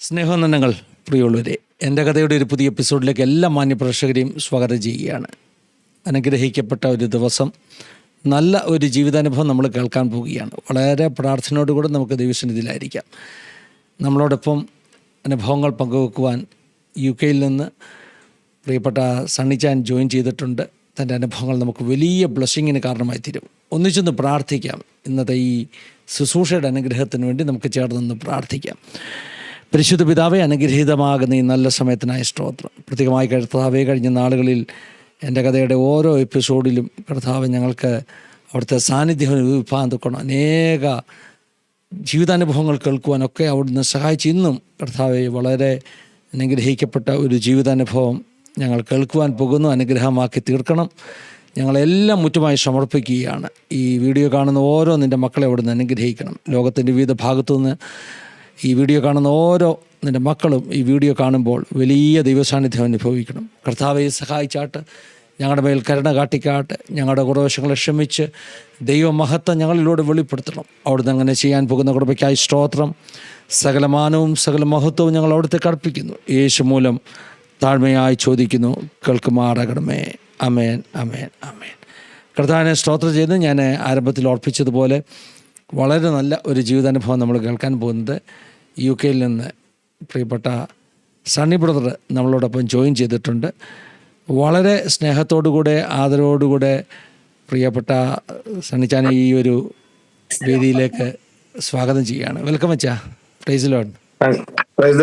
സ്നേഹവന്ദനങ്ങൾ പ്രിയമുള്ളവരെ, എൻ്റെ കഥയുടെ ഒരു പുതിയ എപ്പിസോഡിലേക്ക് എല്ലാ മാന്യപ്രേക്ഷകരെയും സ്വാഗതം ചെയ്യുകയാണ്. അനുഗ്രഹിക്കപ്പെട്ട ഒരു ദിവസം, നല്ല ഒരു ജീവിതാനുഭവം നമ്മൾ കേൾക്കാൻ പോവുകയാണ്. വളരെ പ്രാർത്ഥനയോടുകൂടെ നമുക്ക് ദൈവസന്നിധിയിലായിരിക്കാം. നമ്മളോടൊപ്പം അനുഭവങ്ങൾ പങ്കുവെക്കുവാൻ UK നിന്ന് പ്രിയപ്പെട്ട സണ്ണിച്ചാൻ ജോയിൻ ചെയ്തിട്ടുണ്ട്. തൻ്റെ അനുഭവങ്ങൾ നമുക്ക് വലിയ ബ്ലെസ്സിങ്ങിന് കാരണമായി തീരും. ഒന്നിച്ചൊന്ന് പ്രാർത്ഥിക്കാം. ഇന്നത്തെ ഈ ശുശ്രൂഷയുടെ അനുഗ്രഹത്തിന് വേണ്ടി നമുക്ക് ചേർന്നൊന്ന് പ്രാർത്ഥിക്കാം. പരിശുദ്ധ പിതാവേ, അനുഗ്രഹീതമാകുന്ന ഈ നല്ല സമയത്തിനായി സ്തോത്രം. പ്രത്യേകമായി കർത്താവേ, കഴിഞ്ഞ നാളുകളിൽ എൻ്റെ കഥയുടെ ഓരോ എപ്പിസോഡിലും കർത്താവ് ഞങ്ങൾക്ക് അവിടുത്തെ സാന്നിധ്യം അനുഭവിപ്പാൻ തൊക്കണം അനേക ജീവിതാനുഭവങ്ങൾ കേൾക്കുവാനൊക്കെ അവിടുന്ന് സഹായിച്ച് ഇന്നും കർത്താവെ വളരെ അനുഗ്രഹിക്കപ്പെട്ട ഒരു ജീവിതാനുഭവം ഞങ്ങൾ കേൾക്കുവാൻ പോകുന്നു. അനുഗ്രഹമാക്കി തീർക്കണം. ഞങ്ങളെല്ലാം മുറ്റുമായി സമർപ്പിക്കുകയാണ്. ഈ വീഡിയോ കാണുന്ന ഓരോ നിൻ്റെ മക്കളെ അവിടുന്ന് അനുഗ്രഹിക്കണം. ലോകത്തിൻ്റെ വിവിധ ഭാഗത്തുനിന്ന് ഈ വീഡിയോ കാണുന്ന ഓരോ നിൻ്റെ മക്കളും ഈ വീഡിയോ കാണുമ്പോൾ വലിയ ദൈവസാന്നിധ്യം അനുഭവിക്കണം. കർത്താവെ സഹായിച്ചാട്ട്, ഞങ്ങളുടെ മേൽ കരുണ കാട്ടിക്കാട്ട്, ഞങ്ങളുടെ കുറവശങ്ങളെ ക്ഷമിച്ച് ദൈവമഹത്വം ഞങ്ങളിലൂടെ വെളിപ്പെടുത്തണം. അവിടുന്ന് അങ്ങനെ ചെയ്യാൻ പോകുന്ന കൃപയ്ക്കായി സ്തോത്രം. സകലമാനവും സകല മഹത്വവും ഞങ്ങൾ അവിടുത്തേക്ക് അർപ്പിക്കുന്നു. യേശു മൂലം താഴ്മയായി ചോദിക്കുന്നു, കേൾക്കുമാറാകണമേ. അമേൻ, അമേൻ, അമേൻ. കർത്താവിനെ സ്തോത്രം ചെയ്ത് ഞാൻ ആരംഭത്തിൽ ഓർപ്പിച്ചതുപോലെ വളരെ നല്ല ഒരു ജീവിതാനുഭവം നമ്മൾ കേൾക്കാൻ പോകുന്നത് UK നിന്ന് പ്രിയപ്പെട്ട സണ്ണി ബ്രദർ നമ്മളോടൊപ്പം ജോയിൻ ചെയ്തിട്ടുണ്ട്. വളരെ സ്നേഹത്തോടുകൂടെ ആദരവോടുകൂടെ പ്രിയപ്പെട്ട സണ്ണിച്ചാനെ ഈ ഒരു വേദിയിലേക്ക് സ്വാഗതം ചെയ്യുകയാണ്. വെൽക്കം അച്ഛാ. Praise lord. Praise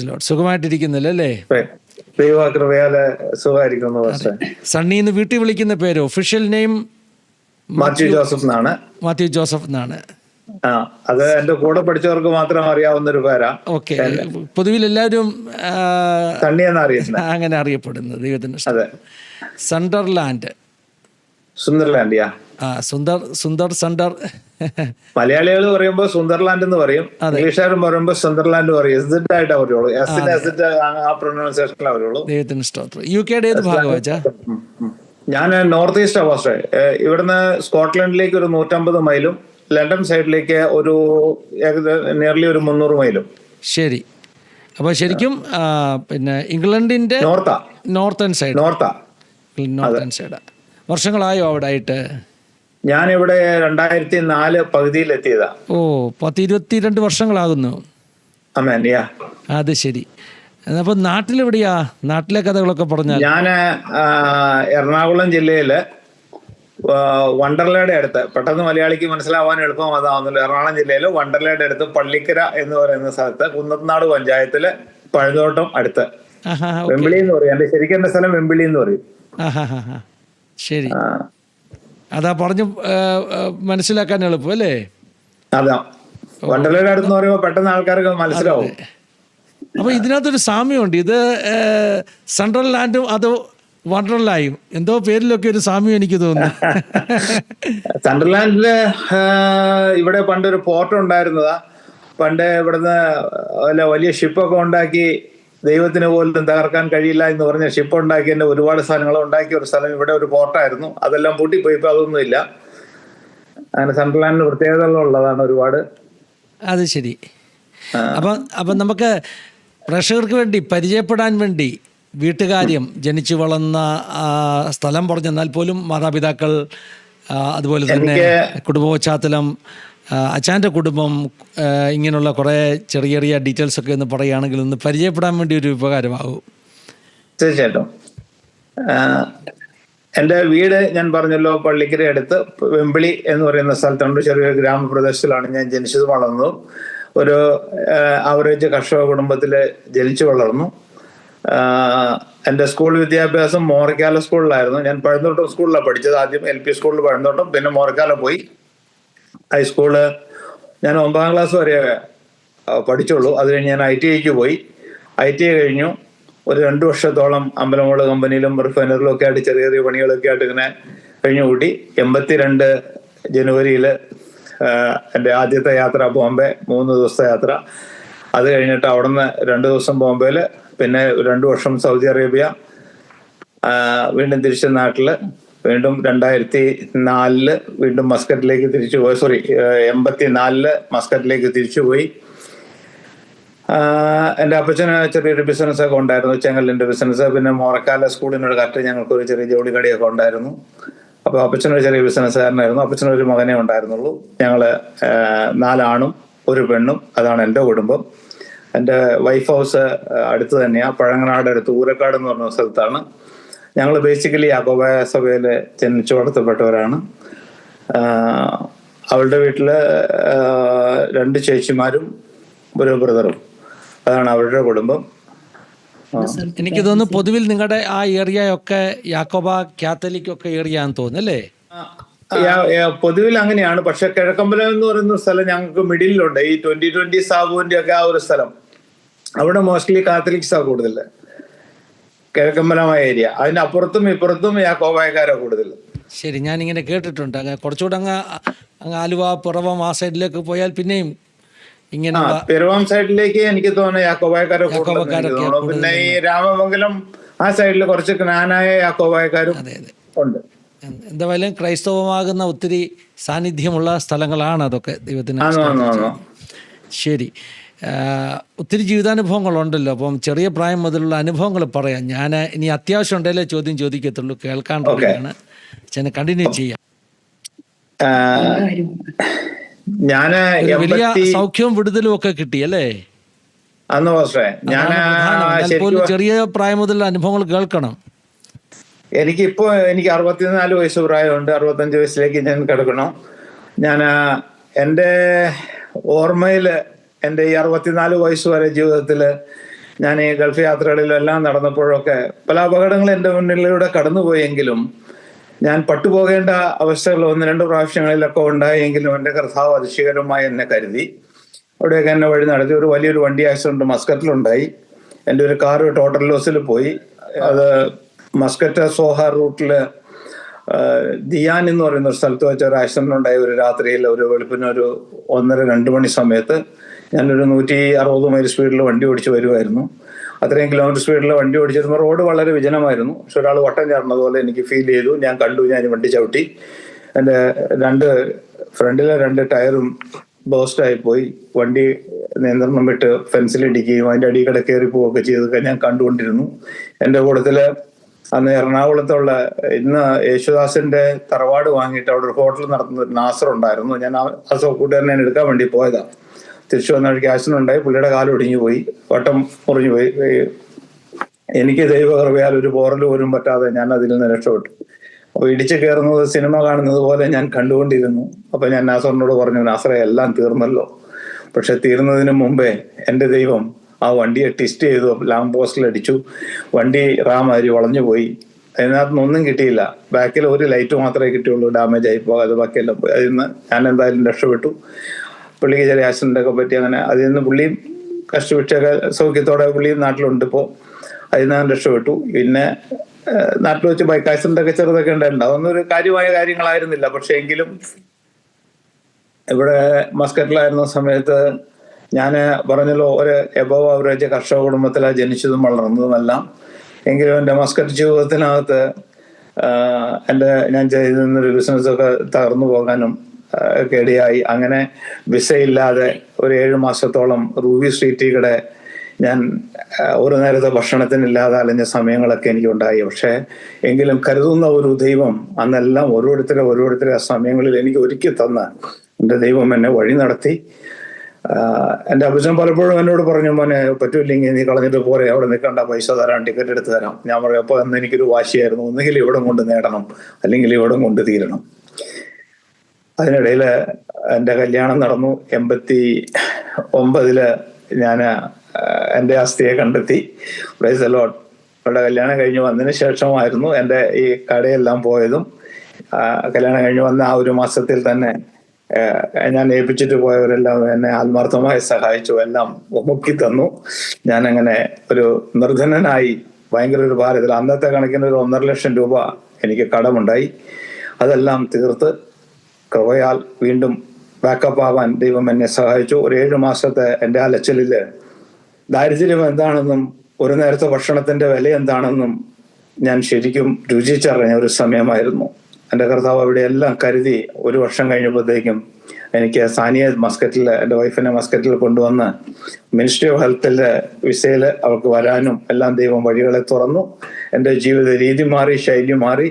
lord. സുഖമായിട്ടിരിക്കുന്നില്ലേ? സണ്ണി എന്ന് വീട്ടിൽ വിളിക്കുന്ന പേര് ഒഫീഷ്യൽ നെയിം മാത്യു ജോസഫ് എന്നാണ്. മാത്യു ജോസഫ് എന്നാണ്. അത് എന്റെ കൂടെ പഠിച്ചവർക്ക് മാത്രം അറിയാവുന്ന ഒരു പേരാ. ഓക്കെ. പൊതുവിൽ എല്ലാവരും സണ്ണി എന്ന് അറിയുന്നത്, അങ്ങനെ അറിയപ്പെടുന്നത്. ദൈവത്തിന് സണ്ടർലാൻഡ്. സുന്ദർലാൻഡ്. സുന്ദർ സണ്ടർ. മലയാളികൾ പറയുമ്പോ സുന്ദർലാൻഡ് എന്ന് പറയും, ഇംഗ്ലീഷുകാരും പറയുമ്പോ സുന്ദർലാൻഡ് പറയും. ആയിട്ടാ പറയുള്ളൂ. ആ പ്രൊനൗൺസിയേഷനിൽ പറയുള്ളൂ. ദൈവത്തിന് സ്തോത്രം. UK ഏത് ഭാഗം വെച്ചാ? ഞാൻ നോർത്ത് ഈസ്റ്റ് അവസ്ഥ. ഇവിടുന്ന് സ്കോട്ട്ലൻഡിലേക്ക് ഒരു 150 മൈലും ലണ്ടൻ സൈഡിലേക്ക് ഒരു നിയർലി ഒരു 300 മൈലും. ശരി. അപ്പൊ ശരിക്കും പിന്നെ ഇംഗ്ലണ്ടിന്റെ നോർത്തേൺ സൈഡ്. Northern side. വർഷങ്ങളായോ അവിടെ ആയിട്ട്? ഞാനിവിടെ 2004 പകുതിയിൽ എത്തിയതാ. ഓ, 10-22 വർഷങ്ങളാകുന്നു. അത് ശരി. അപ്പൊ നാട്ടിലെവിടെയാ? നാട്ടിലെ കഥകളൊക്കെ പറഞ്ഞാൽ. ഞാന് എറണാകുളം ജില്ലയില് വണ്ടർലയുടെ അടുത്ത്, പെട്ടെന്ന് മലയാളിക്ക് മനസ്സിലാവാൻ എളുപ്പം അതാവുന്നല്ലോ. എറണാകുളം ജില്ലയില് വണ്ടർലയുടെ അടുത്ത് പള്ളിക്കര എന്ന് പറയുന്ന സ്ഥലത്ത്, കുന്നത്തനാട് പഞ്ചായത്തില് പഴന്തോട്ടം അടുത്ത്, വെമ്പിളി എന്ന് പറയും. എന്റെ ശരിക്കും എന്റെ സ്ഥലം വെമ്പിളി എന്ന് പറയും. ശരി. അതാ പറഞ്ഞു മനസ്സിലാക്കാൻ എളുപ്പം അല്ലേ? അതാ, വണ്ടർലയുടെ അടുത്ത് പറയുമ്പോ പെട്ടെന്ന് ആൾക്കാർക്ക് മനസ്സിലാവും. അപ്പൊ ഇതിനകത്തൊരു സാമ്യമുണ്ട്. ഇത് സണ്ടർലാൻഡും അത് വണ്ടർലായും എന്തോ പേരിലൊക്കെ ഒരു സാമ്യം എനിക്ക് തോന്നുന്നു. സണ്ടർലാൻഡില് ഇവിടെ പണ്ടൊരു പോർട്ട് ഉണ്ടായിരുന്നതാ. പണ്ട് ഇവിടുന്ന് വലിയ ഷിപ്പൊക്കെ ഉണ്ടാക്കി, ദൈവത്തിന് പോലും തകർക്കാൻ കഴിയില്ല എന്ന് പറഞ്ഞ ഷിപ്പ് ഉണ്ടാക്കിയതിന്റെ ഒരുപാട് സ്ഥലങ്ങൾ ഉണ്ടാക്കിയ ഒരു സ്ഥലം ഇവിടെ ഒരു പോർട്ടായിരുന്നു. അതെല്ലാം പൂട്ടിപ്പോയി. ഇപ്പൊ അതൊന്നുമില്ല. അങ്ങനെ സണ്ടർലാൻഡിന് പ്രത്യേകതകളുള്ളതാണ് ഒരുപാട്. അത് ശരി. അപ്പം നമുക്ക് പ്രേക്ഷകർക്ക് വേണ്ടി പരിചയപ്പെടാൻ വേണ്ടി വീട്ടുകാര്യം, ജനിച്ചു വളർന്ന സ്ഥലം പറഞ്ഞെന്നാൽ പോലും മാതാപിതാക്കൾ, അതുപോലെ തന്നെ കുടുംബ പശ്ചാത്തലം, അച്ഛൻ്റെ കുടുംബം, ഇങ്ങനെയുള്ള കുറേ ചെറിയ ചെറിയ ഡീറ്റെയിൽസ് ഒക്കെ ഒന്ന് പറയുകയാണെങ്കിൽ ഒന്ന് പരിചയപ്പെടാൻ വേണ്ടി ഒരു ഉപകാരമാകും. തീർച്ചയായിട്ടും. എൻ്റെ വീട് ഞാൻ പറഞ്ഞല്ലോ, പള്ളിക്കര അടുത്ത് വെമ്പിളി എന്ന് പറയുന്ന സ്ഥലത്തുണ്ട്. ചെറിയൊരു ഗ്രാമപ്രദേശത്തിലാണ് ഞാൻ ജനിച്ചത് വളർന്നതും. ഒരു ആവറേജ് കർഷക കുടുംബത്തിൽ ജനിച്ചു വളർന്നു. എൻ്റെ സ്കൂൾ വിദ്യാഭ്യാസം മോറക്കാല സ്കൂളിലായിരുന്നു. ഞാൻ പഴന്തോട്ടം സ്കൂളിലാണ് പഠിച്ചത്. ആദ്യം LP സ്കൂളിൽ പഴന്തോട്ടം, പിന്നെ മോറക്കാല പോയി. ഹൈസ്കൂള് ഞാൻ 9ാം ക്ലാസ് വരെ പഠിച്ചുള്ളൂ. അത് കഴിഞ്ഞ് ഞാൻ ITIക്ക് പോയി. ITI കഴിഞ്ഞു. ഒരു 2 വർഷത്തോളം അമ്പലമുളക് കമ്പനിയിലും റിഫൈനറിലും ഒക്കെ ആയിട്ട് ചെറിയ ചെറിയ പണികളൊക്കെ ആയിട്ട് ഇങ്ങനെ കഴിഞ്ഞു കൂട്ടി. 82 ജനുവരിയിൽ എൻ്റെ ആദ്യത്തെ യാത്ര ബോംബെ, 3 ദിവസത്തെ യാത്ര. അത് കഴിഞ്ഞിട്ട് അവിടുന്ന് 2 ദിവസം ബോംബെയിൽ, പിന്നെ 2 വർഷം സൗദി അറേബ്യ, വീണ്ടും തിരിച്ച് നാട്ടില്, വീണ്ടും 2004 വീണ്ടും മസ്കറ്റിലേക്ക് തിരിച്ചു പോയി. 84 മസ്കറ്റിലേക്ക് തിരിച്ചുപോയി. എൻ്റെ അപ്പച്ചന് ചെറിയൊരു ബിസിനസ്സൊക്കെ ഉണ്ടായിരുന്നു, ചെങ്കല്ലിൻ്റെ ബിസിനസ്. പിന്നെ മോറക്കാല സ്കൂളിനോട് കറക്റ്റ് ഞങ്ങൾക്കൊരു ചെറിയ ജോലി കടയൊക്കെ ഉണ്ടായിരുന്നു. അപ്പോൾ അപ്പച്ചനൊരു ചെറിയ ബിസിനസ്സുകാരനായിരുന്നു. അപ്പച്ചനൊരു മകനേ ഉണ്ടായിരുന്നുള്ളൂ. ഞങ്ങൾ 4 ആണും 1 പെണ്ണും. അതാണ് എൻ്റെ കുടുംബം. എൻ്റെ വൈഫ് ഹൗസ് അടുത്ത് തന്നെയാണ്, പഴങ്ങനാട് അടുത്ത് ഊരക്കാട് എന്ന് പറഞ്ഞ സ്ഥലത്താണ്. ഞങ്ങൾ ബേസിക്കലി യാക്കോബായ സഭയിൽ ജനിച്ചു വളർത്തപ്പെട്ടവരാണ്. അവളുടെ വീട്ടിൽ 2 ചേച്ചിമാരും 1 ബ്രദറും. അതാണ് അവരുടെ കുടുംബം. എനിക്ക് തോന്നുന്നു പൊതുവിൽ നിങ്ങളുടെ ആ ഏരിയ ഒക്കെ യാക്കോബ കാത്തലിക് ഒക്കെ ഏരിയ ആണെന്ന് തോന്നുന്നു അല്ലേ? പൊതുവിൽ അങ്ങനെയാണ്. പക്ഷെ കിഴക്കമ്പലം എന്ന് പറയുന്ന സ്ഥലം ഞങ്ങൾക്ക് മിഡിലുണ്ട്. ഈ 2020 സാബുവിന്റെ ഒക്കെ ആ ഒരു സ്ഥലം, അവിടെ മോസ്റ്റ്ലി കാത്തലിക്സാ കൂടുതൽ. കിഴക്കമ്പലമായ ഏരിയ, അതിന്റെ അപ്പുറത്തും ഇപ്പുറത്തും യാക്കോബായക്കാരാ കൂടുതൽ. ശരി, ഞാനിങ്ങനെ കേട്ടിട്ടുണ്ട്. കുറച്ചുകൂടെ അങ്ങ് ആലുവ, പിറവം ആ സൈഡിലേക്ക് പോയാൽ പിന്നെയും ഇങ്ങനെ പിറവം സൈഡിലേക്ക് എനിക്ക് തോന്നുന്നു യാക്കോബായക്കാരെ കൂടുതൽ. പിന്നെ ഈ രാമമംഗലം ആ സൈഡിൽ കുറച്ച് ജ്ഞാനായ യാക്കോബായക്കാരും ഉണ്ട്. എന്തായാലും ക്രൈസ്തവമാകുന്ന ഒത്തിരി സാന്നിധ്യമുള്ള സ്ഥലങ്ങളാണ് അതൊക്കെ. ദൈവത്തിന് ശരി. ഒത്തിരി ജീവിതാനുഭവങ്ങളുണ്ടല്ലോ. അപ്പം ചെറിയ പ്രായം മുതലുള്ള അനുഭവങ്ങൾ പറയാം. ഞാൻ ഇനി അത്യാവശ്യം ഉണ്ടെങ്കിലേ ചോദ്യം ചോദിക്കത്തുള്ളൂ. കേൾക്കാൻ തുടങ്ങിയാണ്. കണ്ടിന്യൂ ചെയ്യാം. ഞാന് വലിയ സൗഖ്യവും വിടുതലും ഒക്കെ കിട്ടിയല്ലേ അന്ന് പക്ഷേ ചെറിയ പ്രായം മുതലുള്ള അനുഭവങ്ങൾ കേൾക്കണം. എനിക്ക് 64 വയസ്സ് പ്രായമുണ്ട്. 65 വയസ്സിലേക്ക് ഞാൻ കിടക്കണം. ഞാൻ എൻ്റെ ഓർമ്മയിൽ എൻ്റെ ഈ 64 വയസ്സ് വരെ ജീവിതത്തിൽ ഞാൻ ഈ ഗൾഫ് യാത്രകളിലെല്ലാം നടന്നപ്പോഴൊക്കെ പല അപകടങ്ങൾ എൻ്റെ മുന്നിലൂടെ കടന്നുപോയെങ്കിലും ഞാൻ പട്ടുപോകേണ്ട അവസ്ഥകൾ 1-2 പ്രാവശ്യങ്ങളിലൊക്കെ ഉണ്ടായെങ്കിലും എൻ്റെ കർത്താവ് അതിശയകരമായി എന്നെ കരുതി. അവിടെയൊക്കെ എന്നെ വഴി നടത്തി. ഒരു വലിയൊരു വണ്ടി ആക്സിഡന്റ് മസ്കറ്റിലുണ്ടായി. എൻ്റെ ഒരു കാറ് ടോട്ടൽ ലോസിൽ പോയി. അത് മസ്കറ്റ് സോഹാർ റൂട്ടിൽ ദിയാൻ എന്ന് പറയുന്ന ഒരു സ്ഥലത്ത് വെച്ച ഒരു ആക്സിഡന്റ് ഉണ്ടായി. ഒരു രാത്രിയിൽ ഒരു വെളുപ്പിന് ഒരു 1:30-2 മണി സമയത്ത് ഞാനൊരു 160 മൈൽ സ്പീഡിൽ വണ്ടി ഓടിച്ച് വരുമായിരുന്നു. അത്രയും കിലോമീറ്റർ സ്പീഡിൽ വണ്ടി ഓടിച്ചിരുമ്പോൾ റോഡ് വളരെ വിജനമായിരുന്നു. പക്ഷെ ഒരാൾ വട്ടം ചേർന്നതുപോലെ എനിക്ക് ഫീൽ ചെയ്തു. ഞാൻ കണ്ടു. ഞാൻ വണ്ടി ചവിട്ടി. എൻ്റെ ഫ്രണ്ടിലെ 2 ടയറും ബോസ്റ്റായി പോയി. വണ്ടി നിയന്ത്രണം വിട്ട് ഫെൻസിലിടിക്കുകയും അതിൻ്റെ അടിയിൽ കയറി പോവുകയൊക്കെ ചെയ്തൊക്കെ ഞാൻ കണ്ടുകൊണ്ടിരുന്നു. എൻ്റെ കൂട്ടത്തില് അന്ന് എറണാകുളത്തുള്ള ഇന്ന് യേശുദാസിന്റെ തറവാട് വാങ്ങിയിട്ട് അവിടെ ഒരു ഹോട്ടൽ നടത്തുന്ന ഒരു നാസർ ഉണ്ടായിരുന്നു. ഞാൻ ആ കൂട്ടുകാരനെ എടുക്കാൻ വേണ്ടി പോയതാണ്. തിരിച്ചു വന്ന വഴിക്ക് ആക്സിഡന്റ് ഉണ്ടായി. പുള്ളിയുടെ കാല് ഒടിഞ്ഞു പോയി, വട്ടം മുറിഞ്ഞു പോയി. എനിക്ക് ദൈവകൃപയാൽ ഒരു പോറൽ പോലും പറ്റാതെ ഞാൻ അതിൽ നിന്ന് രക്ഷപ്പെട്ടു. അപ്പൊ ഇടിച്ചു കയറുന്നത് സിനിമ കാണുന്നത് പോലെ ഞാൻ കണ്ടുകൊണ്ടിരുന്നു. അപ്പൊ ഞാൻ നാസറിനോട് പറഞ്ഞു, നാസറെ എല്ലാം തീർന്നല്ലോ. പക്ഷെ തീർന്നതിന് മുമ്പേ എൻ്റെ ദൈവം ആ വണ്ടിയെ ട്വിസ്റ്റ് ചെയ്തു, ലാമ്പ് പോസ്റ്റിൽ അടിച്ചു. വണ്ടി റാമാതിരി വളഞ്ഞു പോയി. അതിനകത്തുനിന്ന് ഒന്നും കിട്ടിയില്ല. ബാക്കിൽ ഒരു ലൈറ്റ് മാത്രമേ കിട്ടിയുള്ളൂ, ഡാമേജ് ആയി പോകാതെ ബാക്കിയെല്ലാം പോയി. അതിൽ നിന്ന് ഞാൻ എന്തായാലും രക്ഷപ്പെട്ടു. പുള്ളിക്ക് ചെറിയ ആക്സിഡൻ്റൊക്കെ പറ്റി. അങ്ങനെ അതിൽ നിന്ന് പുള്ളിയും കഷ്ടപ്പെട്ടൊക്കെ സൗഖ്യത്തോടെ പുള്ളിയും നാട്ടിലുണ്ട് ഇപ്പോൾ. അതിൽ നിന്ന് ഞാൻ രക്ഷപ്പെട്ടു. പിന്നെ നാട്ടിൽ വെച്ച് ബൈക്ക് ആക്സിഡൻ്റൊക്കെ ചെറുതൊക്കെ ഉണ്ടായിട്ടുണ്ട്. അതൊന്നും ഒരു കാര്യമായ കാര്യങ്ങളായിരുന്നില്ല. പക്ഷെ എങ്കിലും ഇവിടെ മസ്കറ്റിലായിരുന്ന സമയത്ത് ഞാൻ പറഞ്ഞല്ലോ, ഒരു എബോവ് ആവറേജ് കർഷക കുടുംബത്തിലാണ് ജനിച്ചതും വളർന്നതുമെല്ലാം. എങ്കിലും എൻ്റെ മസ്കറ്റ് ജീവിതത്തിനകത്ത് ഞാൻ ചെയ്തിരുന്നൊരു ബിസിനസ്സൊക്കെ തകർന്നു പോകാനും ഒക്കെ ഇടയായി. അങ്ങനെ വിസയില്ലാതെ ഒരു 7 മാസത്തോളം റൂബി സ്ട്രീറ്റിൽ കൂടെ ഞാൻ ഒരു നേരത്തെ ഭക്ഷണത്തിനില്ലാതെ അലഞ്ഞ സമയങ്ങളൊക്കെ എനിക്കുണ്ടായി. പക്ഷേ എങ്കിലും കരുതുന്ന ഒരു ദൈവം അന്നെല്ലാം ഓരോരുത്തരെ ആ സമയങ്ങളിൽ എനിക്ക് ഒരുക്കി തന്ന എൻ്റെ ദൈവം എന്നെ വഴി നടത്തി. എൻ്റെ അപ്പച്ചൻ പലപ്പോഴും എന്നോട് പറഞ്ഞു, മോനെ പറ്റൂല്ലെങ്കിൽ നീ കളഞ്ഞിട്ട് പോരെ, അവിടെ നിൽക്കണ്ട, പൈസ തരാം, ടിക്കറ്റ് എടുത്ത് തരാം. ഞാൻ പറയും, അപ്പോൾ അന്ന് എനിക്കൊരു വാശിയായിരുന്നു, ഒന്നുകിൽ ഇവിടം കൊണ്ട് നേടണം അല്ലെങ്കിൽ ഇവിടം കൊണ്ട് തീരണം. അതിനിടയിൽ എൻ്റെ കല്യാണം നടന്നു. 89 ഞാൻ എൻ്റെ അസ്ഥിയെ കണ്ടെത്തി. Price the Lord. അവരുടെ കല്യാണം കഴിഞ്ഞ് വന്നതിന് ശേഷമായിരുന്നു എൻ്റെ ഈ കടയെല്ലാം പോയതും. കല്യാണം കഴിഞ്ഞ് വന്ന ആ ഒരു മാസത്തിൽ തന്നെ ഞാൻ ഏൽപ്പിച്ചിട്ട് പോയവരെല്ലാം എന്നെ ആത്മാർത്ഥമായി സഹായിച്ചു, എല്ലാം മുക്കി തന്നു. ഞാൻ അങ്ങനെ ഒരു നിർധനനായി ഭയങ്കര ഒരു ഭാരത്തിൽ, അന്നത്തെ കണക്കിന് ഒരു 1.5 ലക്ഷം രൂപ എനിക്ക് കടമുണ്ടായി. അതെല്ലാം തീർത്ത് കൃപയാൽ വീണ്ടും ബാക്കപ്പ് ആവാൻ ദൈവം എന്നെ സഹായിച്ചു. ഒരു 7 മാസത്തെ എൻ്റെ അലച്ചിലില് ദാരിദ്ര്യം എന്താണെന്നും ഒരു നേരത്തെ ഭക്ഷണത്തിന്റെ വില എന്താണെന്നും ഞാൻ ശരിക്കും രുചിച്ചറിഞ്ഞ ഒരു സമയമായിരുന്നു. എൻ്റെ കർത്താവ് അവിടെ എല്ലാം കരുതി. 1 വർഷം കഴിഞ്ഞപ്പോഴത്തേക്കും എനിക്ക് സാനിയെ മസ്കറ്റിൽ, എൻ്റെ വൈഫിനെ മസ്കറ്റിൽ കൊണ്ടുവന്ന് മിനിസ്ട്രി ഓഫ് ഹെൽത്തിലെ വിസയിൽ അവർക്ക് വരാനും എല്ലാം ദൈവം വഴികളെ തുറന്നു. എൻ്റെ ജീവിത രീതി മാറി, ശൈലി മാറി.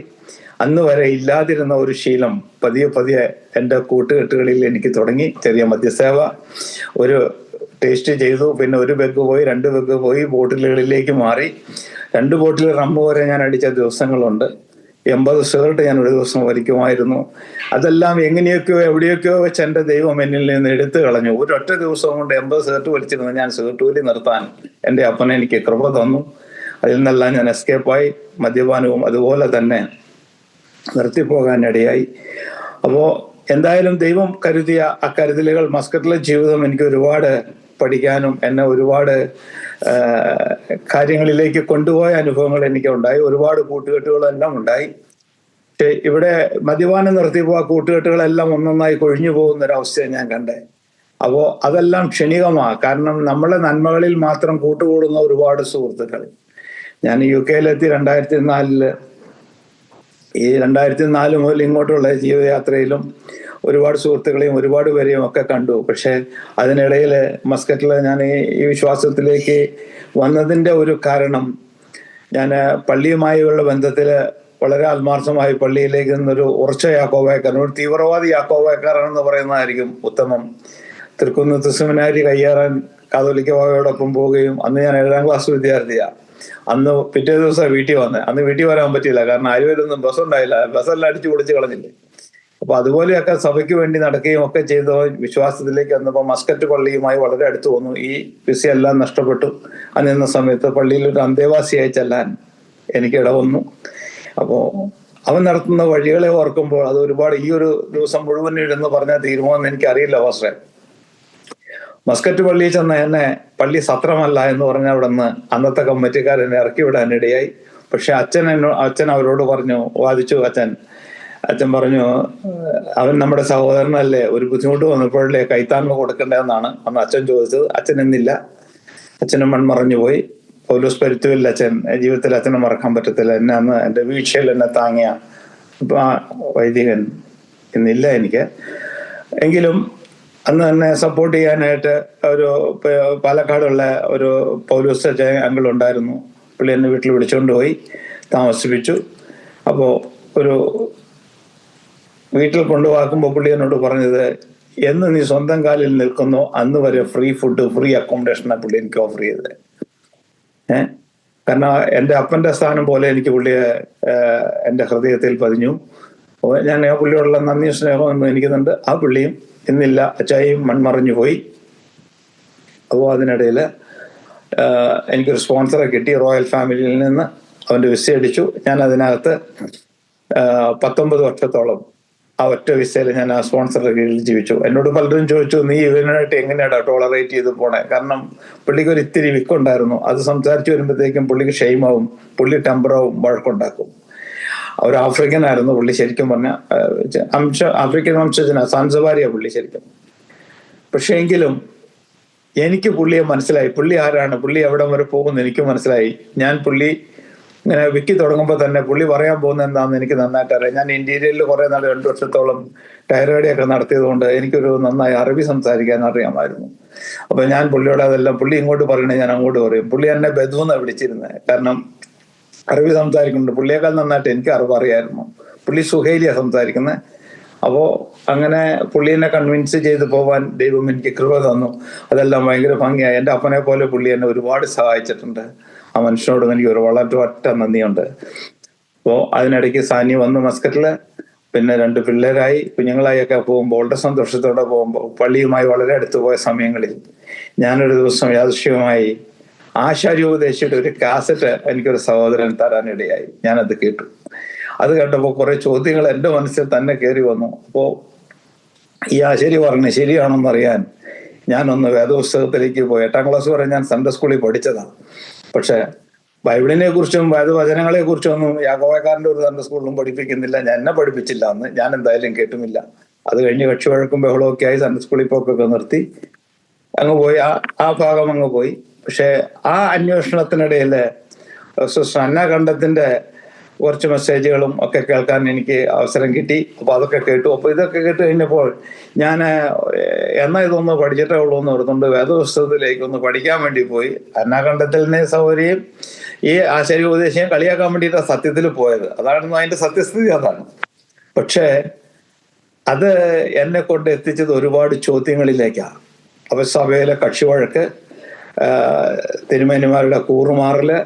അന്ന് വരെ ഇല്ലാതിരുന്ന ഒരു ശീലം പതിയെ പതിയെ എൻ്റെ കൂട്ടുകെട്ടുകളിൽ എനിക്ക് തുടങ്ങി. ചെറിയ മദ്യസേവ ഒരു ടേസ്റ്റ് ചെയ്തു, പിന്നെ 1 പെഗ് പോയി, 2 പെഗ് പോയി, ബോട്ടിലുകളിലേക്ക് മാറി. 2 ബോട്ടിൽ റമ്മ് വരെ ഞാൻ അടിച്ച ദിവസങ്ങളുണ്ട്. 80 സിഗരറ്റ് ഞാൻ ഒരു ദിവസം വലിക്കുമായിരുന്നു. അതെല്ലാം എങ്ങനെയൊക്കെയോ എവിടെയൊക്കെയോ വെച്ച് എൻ്റെ ദൈവം എന്നിൽ നിന്ന് എടുത്തു കളഞ്ഞു. ഒരൊറ്റ ദിവസം കൊണ്ട് 80 സിഗരറ്റ് വലിച്ചിരുന്ന ഞാൻ സിഗരറ്റ് വലി നിർത്താൻ എൻ്റെ അപ്പൻ എനിക്ക് കൃപ തന്നു. അതിൽ നിന്നെല്ലാം ഞാൻ എസ്കേപ്പായി. മദ്യപാനവും അതുപോലെ തന്നെ നിർത്തിപ്പോകാനിടയായി. അപ്പോൾ എന്തായാലും ദൈവം കരുതിയ അക്കരുതലുകൾ, മസ്കറ്റിലെ ജീവിതം എനിക്ക് ഒരുപാട് പഠിക്കാനും എന്നെ ഒരുപാട് കാര്യങ്ങളിലേക്ക് കൊണ്ടുപോയ അനുഭവങ്ങൾ എനിക്ക് ഉണ്ടായി. ഒരുപാട് കൂട്ടുകെട്ടുകളെല്ലാം ഉണ്ടായി. പക്ഷെ ഇവിടെ മദ്യപാനം നിർത്തിയപ്പോൾ ആ കൂട്ടുകെട്ടുകളെല്ലാം ഒന്നൊന്നായി കൊഴിഞ്ഞു പോകുന്ന ഒരവസ്ഥയെ ഞാൻ കണ്ടേ. അപ്പോൾ അതെല്ലാം ക്ഷണികമാണ്. കാരണം നമ്മളെ നന്മകളിൽ മാത്രം കൂട്ടുകൂടുന്ന ഒരുപാട് സുഹൃത്തുക്കൾ. ഞാൻ UK-ലെത്തി 2004 ഈ 2004 മുതൽ ഇങ്ങോട്ടുള്ള ജീവിതയാത്രയിലും ഒരുപാട് സുഹൃത്തുക്കളെയും ഒരുപാട് പേരെയും ഒക്കെ കണ്ടു. പക്ഷെ അതിനിടയിൽ മസ്കറ്റിൽ ഞാൻ ഈ വിശ്വാസത്തിലേക്ക് വന്നതിൻ്റെ ഒരു കാരണം, ഞാൻ പള്ളിയുമായുള്ള ബന്ധത്തിൽ വളരെ ആത്മാർത്ഥമായി പള്ളിയിലേക്ക് നിന്നൊരു ഉറച്ച യാക്കോബായക്കാരൻ, ഒരു തീവ്രവാദി യാക്കോബായക്കാരനെന്ന് പറയുന്നതായിരിക്കും ഉത്തമം. തൃക്കുന്നത്ത് സെമിനാരി കയ്യേറാൻ കാതോലിക്ക ബാബയോടൊപ്പം പോവുകയും, അന്ന് ഞാൻ 7ാം ക്ലാസ് വിദ്യാർത്ഥിയാണ്. അന്ന് പിറ്റേ ദിവസം വീട്ടിൽ വന്നത്. അന്ന് വീട്ടിൽ വരാൻ പറ്റിയില്ല, കാരണം ആലുവയിലൊന്നും ബസ്സുണ്ടായില്ല. ബസ്സെല്ലാം അടിച്ചു പൊളിച്ച് കളഞ്ഞില്ലേ. അപ്പൊ അതുപോലെയൊക്കെ സഭയ്ക്ക് വേണ്ടി നടക്കുകയും ഒക്കെ ചെയ്ത വിശ്വാസത്തിലേക്ക് വന്നപ്പോൾ മസ്കറ്റ് പള്ളിയുമായി വളരെ അടുത്ത് വന്നു. ഈ വിസയെല്ലാം നഷ്ടപ്പെട്ടു. അന്നിരുന്ന സമയത്ത് പള്ളിയിൽ ഒരു അന്തേവാസിയായി ചെല്ലാൻ എനിക്ക് ഇടവന്നു. അപ്പോൾ അവൻ നടത്തുന്ന വഴികളെ ഓർക്കുമ്പോൾ അത് ഒരുപാട്, ഈ ഒരു ദിവസം മുഴുവൻ ഇരുന്ന് പറഞ്ഞാൽ തീരുമോയെന്ന് എനിക്കറിയില്ല പാസ്റ്ററെ. മസ്കറ്റ് പള്ളിയിൽ ചെന്ന എന്നെ പള്ളി സത്രമല്ല എന്ന് പറഞ്ഞ അവിടെ നിന്ന് അന്നത്തെ കമ്മിറ്റിക്കാരനെ ഇറക്കി വിടാനിടയായി. പക്ഷെ അച്ഛൻ അവരോട് പറഞ്ഞു, വാദിച്ചു. അച്ഛൻ പറഞ്ഞു, അവൻ നമ്മുടെ സഹോദരനല്ലേ, ഒരു ബുദ്ധിമുട്ട് വന്നപ്പോഴല്ലേ കൈത്താങ്ങ് കൊടുക്കേണ്ടതെന്നാണ് അന്ന് അച്ഛൻ ചോദിച്ചത്. അച്ഛൻ എന്നില്ല, അച്ഛനും മൺമറഞ്ഞു പോയി. പൗലോസ് പരുത്തുവിൽ അച്ഛൻ, ജീവിതത്തിൽ അച്ഛനെ മറക്കാൻ പറ്റത്തില്ല. എന്നെ അന്ന് എൻ്റെ വീഴ്ചയിൽ എന്നെ താങ്ങിയ വൈദികൻ ഇന്നില്ല എനിക്ക്. എങ്കിലും അന്ന് തന്നെ സപ്പോർട്ട് ചെയ്യാനായിട്ട് ഒരു പാലക്കാടുള്ള ഒരു പൗലോസ് അങ്കിൾ ഉണ്ടായിരുന്നു. പുള്ളി എന്നെ വീട്ടിൽ വിളിച്ചുകൊണ്ട് പോയി താമസിപ്പിച്ചു. അപ്പോൾ ഒരു വീട്ടിൽ കൊണ്ടുപോകുമ്പോൾ പുള്ളി എന്നോട് പറഞ്ഞത്, എന്ന് നീ സ്വന്തം കാലിൽ നിൽക്കുന്നോ അന്ന് വരെ ഫ്രീ ഫുഡ്, ഫ്രീ അക്കോമഡേഷനാണ് പുള്ളി എനിക്ക് ഓഫർ ചെയ്തത്. കാരണം എൻ്റെ അപ്പൻ്റെ സ്ഥാനം പോലെ എനിക്ക് പുള്ളിയെ എൻ്റെ ഹൃദയത്തിൽ പതിഞ്ഞു. ഞാൻ ആ പുള്ളിയോടുള്ള നന്ദി സ്നേഹം എനിക്കുന്നുണ്ട്. ആ പുള്ളിയും ഇന്നില്ല, അച്ചായും മൺമറഞ്ഞു പോയി. അപ്പോൾ അതിനിടയിൽ എനിക്കൊരു സ്പോൺസറെ കിട്ടി റോയൽ ഫാമിലിയിൽ നിന്ന്. അവൻ്റെ വിസ അടിച്ചു. ഞാൻ അതിനകത്ത് 19 വർഷത്തോളം ആ ഒറ്റ വിസയിൽ ഞാൻ ആ സ്പോൺസറുടെ കീഴിൽ ജീവിച്ചു. എന്നോട് പലരും ചോദിച്ചു, നീ ഇവനായിട്ട് എങ്ങനെയാടാ ടോളറേറ്റ് ചെയ്ത് പോണേ? കാരണം പുള്ളിക്ക് ഒരു ഇത്തിരി വിക്കുണ്ടായിരുന്നു. അത് സംസാരിച്ചു വരുമ്പോഴത്തേക്കും പുള്ളിക്ക് ഷെയിമാവും, പുള്ളി ടെമ്പറാവും, വഴക്കുണ്ടാക്കും. ഒരു ആഫ്രിക്കൻ ആയിരുന്നു പുള്ളി. ശരിക്കും പറഞ്ഞ ആഫ്രിക്കൻ വംശജന, സാൻസബാരിയ പുള്ളി ശരിക്കും. പക്ഷെ എങ്കിലും എനിക്ക് പുള്ളിയെ മനസ്സിലായി. പുള്ളി ആരാണ്, പുള്ളി എവിടം വരെ പോകുമെന്ന് എനിക്ക് മനസ്സിലായി. ഞാൻ പുള്ളി ഇങ്ങനെ വിക്കി തുടങ്ങുമ്പോൾ തന്നെ പുള്ളി പറയാൻ പോകുന്നത് എന്താണെന്ന് എനിക്ക് നന്നായിട്ട് അറിയാം. ഞാൻ ഇന്റീരിയറിൽ കുറെ നാൾ 2 വർഷത്തോളം ടയറോടെയൊക്കെ നടത്തിയത് കൊണ്ട് എനിക്കൊരു നന്നായി അറബി സംസാരിക്കാൻ അറിയാമായിരുന്നു. അപ്പൊ ഞാൻ പുള്ളിയോട് അതെല്ലാം, പുള്ളി ഇങ്ങോട്ട് പറയണേ ഞാൻ അങ്ങോട്ട് പറയും. പുള്ളി എന്നെ ബെദൂന്നാണ് വിളിച്ചിരുന്നത്, കാരണം അറബി സംസാരിക്കുന്നുണ്ട്. പുള്ളിയേക്കാൾ നന്നായിട്ട് എനിക്ക് അറിവ് അറിയായിരുന്നു. പുള്ളി സുഹേലിയ സംസാരിക്കുന്നത്. അപ്പോൾ അങ്ങനെ പുള്ളിനെ കൺവിൻസ് ചെയ്ത് പോവാൻ ദൈവം എനിക്ക് കൃപ തന്നു. അതെല്ലാം ഭയങ്കര ഭംഗിയായി. എൻ്റെ അപ്പനെ പോലെ പുള്ളി എന്നെ ഒരുപാട് സഹായിച്ചിട്ടുണ്ട്. ആ മനുഷ്യനോടും എനിക്ക് വളരെ ഒറ്റ നന്ദിയുണ്ട്. അപ്പോൾ അതിനിടയ്ക്ക് സാനി വന്നു മസ്കറ്റില്. പിന്നെ 2 പിള്ളേരായി, കുഞ്ഞുങ്ങളായൊക്കെ പോകുമ്പോൾ വളരെ സന്തോഷത്തോടെ പോകുമ്പോൾ, പള്ളിയുമായി വളരെ അടുത്ത് പോയ സമയങ്ങളിൽ ഞാനൊരു ദിവസം യാദൃശ്ചികമായി ആശാര്യോപദേശിയുടെ ഒരു കാസറ്റ് എനിക്കൊരു സഹോദരൻ തരാനിടയായി. ഞാനത് കേട്ടു. അത് കേട്ടപ്പോൾ കുറെ ചോദ്യങ്ങൾ എൻ്റെ മനസ്സിൽ തന്നെ കയറി വന്നു. അപ്പോൾ ഈ ആശാരി പറഞ്ഞ് ശരിയാണെന്നറിയാൻ ഞാനൊന്ന് വേദപുസ്തകത്തിലേക്ക് പോയി. 8ാം ക്ലാസ് വരെ ഞാൻ സൺഡേ സ്കൂളിൽ പഠിച്ചതാണ്. പക്ഷെ ബൈബിളിനെ കുറിച്ചും വേദവചനങ്ങളെ കുറിച്ചും ഒന്നും യാക്കോബക്കാരൻ്റെ ഒരു സൺഡേ സ്കൂളിലും പഠിപ്പിക്കുന്നില്ല. എന്നെ പഠിപ്പിച്ചില്ല അന്ന്. ഞാൻ എന്തായാലും കേട്ടുമില്ല. അത് കഴിഞ്ഞ് കക്ഷി വഴക്കും ബഹളമൊക്കെ ആയി സൺഡേ സ്കൂളിൽ പോക്കൊക്കെ നിർത്തി അങ്ങ് പോയി. ആ ഭാഗം അങ്ങ് പോയി. പക്ഷെ ആ അന്വേഷണത്തിനിടയിൽ സിസ്റ്റർ അന്ന കണ്ടത്തിന്റെ കുറച്ച് മെസ്സേജുകളും ഒക്കെ കേൾക്കാൻ എനിക്ക് അവസരം കിട്ടി. അപ്പോൾ അതൊക്കെ കേട്ടു. അപ്പോൾ ഇതൊക്കെ കേട്ട് കഴിഞ്ഞപ്പോൾ ഞാൻ എന്നാ ഇതൊന്ന് പഠിച്ചിട്ടേ ഉള്ളൂ എന്ന് ഓർത്തുകൊണ്ട് വേദപുസ്തകത്തിലേക്ക് ഒന്ന് പഠിക്കാൻ വേണ്ടി പോയി. അന്നാകണ്ഠത്തിലിനെ സൗകര്യം ഈ ആശാരി ഉപദേശിയെ കളിയാക്കാൻ വേണ്ടിയിട്ടാണ് സത്യത്തിൽ പോയത്. അതായിരുന്നു അതിന്റെ സത്യസ്ഥിതി, അതാണ്. പക്ഷേ അത് എന്നെ കൊണ്ട് എത്തിച്ചത് ഒരുപാട് ചോദ്യങ്ങളിലേക്കാണ്. അപ്പൊ സഭയിലെ കക്ഷിവഴക്ക്, തിരുമേനിമാരുടെ കൂറുമാറല്,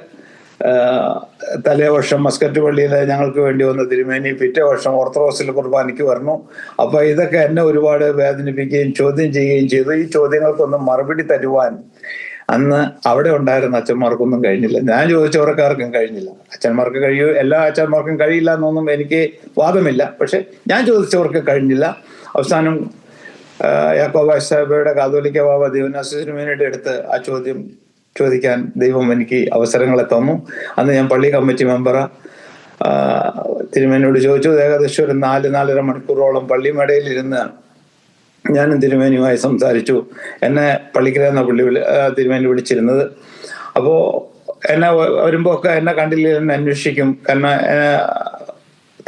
തലേ വർഷം മസ്കറ്റ് പള്ളിയിൽ ഞങ്ങൾക്ക് വേണ്ടി വന്ന തിരുമേനി പിറ്റേ വർഷം ഓർത്തഡോക്സിൽ കുർബാനയ്ക്ക് വരണം. അപ്പൊ ഇതൊക്കെ എന്നെ ഒരുപാട് വേദനിപ്പിക്കുകയും ചോദ്യം ചെയ്യുകയും ചെയ്തു. ഈ ചോദ്യങ്ങൾക്കൊന്നും മറുപടി തരുവാൻ അന്ന് അവിടെ ഉണ്ടായിരുന്ന അച്ഛന്മാർക്കൊന്നും കഴിഞ്ഞില്ല. ഞാൻ ചോദിച്ചവർക്കാർക്കും കഴിഞ്ഞില്ല. അച്ഛന്മാർക്ക് കഴിയൂ, എല്ലാ അച്ഛന്മാർക്കും കഴിയില്ല എന്നൊന്നും എനിക്ക് വാദമില്ല. പക്ഷെ ഞാൻ ചോദിച്ചവർക്ക് കഴിഞ്ഞില്ല. അവസാനം യാക്കോബായ സഭയുടെ കാതോലിക്ക ബാബ ദേവനാസിനുവേണ്ടി എടുത്ത് ആ ചോദ്യം ചോദിക്കാൻ ദൈവം എനിക്ക് അവസരങ്ങളെ തന്നു. അന്ന് ഞാൻ പള്ളി കമ്മിറ്റി മെമ്പറാ. തിരുമേനിയോട് ചോദിച്ചു. ഏകദേശം ഒരു 4-4.5 മണിക്കൂറോളം പള്ളിമേടയിൽ ഇരുന്ന് ഞാനും തിരുമേനിയുമായി സംസാരിച്ചു. എന്നെ പള്ളിക്കരെന്ന തിരുമേനി വിളിച്ചിരുന്നത്. അപ്പോൾ എന്നെ വരുമ്പോൾ ഒക്കെ എന്നെ കണ്ടില്ല എന്നെ അന്വേഷിക്കും. കാരണം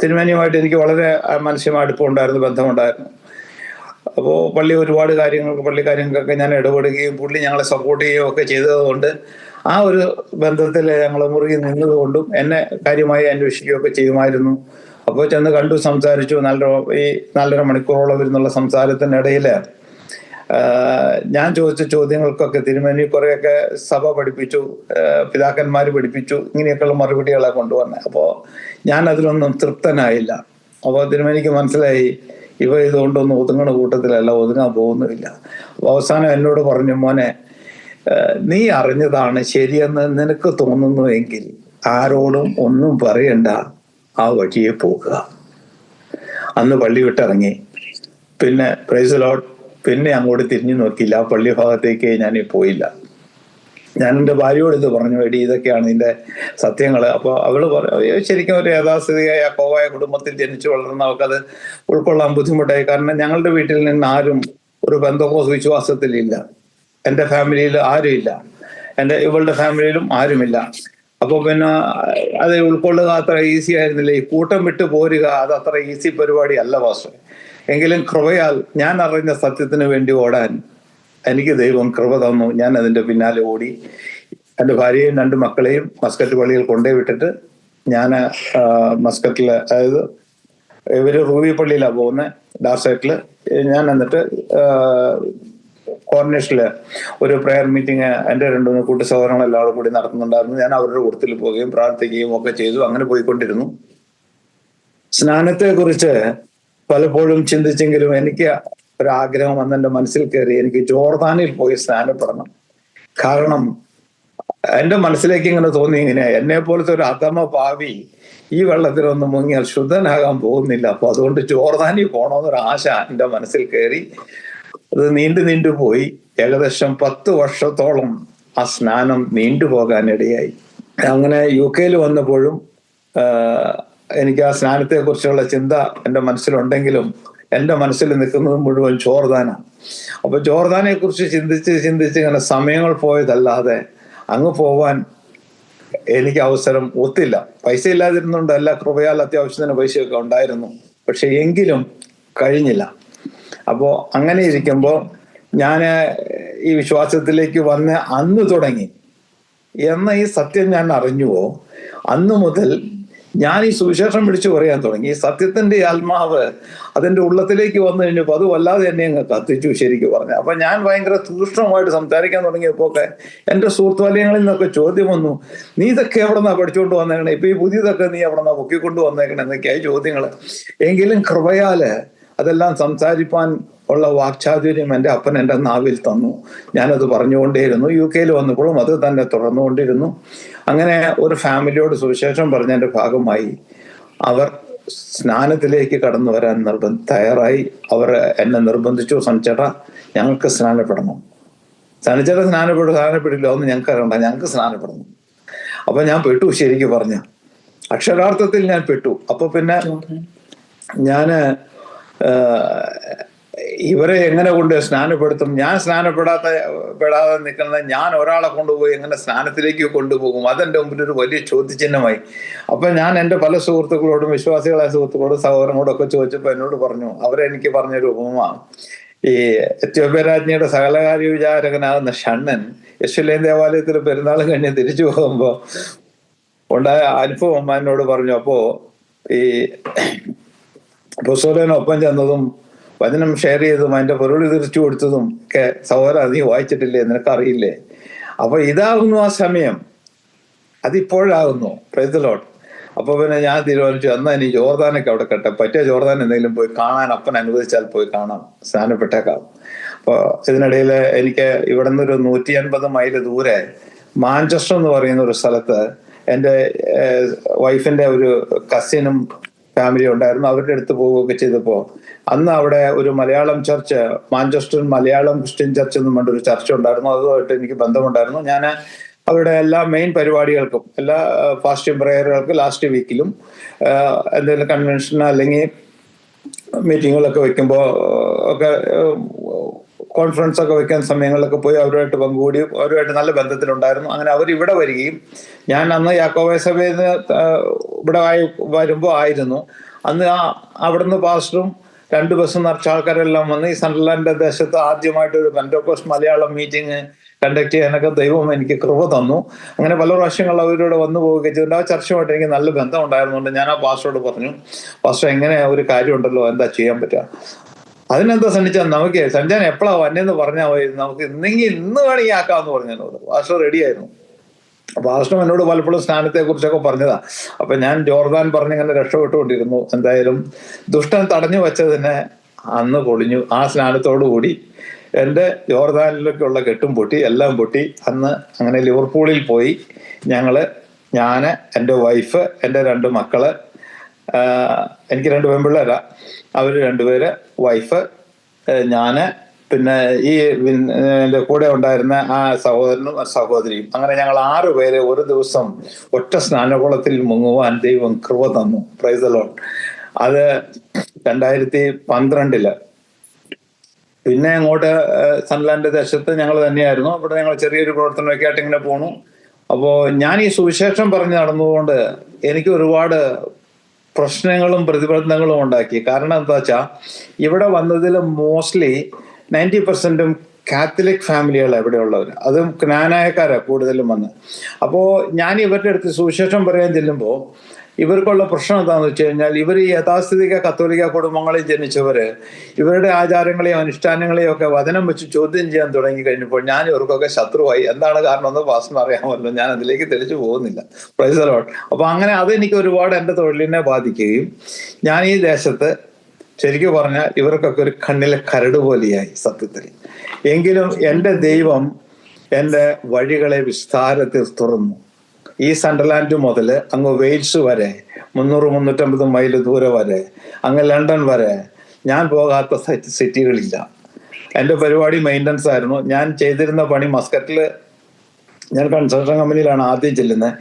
തിരുമേനിയുമായിട്ട് എനിക്ക് വളരെ മനസ്സിന് അടുപ്പമുണ്ടായിരുന്നു, ബന്ധമുണ്ടായിരുന്നു. അപ്പോൾ ഒരുപാട് പള്ളി കാര്യങ്ങൾക്കൊക്കെ ഞാൻ ഇടപെടുകയും പുള്ളി ഞങ്ങളെ സപ്പോർട്ട് ചെയ്യുകയും ഒക്കെ ചെയ്തതുകൊണ്ട് ആ ഒരു ബന്ധത്തിൽ ഞങ്ങൾ മുറുകി നിന്നതുകൊണ്ടും എന്നെ കാര്യമായി അന്വേഷിക്കുകയൊക്കെ ചെയ്യുമായിരുന്നു. അപ്പോൾ ചെന്ന് കണ്ടു, സംസാരിച്ചു. 4.5 മണിക്കൂറോളം ഇരുന്നുള്ള സംസാരത്തിനിടയിൽ ഞാൻ ചോദിച്ച ചോദ്യങ്ങൾക്കൊക്കെ തിരുമേനി കുറെയൊക്കെ സഭ പഠിപ്പിച്ചു, പിതാക്കന്മാർ പഠിപ്പിച്ചു, ഇങ്ങനെയൊക്കെയുള്ള മറുപടികളെ കൊണ്ടുവന്നത്. അപ്പോൾ ഞാൻ അതിലൊന്നും തൃപ്തനായില്ല. അപ്പോൾ തിരുമേനിക്ക് മനസ്സിലായി ഇതുകൊണ്ടൊന്നും ഒതുങ്ങണ കൂട്ടത്തിലല്ല, ഒതുങ്ങാൻ പോകുന്നുമില്ല. അപ്പോൾ അവസാനം എന്നോട് പറഞ്ഞു, മോനെ, നീ അറിഞ്ഞതാണ് ശരിയെന്ന് നിനക്ക് തോന്നുന്നുവെങ്കിൽ ആരോടും ഒന്നും പറയണ്ട, ആ വഴിയെ പോകുക. അന്ന് പള്ളി വിട്ടിറങ്ങി. പിന്നെ പ്രൈസ് ദി ലോർഡ്, പിന്നെ അങ്ങോട്ട് തിരിഞ്ഞു നോക്കിയില്ല. ആ പള്ളി ഭാഗത്തേക്ക് ഞാൻ പോയില്ല. ഞാൻ എൻ്റെ ഭാര്യയോട് ഇത് പറഞ്ഞു, എടി ഇതൊക്കെയാണ് ഇതിൻ്റെ സത്യങ്ങൾ. അപ്പോൾ അവള് ശരിക്കും ഒരു യാഥാസ്ഥിതിയായ കോവായ കുടുംബത്തിൽ ജനിച്ചു വളർന്ന അവൾക്കത് ഉൾക്കൊള്ളാൻ ബുദ്ധിമുട്ടായി. കാരണം ഞങ്ങളുടെ വീട്ടിൽ നിന്ന് ആരും ഒരു പെന്തക്കോസ് വിശ്വാസത്തിലില്ല. എൻ്റെ ഫാമിലിയിൽ ആരും ഇല്ല, ഇവളുടെ ഫാമിലിയിലും ആരുമില്ല. അപ്പോൾ പിന്നെ അത് ഉൾക്കൊള്ളുക അത്ര ഈസി ആയിരുന്നില്ല. ഈ കൂട്ടം വിട്ട് പോരുക അത് അത്ര ഈസി പരിപാടി അല്ല പാസ്റ്റർ. എങ്കിലും കൃപയാൽ ഞാൻ അറിഞ്ഞ സത്യത്തിന് വേണ്ടി ഓടാൻ എനിക്ക് ദൈവം കൃപ തന്നു. ഞാൻ അതിൻ്റെ പിന്നാലെ ഓടി. എൻ്റെ ഭാര്യയും 2 മക്കളെയും മസ്കറ്റ് പള്ളിയിൽ കൊണ്ടേ വിട്ടിട്ട് ഞാൻ മസ്കറ്റിൽ, അതായത് ഇവര് റൂബി പള്ളിയിലാണ് പോകുന്നത്, ഡാർസൈറ്റില്. ഞാൻ എന്നിട്ട് കോർണിഷില് ഒരു പ്രെയർ മീറ്റിംഗ് എൻ്റെ 2 കൂട്ടു സഹോദരങ്ങളെല്ലാവരും കൂടി നടത്തുന്നുണ്ടായിരുന്നു. ഞാൻ അവരുടെ കൂട്ടത്തിൽ പോവുകയും പ്രാർത്ഥിക്കുകയും ഒക്കെ ചെയ്തു. അങ്ങനെ പോയിക്കൊണ്ടിരുന്നു. സ്നാനത്തെ കുറിച്ച് പലപ്പോഴും ചിന്തിച്ചെങ്കിലും എനിക്ക് ഒരാഗ്രഹം വന്ന് എൻ്റെ മനസ്സിൽ കയറി, എനിക്ക് ജോർദാനിൽ പോയി സ്നാനപ്പെടണം. കാരണം എൻ്റെ മനസ്സിലേക്ക് ഇങ്ങനെ തോന്നി, ഇങ്ങനെ എന്നെ പോലത്തെ ഒരു അധമ പാവി ഈ വെള്ളത്തിലൊന്ന് മുങ്ങിയാൽ ശുദ്ധനാകാൻ പോകുന്നില്ല. അപ്പൊ അതുകൊണ്ട് ജോർദാനിൽ പോകണമെന്നൊരു ആശ എൻ്റെ മനസ്സിൽ കയറി. അത് നീണ്ടു പോയി. ഏകദേശം 10 വർഷത്തോളം ആ സ്നാനം നീണ്ടുപോകാനിടയായി. അങ്ങനെ UK വന്നപ്പോഴും എനിക്ക് ആ സ്നാനത്തെ കുറിച്ചുള്ള ചിന്ത എൻ്റെ മനസ്സിലുണ്ടെങ്കിലും എൻ്റെ മനസ്സിൽ നിൽക്കുന്നത് മുഴുവൻ ജോർദാനാണ്. അപ്പൊ ജോർദാനെ കുറിച്ച് ചിന്തിച്ച് ഇങ്ങനെ സമയങ്ങൾ പോയതല്ലാതെ അങ്ങ് പോവാൻ എനിക്ക് അവസരം ഒത്തില്ല. പൈസ ഇല്ലാതിരുന്നുണ്ട്, എല്ലാ കൃപയാൽ അത്യാവശ്യത്തിന് പൈസയൊക്കെ ഉണ്ടായിരുന്നു. പക്ഷെ എങ്കിലും കഴിഞ്ഞില്ല. അപ്പോൾ അങ്ങനെ ഇരിക്കുമ്പോൾ ഞാൻ ഈ വിശ്വാസത്തിലേക്ക് വന്ന് അന്ന് തുടങ്ങി എന്ന ഈ സത്യം ഞാൻ അറിഞ്ഞുവോ, അന്നു മുതൽ ഞാൻ ഈ സുവിശേഷം വിളിച്ചു പറയാൻ തുടങ്ങി. ഈ സത്യത്തിന്റെ ആത്മാവ് അതിന്റെ ഉള്ളത്തിലേക്ക് വന്നു കഴിഞ്ഞപ്പോൾ അത് വല്ലാതെ എന്നെ അങ്ങ് കത്തിച്ചു, ശരിക്കും പറഞ്ഞു. അപ്പൊ ഞാൻ ഭയങ്കര തീക്ഷ്ണമായിട്ട് സംസാരിക്കാൻ തുടങ്ങിയപ്പോ ഒക്കെ എൻ്റെ സുഹൃത്ത് വലയങ്ങളിൽ നിന്നൊക്കെ ചോദ്യം വന്നു, നീ ഇതൊക്കെ എവിടെന്നാ പഠിച്ചുകൊണ്ട് വന്നേക്കണേ, ഇപ്പൊ ഈ പുതിയതൊക്കെ നീ എവിടെന്നാ പൊക്കിക്കൊണ്ട് വന്നേക്കണേ എന്നൊക്കെയായി ചോദ്യങ്ങൾ. എങ്കിലും കൃപയാല് അതെല്ലാം സംസാരിപ്പാൻ ഉള്ള വാക്ചാതുര്യം എൻ്റെ അപ്പൻ എൻ്റെ നാവിൽ തന്നു. ഞാനത് പറഞ്ഞുകൊണ്ടേയിരുന്നു. UK വന്നപ്പോഴും അത് തന്നെ തുടർന്നുകൊണ്ടിരുന്നു. അങ്ങനെ ഒരു ഫാമിലിയോട് സുവിശേഷം പറഞ്ഞതിൻ്റെ ഭാഗമായി അവർ സ്നാനത്തിലേക്ക് കടന്നു വരാൻ തയ്യാറായി. അവർ എന്നെ നിർബന്ധിച്ചു, സണിച്ചേട്ടാ ഞങ്ങൾക്ക് സ്നാനപ്പെടണം. സണിച്ചേട്ട സ്നാനപ്പെടില്ല ഒന്ന് ഞങ്ങൾക്ക് അറിയണ്ട, ഞങ്ങൾക്ക് സ്നാനപ്പെടണം. അപ്പൊ ഞാൻ പെട്ടു, ശരിക്കും പറഞ്ഞ അക്ഷരാർത്ഥത്തിൽ ഞാൻ പെട്ടു. അപ്പൊ പിന്നെ ഞാന് ഇവരെ എങ്ങനെ കൊണ്ട് സ്നാനപ്പെടുത്തും? ഞാൻ പെടാതെ നിൽക്കുന്ന ഞാൻ ഒരാളെ കൊണ്ടുപോയി എങ്ങനെ സ്നാനത്തിലേക്ക് കൊണ്ടുപോകും? അതെന്റെ മുമ്പിൽ ഒരു വലിയ ചോദ്യചിഹ്നമായി. അപ്പൊ ഞാൻ എൻ്റെ പല സുഹൃത്തുക്കളോടും, വിശ്വാസികളായ സുഹൃത്തുക്കളോടും സഹോദരനോടും ഒക്കെ ചോദിച്ചപ്പോൾ എന്നോട് പറഞ്ഞു, അവരെനിക്ക് പറഞ്ഞൊരു ഉപമ, ഈ എത്യോപ്യ രാജ്ഞിയുടെ സകലകാര്യ വിചാരകനാകുന്ന ഷണ്ണൻ യെരുശലേം ദേവാലയത്തിൽ പെരുന്നാൾ കഴിഞ്ഞ് തിരിച്ചു പോകുമ്പോ ഉണ്ടായ അനുഭവം എന്നോട് പറഞ്ഞു. അപ്പോ ഈ അപ്പോസ്തലനൊപ്പം ചെന്നതും വചനം ഷെയർ ചെയ്തതും അതിന്റെ പൊരുൾ തിരിച്ചു കൊടുത്തതും ഒക്കെ സഹോദരൻ നീ വായിച്ചിട്ടില്ലേ, നിനക്കറിയില്ലേ? അപ്പൊ ഇതാകുന്നു ആ സമയം, അതിപ്പോഴാകുന്നു. Price the Lord. അപ്പൊ പിന്നെ ഞാൻ തീരുമാനിച്ചു, എന്നാ ഇനി ജോർദാനൊക്കെ അവിടെ കട്ടെ, പറ്റിയ ജോർദാൻ എന്തെങ്കിലും പോയി കാണാൻ അപ്പൻ അനുവദിച്ചാൽ പോയി കാണാം, സ്നാനപ്പെട്ടേക്കാം. അപ്പൊ ഇതിനിടയിൽ എനിക്ക് ഇവിടെ നിന്നൊരു 150 മൈല് ദൂരെ മാഞ്ചസ്റ്റർ എന്ന് പറയുന്ന ഒരു സ്ഥലത്ത് എൻ്റെ വൈഫിന്റെ ഒരു കസിനും ഫാമിലി ഉണ്ടായിരുന്നു. അവരുടെ അടുത്ത് പോവുകയൊക്കെ ചെയ്തപ്പോ അന്ന് അവിടെ ഒരു Malayalam church, Manchester Malayalam Christian church എന്നും പറഞ്ഞൊരു ചർച്ച ഉണ്ടായിരുന്നു. അതുമായിട്ട് എനിക്ക് ബന്ധമുണ്ടായിരുന്നു. ഞാൻ അവരുടെ എല്ലാ മെയിൻ പരിപാടികൾക്കും, എല്ലാ ഫാസ്റ്റിംഗ് പ്രയറുകൾക്കും ലാസ്റ്റ് വീക്കിലും എന്തെങ്കിലും കൺവെൻഷൻ അല്ലെങ്കിൽ മീറ്റിങ്ങുകളൊക്കെ വെക്കുമ്പോൾ ഒക്കെ, കോൺഫറൻസ് ഒക്കെ വെക്കാൻ സമയങ്ങളിലൊക്കെ പോയി അവരുമായിട്ട് പങ്കുകൂടി അവരുമായിട്ട് നല്ല ബന്ധത്തിലുണ്ടായിരുന്നു. അങ്ങനെ അവർ ഇവിടെ വരികയും ഞാൻ അന്ന് യാക്കോബായ സഭയിൽ നിന്ന് ഇവിടെ വരുമ്പോൾ ആയിരുന്നു. അന്ന് അവിടുന്ന് പാസ്റ്ററും 2 ബസ് നിറച്ച ആൾക്കാരെല്ലാം വന്ന് ഈ സണ്ടർലാൻഡ് ദേശത്ത് ആദ്യമായിട്ട് ഒരു പെന്റക്കോസ്റ്റ് മലയാളം മീറ്റിംഗ് കണ്ടക്ട് ചെയ്യാനൊക്കെ ദൈവം എനിക്ക് കൃപ തന്നു. അങ്ങനെ പല പ്രാവശ്യങ്ങൾ അവരോട് വന്നു പോവുകയൊക്കെ ചെയ്തിട്ടുണ്ട്. ആ ചർച്ചയുമായിട്ട് എനിക്ക് നല്ല ബന്ധം ഉണ്ടായിരുന്നുകൊണ്ട് ഞാൻ ആ പാസ്റ്ററോട് പറഞ്ഞു, പാസ്റ്റർ എങ്ങനെ ഒരു കാര്യം ഉണ്ടല്ലോ, എന്താ ചെയ്യാൻ പറ്റുക? അതിനെന്താ സഞ്ചാൻ, നമുക്ക് സഞ്ചാൻ എപ്പോഴാ വന്നെന്ന് പറഞ്ഞാൽ മതി, നമുക്ക് ഇന്ന് വേണമെങ്കിൽ ആക്കാമെന്ന് പറഞ്ഞു. പാസ്റ്റർ റെഡിയായിരുന്നു. പാസ്റ്റർ എന്നോട് പലപ്പോഴും സ്നാനത്തെ കുറിച്ചൊക്കെ പറഞ്ഞതാ. അപ്പൊ ഞാൻ ജോർദാൻ പറഞ്ഞിങ്ങനെ രക്ഷപ്പെട്ടുകൊണ്ടിരുന്നു. എന്തായാലും ദുഷ്ടൻ തടഞ്ഞു വെച്ചതിനെ അന്ന് പൊളിഞ്ഞു. ആ സ്നാനത്തോടു കൂടി എൻ്റെ ജോർദാനിലേക്കുള്ള കെട്ടും പൊട്ടി, എല്ലാം പൊട്ടി. അന്ന് അങ്ങനെ ലിവർപൂളിൽ പോയി ഞാൻ, എൻ്റെ വൈഫ്, എൻ്റെ 2 മക്കള്, എനിക്ക് 2 പെൺപിള്ളേരാ, അവര് 2 പേര്, വൈഫ്, ഞാന്, പിന്നെ ഈ എൻ്റെ കൂടെ ഉണ്ടായിരുന്ന ആ സഹോദരനും സഹോദരിയും. അങ്ങനെ ഞങ്ങൾ 6 പേര് ഒരു ദിവസം ഒറ്റ സ്നാനകുളത്തിൽ മുങ്ങുവാൻ ദൈവം കൃപ തന്നു. Price the Lord. അത് 2012 പിന്നെ അങ്ങോട്ട് സൺലാൻഡ് ദേശത്ത് ഞങ്ങൾ തന്നെയായിരുന്നു. അവിടെ ഞങ്ങൾ ചെറിയൊരു പ്രവർത്തനമൊക്കെ ആയിട്ട് ഇങ്ങനെ പോണു. അപ്പോൾ ഞാൻ ഈ സുവിശേഷം പറഞ്ഞ് നടന്നതുകൊണ്ട് എനിക്ക് ഒരുപാട് പ്രശ്നങ്ങളും പ്രതിബന്ധങ്ങളും ഉണ്ടാക്കി. കാരണം എന്താ വെച്ചാൽ ഇവിടെ വന്നതിൽ മോസ്റ്റ്ലി 90% കാത്തലിക് ഫാമിലികളാണ് ഇവിടെ ഉള്ളവർ. അതും ജ്ഞാനായക്കാരാണ് കൂടുതലും വന്ന്. അപ്പോൾ ഞാൻ ഇവരുടെ അടുത്ത് സുവിശേഷം പറയാൻ ചെല്ലുമ്പോൾ ഇവർക്കുള്ള പ്രശ്നം എന്താണെന്ന് വെച്ച് കഴിഞ്ഞാൽ, ഇവർ ഈ യഥാസ്ഥിതിക കത്തോലിക്ക കുടുംബങ്ങളിൽ ജനിച്ചവര് ഇവരുടെ ആചാരങ്ങളെയും അനുഷ്ഠാനങ്ങളെയും ഒക്കെ വചനം വെച്ച് ചോദ്യം ചെയ്യാൻ തുടങ്ങി കഴിഞ്ഞപ്പോൾ ഞാൻ ഇവർക്കൊക്കെ ശത്രുവായി. എന്താണ് കാരണം എന്ന് പാസ്റ്ററിന് അറിയാമല്ലോ, ഞാൻ അതിലേക്ക് തെളിച്ചു പോകുന്നില്ല. Price the Lord. അപ്പൊ അങ്ങനെ അതെനിക്ക് ഒരുപാട് എൻ്റെ തൊഴിലിനെ ബാധിക്കുകയും ഞാൻ ഈ ദേശത്ത് ശരിക്കും പറഞ്ഞാൽ ഇവർക്കൊക്കെ ഒരു കണ്ണിലെ കരട് പോലെയായി സത്യത്തിൽ. എങ്കിലും എൻ്റെ ദൈവം എൻ്റെ വഴികളെ വിസ്താരത്തിൽ തുറന്നു. ഈ സണ്ടർലാൻഡ് മുതൽ അങ്ങ് വെയിൽസ് വരെ 300-350 മൈല് ദൂരെ വരെ, അങ്ങ് ലണ്ടൻ വരെ ഞാൻ പോകാത്ത സിറ്റികളില്ല. എൻ്റെ പരിപാടി മെയിൻ്റനൻസ് ആയിരുന്നു. ഞാൻ ചെയ്തിരുന്ന പണി മസ്കറ്റിൽ, ഞാൻ കൺസ്ട്രക്ഷൻ കമ്പനിയിലാണ് ആദ്യം ചെല്ലുന്നത്.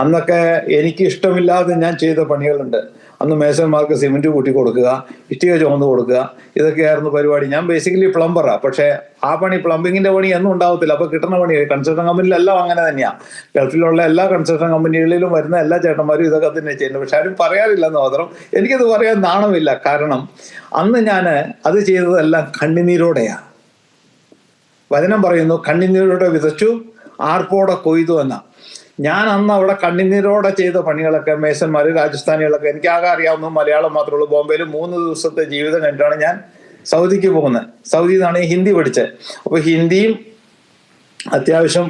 അന്നൊക്കെ എനിക്ക് ഇഷ്ടമില്ലാതെ ഞാൻ ചെയ്ത പണികളുണ്ട്. അന്ന് മേസന്മാർക്ക് സിമെന്റ് കൂട്ടി കൊടുക്കുക, ഇഷ്ടിക ചുമന്ന് കൊടുക്കുക, ഇതൊക്കെയായിരുന്നു പരിപാടി. ഞാൻ ബേസിക്കലി പ്ലംബറാണ്. പക്ഷെ ആ പണി, പ്ലംബിങ്ങിന്റെ പണി ഒന്നും ഉണ്ടാവത്തില്ല. അപ്പൊ കിട്ടുന്ന പണി കൺസ്ട്രക്ഷൻ കമ്പനിയിലെല്ലാം അങ്ങനെ തന്നെയാണ്. ഗൾഫിലുള്ള എല്ലാ കൺസ്ട്രക്ഷൻ കമ്പനികളിലും വരുന്ന എല്ലാ ചേട്ടന്മാരും ഇതൊക്കെ തന്നെ ചെയ്യുന്നത്. പക്ഷെ ആരും പറയാറില്ലെന്ന് മാത്രം. എനിക്കത് പറയാൻ നാണമില്ല. കാരണം അന്ന് ഞാൻ അത് ചെയ്തതെല്ലാം കണ്ണുനീരോടെയാണ്. വചനം പറയുന്നു, കണ്ണുനീരോടെ വിതച്ചു ആർപ്പോടെ കൊയ്തു എന്ന. ഞാൻ അന്ന് അവിടെ കണ്ണുനീരോടെ ചെയ്ത പണികളൊക്കെ, മേസന്മാർ, രാജസ്ഥാനികളൊക്കെ, എനിക്ക് ആകെ അറിയാവുന്ന മലയാളം മാത്രമേ ഉള്ളൂ. ബോംബെയിൽ 3 ദിവസത്തെ ജീവിതം കഴിഞ്ഞിട്ടാണ് ഞാൻ സൗദിക്ക് പോകുന്നത്. സൗദിയിൽ നിന്നാണ് ഈ ഹിന്ദി പഠിച്ചത്. അപ്പോൾ ഹിന്ദിയും അത്യാവശ്യം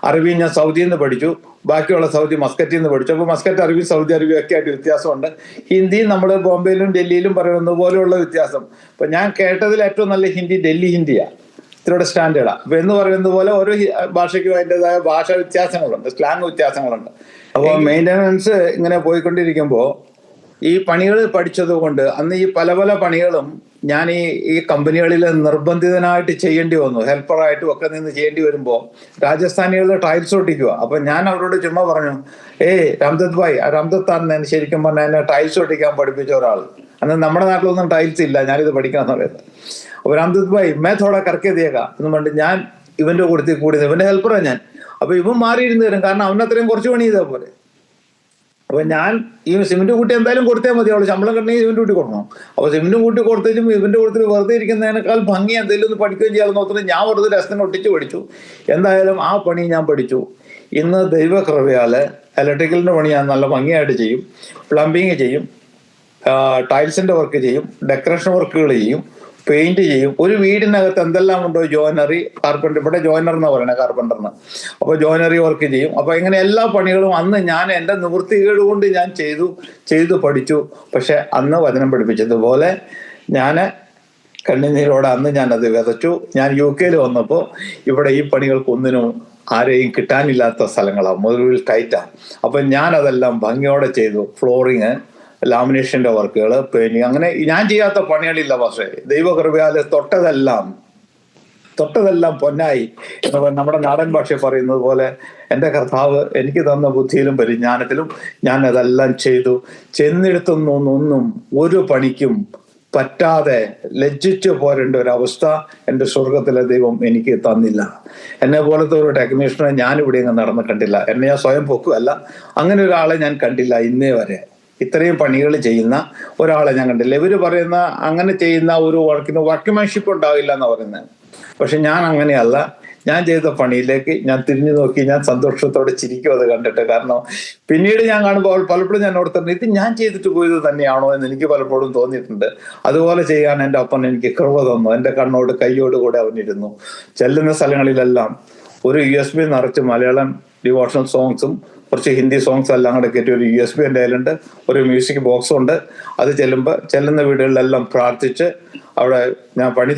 അറബിയും ഞാൻ സൗദിയിൽ നിന്ന് പഠിച്ചു. ബാക്കിയുള്ള സൗദി മസ്കറ്റിൽ നിന്ന് പഠിച്ചു. അപ്പോൾ മസ്കറ്റ് അറബി, സൗദി അറബി ഒക്കെ ആയിട്ട് വ്യത്യാസമുണ്ട്. ഹിന്ദിയും നമ്മൾ ബോംബെയിലും ഡൽഹിയിലും പറയുന്ന പോലെയുള്ള വ്യത്യാസം. അപ്പൊ ഞാൻ കേട്ടതിൽ ഏറ്റവും നല്ല ഹിന്ദി ഡൽഹി ഹിന്ദിയാണ്, ഇത്തിരിയുടെ സ്റ്റാൻഡേർഡാണ്. അപ്പൊ എന്ന് പറയുന്നത് പോലെ ഓരോ ഭാഷയ്ക്കും അതിൻ്റെതായ ഭാഷാ വ്യത്യാസങ്ങളുണ്ട്, സ്ലാങ് വ്യത്യാസങ്ങളുണ്ട്. അപ്പോൾ മെയിൻ്റനൻസ് ഇങ്ങനെ പോയിക്കൊണ്ടിരിക്കുമ്പോൾ ഈ പണികൾ പഠിച്ചത് കൊണ്ട് അന്ന് ഈ പല പല പണികളും ഞാൻ ഈ കമ്പനികളിൽ നിർബന്ധിതനായിട്ട് ചെയ്യേണ്ടി വന്നു. ഹെൽപ്പറായിട്ടും ഒക്കെ നിന്ന് ചെയ്യേണ്ടി വരുമ്പോൾ രാജസ്ഥാനികളിൽ ടൈൽസ് ഒട്ടിക്കുക. അപ്പൊ ഞാൻ അവരോട് ചുമ്മാ പറഞ്ഞു, രാംദത്ത് ഭായ്, രാംദത്താണ് ശരിക്കും പറഞ്ഞാൽ എന്നെ ടൈൽസ് ഒട്ടിക്കാൻ പഠിപ്പിച്ച ഒരാൾ. അന്ന് നമ്മുടെ നാട്ടിലൊന്നും ടൈൽസ് ഇല്ല, ഞാനിത് പഠിക്കണം എന്ന് പറയുന്നത്. അപ്പൊ രാംദൂത് ഭായ് മേ തോടാ കറക്കെ ദേഗാ എന്ന് പറഞ്ഞിട്ട് ഞാൻ ഇവന്റെ കൂട്ടത്തിൽ കൂടി, ഇവന്റെ ഹെൽപ്പറാണ് ഞാൻ. അപ്പൊ ഇവൻ മാറിയിരുന്നു തരും, കാരണം അവനത്രയും കുറച്ച് പണി ചെയ്താൽ പോലെ. അപ്പൊ ഞാൻ ഈ സിമെന്റ് കൂട്ടി എന്തായാലും കൊടുത്തേ മതി, അവള് ശമ്പളം കിട്ടണമെങ്കിൽ സിമെന്റ് കൂട്ടി കൊടുക്കണം. അപ്പൊ സിമെന്റും കൂട്ടി കൊടുത്തേച്ചും ഇവന്റെ കൂട്ടത്തിൽ വെറുതെ ഇരിക്കുന്നതിനേക്കാൾ ഭംഗി എന്തെങ്കിലും ഒന്ന് പഠിക്കുകയും ചെയ്യാമെന്ന് നോക്കുന്നത് ഞാൻ വെറുതെ രസത്തിന് ഒട്ടിച്ച് പഠിച്ചു. എന്തായാലും ആ പണി ഞാൻ പഠിച്ചു. ഇന്ന് ദൈവകൃപയാല് ഇലക്ട്രിക്കലിന്റെ പണി ഞാൻ നല്ല ഭംഗിയായിട്ട് ചെയ്യും, പ്ലംബിങ് ചെയ്യും, ടൈൽസിന്റെ വർക്ക് ചെയ്യും, ഡെക്കറേഷൻ വർക്കുകൾ ചെയ്യും, പെയിന്റ് ചെയ്യും. ഒരു വീടിനകത്ത് എന്തെല്ലാം ഉണ്ടോ, ജോയിനറി, കാർപ്പൻറ്റർ, ഇവിടെ ജോയിനർ എന്ന് പറയണേ കാർപ്പൻറ്ററിന്, അപ്പോൾ ജോയിനറി വർക്ക് ചെയ്യും. അപ്പോൾ ഇങ്ങനെ എല്ലാ പണികളും അന്ന് ഞാൻ എൻ്റെ നിവൃത്തികേട് കൊണ്ട് ഞാൻ ചെയ്തു പഠിച്ചു. പക്ഷെ അന്ന് വചനം പഠിപ്പിച്ചതുപോലെ ഞാൻ കണ്ണുനീരോടെ അന്ന് ഞാനത് വിതച്ചു. ഞാൻ UK വന്നപ്പോൾ ഇവിടെ ഈ പണികൾക്കൊന്നിനും ആരെയും കിട്ടാനില്ലാത്ത സ്ഥലങ്ങളാണ്, മുതലിൽ ടൈറ്റാണ്. അപ്പം ഞാനതെല്ലാം ഭംഗിയോടെ ചെയ്തു. ഫ്ലോറിങ്, ലാമിനേഷന്റെ വർക്കുകൾ, പെയിന്റിങ്, അങ്ങനെ ഞാൻ ചെയ്യാത്ത പണികളില്ല. പക്ഷേ ദൈവകൃപയാല് തൊട്ടതെല്ലാം പൊന്നായി എന്ന് നമ്മുടെ നാടൻ ഭാഷ പറയുന്നത് പോലെ എൻ്റെ കർത്താവ് എനിക്ക് തന്ന ബുദ്ധിയിലും പരിജ്ഞാനത്തിലും ഞാൻ അതെല്ലാം ചെയ്തു. ചെന്നിടത്തുനിന്നൊന്നും ഒരു പണിക്കും പറ്റാതെ ലജ്ജിച്ചു പോരേണ്ട ഒരു അവസ്ഥ എൻ്റെ സ്വർഗത്തിലെ ദൈവം എനിക്ക് തന്നില്ല. എന്നെ പോലത്തെ ഒരു ടെക്നീഷ്യനെ ഞാനിവിടെ അങ്ങ് നടന്ന് കണ്ടില്ല. എന്നെ ഞാൻ സ്വയം പൊക്കുകയല്ല, അങ്ങനെ ഒരാളെ ഞാൻ കണ്ടില്ല ഇന്നേ വരെ. ഇത്രയും പണികൾ ചെയ്യുന്ന ഒരാളെ ഞാൻ കണ്ടില്ല. ഇവര് പറയുന്ന അങ്ങനെ ചെയ്യുന്ന ഒരു വർക്ക്മാൻഷിപ്പ് ഉണ്ടാവില്ല എന്ന് പറയുന്നത്. പക്ഷെ ഞാൻ അങ്ങനെയല്ല. ഞാൻ ചെയ്ത പണിയിലേക്ക് ഞാൻ തിരിഞ്ഞു നോക്കി, ഞാൻ സന്തോഷത്തോടെ ചിരിക്കും അത് കണ്ടിട്ട്. കാരണം പിന്നീട് ഞാൻ കാണുമ്പോൾ പലപ്പോഴും ഞാൻ ഓർത്തിട്ടുണ്ട്, ഇത് ഞാൻ ചെയ്തിട്ട് പോയത് തന്നെയാണോ എന്ന് എനിക്ക് പലപ്പോഴും തോന്നിയിട്ടുണ്ട്. അതുപോലെ ചെയ്യാൻ എൻ്റെ അപ്പൻ എനിക്ക് കൃപ തന്നു. എൻ്റെ കണ്ണോട് കൈയോട് കൂടെ അവനിരുന്നു. ചെല്ലുന്ന സ്ഥലങ്ങളിലെല്ലാം ഒരു USB നിറച്ച് മലയാളം ഡിവോഷണൽ സോങ്സും കുറച്ച് ഹിന്ദി സോങ്സ് എല്ലാം കൂടെ കയറ്റി ഒരു USB എൻ്റെ കയ്യിലുണ്ട്. ഒരു മ്യൂസിക് ബോക്സും ഉണ്ട്. അത് ചെല്ലുന്ന വീടുകളിലെല്ലാം പ്രാർത്ഥിച്ച് അവിടെ ഞാൻ പണി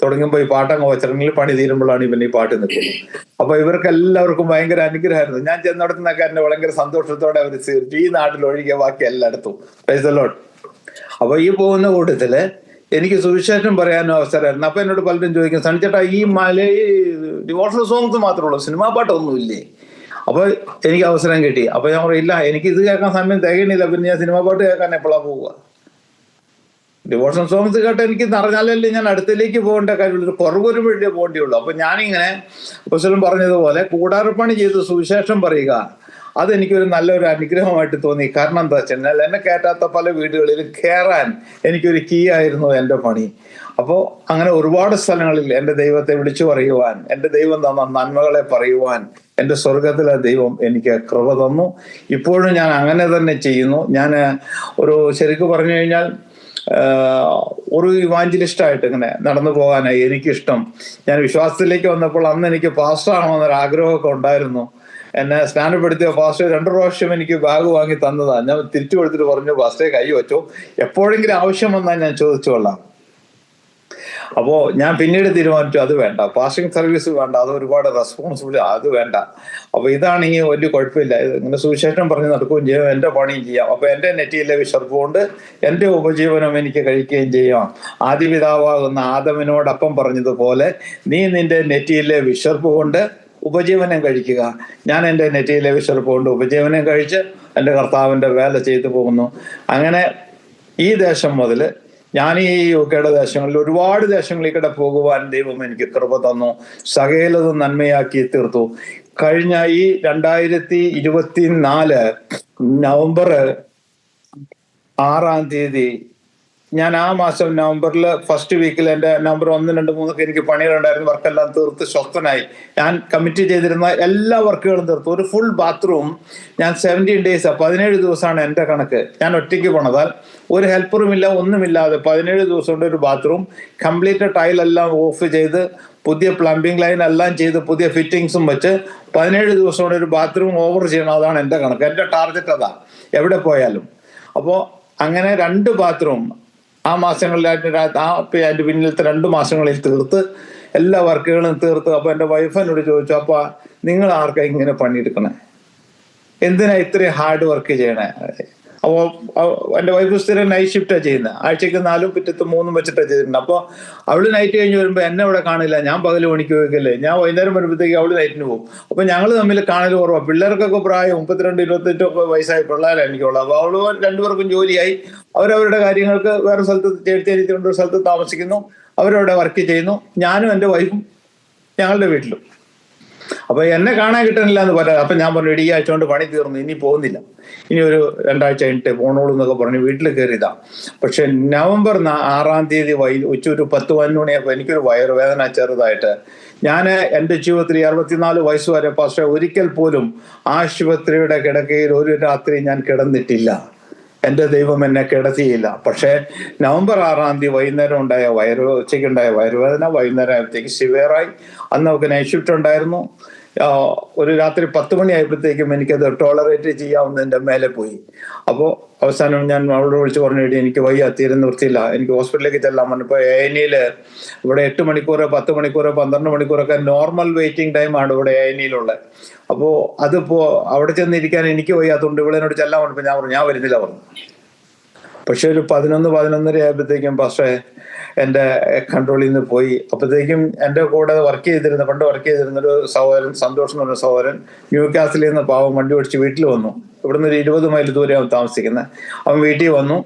തുടങ്ങുമ്പോൾ ഈ പാട്ടങ്ങ് വെച്ചിട്ടുണ്ടെങ്കിൽ പണി തീരുമ്പോഴാണ് ഇവൻ ഈ പാട്ട് നിൽക്കുന്നത്. അപ്പൊ ഇവർക്ക് എല്ലാവർക്കും ഭയങ്കര അനുഗ്രഹമായിരുന്നു. ഞാൻ ചെന്നിടത്തുനിന്നൊക്കെ എന്നെ ഭയങ്കര സന്തോഷത്തോടെ അവർ ഈ നാട്ടിൽ ഒഴികെ ബാക്കി എല്ലായിടത്തും. Price the Lord. അപ്പൊ ഈ പോകുന്ന കൂട്ടത്തില് എനിക്ക് സുവിശേഷം പറയാനും അവസരമായിരുന്നു. അപ്പൊ എന്നോട് പലരും ചോദിക്കും, സണിച്ചേട്ടാ ഈ ഡിവോഷണൽ സോങ്സ് മാത്രമേ ഉള്ളൂ, സിനിമാ പാട്ടൊന്നുമില്ലേ? അപ്പൊ എനിക്ക് അവസരം കിട്ടി. അപ്പൊ ഞാൻ പറയില്ല, എനിക്ക് ഇത് കേൾക്കാൻ സമയം തികയണില്ല, പിന്നെ ഞാൻ സിനിമാ പാട്ട് കേൾക്കാൻ എപ്പോഴാണ് പോവുക? ഡിവോഷണൽ സോങ്സ് കേട്ട് എനിക്ക് നിറഞ്ഞാലല്ലേ ഞാൻ അടുത്തേക്ക് പോകേണ്ട കാര്യമുള്ളൂ, കുറവ് വരുമ്പോഴേ പോകേണ്ടിയുള്ളൂ. അപ്പൊ ഞാനിങ്ങനെ അപ്പോസ്തലൻ പറഞ്ഞതുപോലെ കൂടാരപ്പണി ചെയ്ത് സുവിശേഷം പറയുക, അതെനിക്കൊരു നല്ലൊരു അനുഗ്രഹമായിട്ട് തോന്നി. കാരണം എന്താ വെച്ചാൽ എന്നെ കയറ്റാത്ത പല വീടുകളിലും കയറാൻ എനിക്കൊരു കീ ആയിരുന്നു എൻ്റെ പണി. അപ്പോൾ അങ്ങനെ ഒരുപാട് സ്ഥലങ്ങളിൽ എൻ്റെ ദൈവത്തെ വിളിച്ചു പറയുവാൻ, എൻ്റെ ദൈവം തന്ന നന്മകളെ പറയുവാൻ എൻ്റെ സ്വർഗത്തിലെ ദൈവം എനിക്ക് കൃപ തന്നു. ഇപ്പോഴും ഞാൻ അങ്ങനെ തന്നെ ചെയ്യുന്നു. ഞാൻ ഒരു ശരിക്കും പറഞ്ഞു കഴിഞ്ഞാൽ ഒരു ഇവാഞ്ചലിസ്റ്റായിട്ട് ഇങ്ങനെ നടന്നു പോകാനായി എനിക്കിഷ്ടം. ഞാൻ വിശ്വാസത്തിലേക്ക് വന്നപ്പോൾ അന്ന് എനിക്ക് പാസ്റ്റർ ആണോന്നൊരു ആഗ്രഹമൊക്കെ ഉണ്ടായിരുന്നു. എന്നെ സ്നാനപ്പെടുത്തിയ പാസ്റ്റർ 2 പ്രാവശ്യം എനിക്ക് ബാഗ് വാങ്ങി തന്നതാണ്. ഞാൻ തിരിച്ചു കൊടുത്തിട്ട് പറഞ്ഞു, പാസ്റ്ററെ കൈ വെച്ചോ, എപ്പോഴെങ്കിലും ആവശ്യം വന്നാൽ ഞാൻ ചോദിച്ചു കൊള്ളാം. അപ്പോ ഞാൻ പിന്നീട് തീരുമാനിച്ചു അത് വേണ്ട, പാസ്റ്റിംഗ് സർവീസ് വേണ്ട, അത് ഒരുപാട് റെസ്പോൺസിബിലിറ്റി, അത് വേണ്ട. അപ്പൊ ഇതാണെങ്കിൽ വലിയ കുഴപ്പമില്ല, ഇങ്ങനെ സുവിശേഷം പറഞ്ഞ് നടക്കുകയും ചെയ്യാം, എൻ്റെ പണിയും ചെയ്യാം. അപ്പൊ എൻ്റെ നെറ്റിയിലെ വിശർപ്പ് കൊണ്ട് എൻ്റെ ഉപജീവനം എനിക്ക് കഴിക്കുകയും ചെയ്യാം. ആദിപിതാവാകുന്ന ആദമിനോടപ്പം പറഞ്ഞതുപോലെ നീ നിന്റെ നെറ്റിയിലെ വിശർപ്പ് കൊണ്ട് ഉപജീവനം കഴിക്കുക. ഞാൻ എൻ്റെ നെറ്റിയിലെ വിശർപ്പ് കൊണ്ട് ഉപജീവനം കഴിച്ച് എൻ്റെ കർത്താവിൻ്റെ വേല ചെയ്തു പോകുന്നു. അങ്ങനെ ഈ ദേശം മുതൽ ഞാൻ ഈ UK ദേശങ്ങളിൽ ഒരുപാട് ദേശങ്ങളിൽ കൂടെ പോകുവാൻ ദൈവം എനിക്ക് കൃപ തന്നു. സകലതും നന്മയാക്കി തീർത്തു. കഴിഞ്ഞ ഈ 2024 നവംബർ 6 ഞാൻ ആ മാസം നവംബറിൽ ഫസ്റ്റ് വീക്കിൽ എൻ്റെ നവംബർ 1, 2, 3 എനിക്ക് പണികളുണ്ടായിരുന്നു. വർക്കെല്ലാം തീർത്ത് സ്വസ്ഥനായി. ഞാൻ കമ്മിറ്റ് ചെയ്തിരുന്ന എല്ലാ വർക്കുകളും തീർത്തു. ഒരു ഫുൾ ബാത്റൂം ഞാൻ 17 days 17 ദിവസമാണ് എൻ്റെ കണക്ക്. ഞാൻ ഒറ്റയ്ക്ക് പോണതാൽ ഒരു ഹെൽപ്പറും ഇല്ല, ഒന്നുമില്ലാതെ 17 ദിവസം കൊണ്ട് ഒരു ബാത്റൂം കംപ്ലീറ്റ് ടൈലെല്ലാം ഓഫ് ചെയ്ത് പുതിയ പ്ലംബിംഗ് ലൈൻ എല്ലാം ചെയ്ത് പുതിയ ഫിറ്റിങ്സും വെച്ച് 17 ദിവസം കൊണ്ട് ഒരു ബാത്റൂം ഓവർ ചെയ്യണം. അതാണ് എൻ്റെ കണക്ക്, എൻ്റെ ടാർഗറ്റ് അതാ എവിടെ പോയാലും. അപ്പോൾ അങ്ങനെ 2 ബാത്റൂം ആ മാസങ്ങളിലായിട്ട് അതിൻ്റെ പിന്നിലത്തെ 2 മാസങ്ങളിൽ തീർത്ത് എല്ലാ വർക്കുകളും തീർത്ത്. അപ്പോൾ എൻ്റെ വൈഫ് എന്നോട് ചോദിച്ചു, അപ്പോൾ നിങ്ങൾ ആർക്കാ ഇങ്ങനെ പണിയെടുക്കണേ, എന്തിനാ ഇത്രയും ഹാർഡ് വർക്ക് ചെയ്യണേ? അപ്പോൾ എൻ്റെ വൈഫ് സ്ഥിരം നൈറ്റ് ഷിഫ്റ്റാണ് ചെയ്യുന്നത്. ആഴ്ചക്ക് 4 പിറ്റത്ത് 3 വെച്ചിട്ടാണ് ചെയ്തിട്ടുണ്ട്. അപ്പോൾ അവള് നൈറ്റ് കഴിഞ്ഞ് വരുമ്പോൾ എന്നെ ഇവിടെ കാണില്ല, ഞാൻ പകല് പണിക്ക് പോയിക്കല്ലേ, ഞാൻ വൈകുന്നേരം വരുമ്പോഴത്തേക്ക് അവള് നൈറ്റിന് പോകും. അപ്പോൾ ഞങ്ങൾ തമ്മിൽ കാണൽ കുറവാണ്. പിള്ളേർക്കൊക്കെ പ്രായം 32, 28 വയസ്സായ പിള്ളേരാണ് എനിക്കുള്ളത്. അപ്പോൾ അവള് 2 പേർക്കും ജോലിയായി, അവരവരുടെ കാര്യങ്ങൾക്ക് വേറെ സ്ഥലത്ത് ചേർത്തിരിച്ചുകൊണ്ട് ഒരു സ്ഥലത്ത് താമസിക്കുന്നു. അവരവിടെ വർക്ക് ചെയ്യുന്നു, ഞാനും എൻ്റെ വൈഫും ഞങ്ങളുടെ വീട്ടിലും. അപ്പോൾ എന്നെ കാണാൻ കിട്ടുന്നില്ല എന്ന് പറയാം. അപ്പം ഞാൻ പറഞ്ഞു, ഈ ആഴ്ച കൊണ്ട് പണി തീർന്നു, ഇനി പോകുന്നില്ല, ഇനി ഒരു 2 ആഴ്ച കഴിഞ്ഞിട്ട് പോണോളൂ എന്നൊക്കെ പറഞ്ഞ് വീട്ടിൽ കയറിയതാ. പക്ഷെ നവംബർ 6 ഉച്ച ഒരു 10-11 മണിയായപ്പോൾ എനിക്കൊരു വയറുവേദന ചെറുതായിട്ട്. ഞാൻ എൻ്റെ ജീവിതത്തിൽ 64 വയസ്സ് വരെ പക്ഷേ ഒരിക്കൽ പോലും ആശുപത്രിയുടെ കിടക്കയിൽ ഒരു രാത്രി ഞാൻ കിടന്നിട്ടില്ല. എൻ്റെ ദൈവം എന്നെ കിടത്തിയില്ല. പക്ഷേ നവംബർ 6 വൈകുന്നേരം ഉണ്ടായ ഉച്ചയ്ക്കുണ്ടായ വയറുവേദന വൈകുന്നേരം ആയപ്പോഴത്തേക്ക് സിവിയറായി. അന്ന് നമുക്ക് നൈറ്റ് ഷിഫ്റ്റ് ഉണ്ടായിരുന്നു. ഒരു രാത്രി 10 മണിയായപ്പോഴത്തേക്കും എനിക്കത് ടോളറേറ്റ് ചെയ്യാവുന്നതിൻ്റെ മേലെ പോയി. അപ്പോൾ അവസാനം ഞാൻ അവളോട് വിളിച്ച് പറഞ്ഞു, എനിക്ക് വയ്യ, തീരെ നിർത്തിയില്ല, എനിക്ക് ഹോസ്പിറ്റലിലേക്ക് ചെല്ലാൻ പറഞ്ഞപ്പോൾ ANEയിൽ ഇവിടെ 8 മണിക്കൂർ 10 മണിക്കൂർ 12 മണിക്കൂറൊക്കെ നോർമൽ വെയിറ്റിംഗ് ടൈമാണ് ഇവിടെ ANEയിലുള്ളത്. അപ്പോൾ അതിപ്പോൾ അവിടെ ചെന്നിരിക്കാൻ എനിക്ക് വയ്യാത്തതുകൊണ്ട് ഇവളെന്നോട് ചെല്ലാൻ പറഞ്ഞപ്പോൾ ഞാൻ പറഞ്ഞു, ഞാൻ വരുന്നില്ല പറഞ്ഞു. പക്ഷെ ഒരു 11-11:30 ആയപ്പോഴത്തേക്കും പക്ഷേ എൻ്റെ കൺട്രോളിൽ നിന്ന് പോയി. അപ്പോഴത്തേക്കും എൻ്റെ കൂടെ പണ്ട് വർക്ക് ചെയ്തിരുന്നൊരു സഹോദരൻ, സന്തോഷം എന്ന് പറഞ്ഞ സഹോദരൻ, ന്യൂകാസിലിൽ നിന്ന് പാവം വണ്ടി ഓടിച്ച് വീട്ടിൽ വന്നു. ഇവിടുന്ന് ഒരു 20 മൈൽ ദൂരെയാണ് താമസിക്കുന്നത്. അവൻ വീട്ടിൽ വന്നു,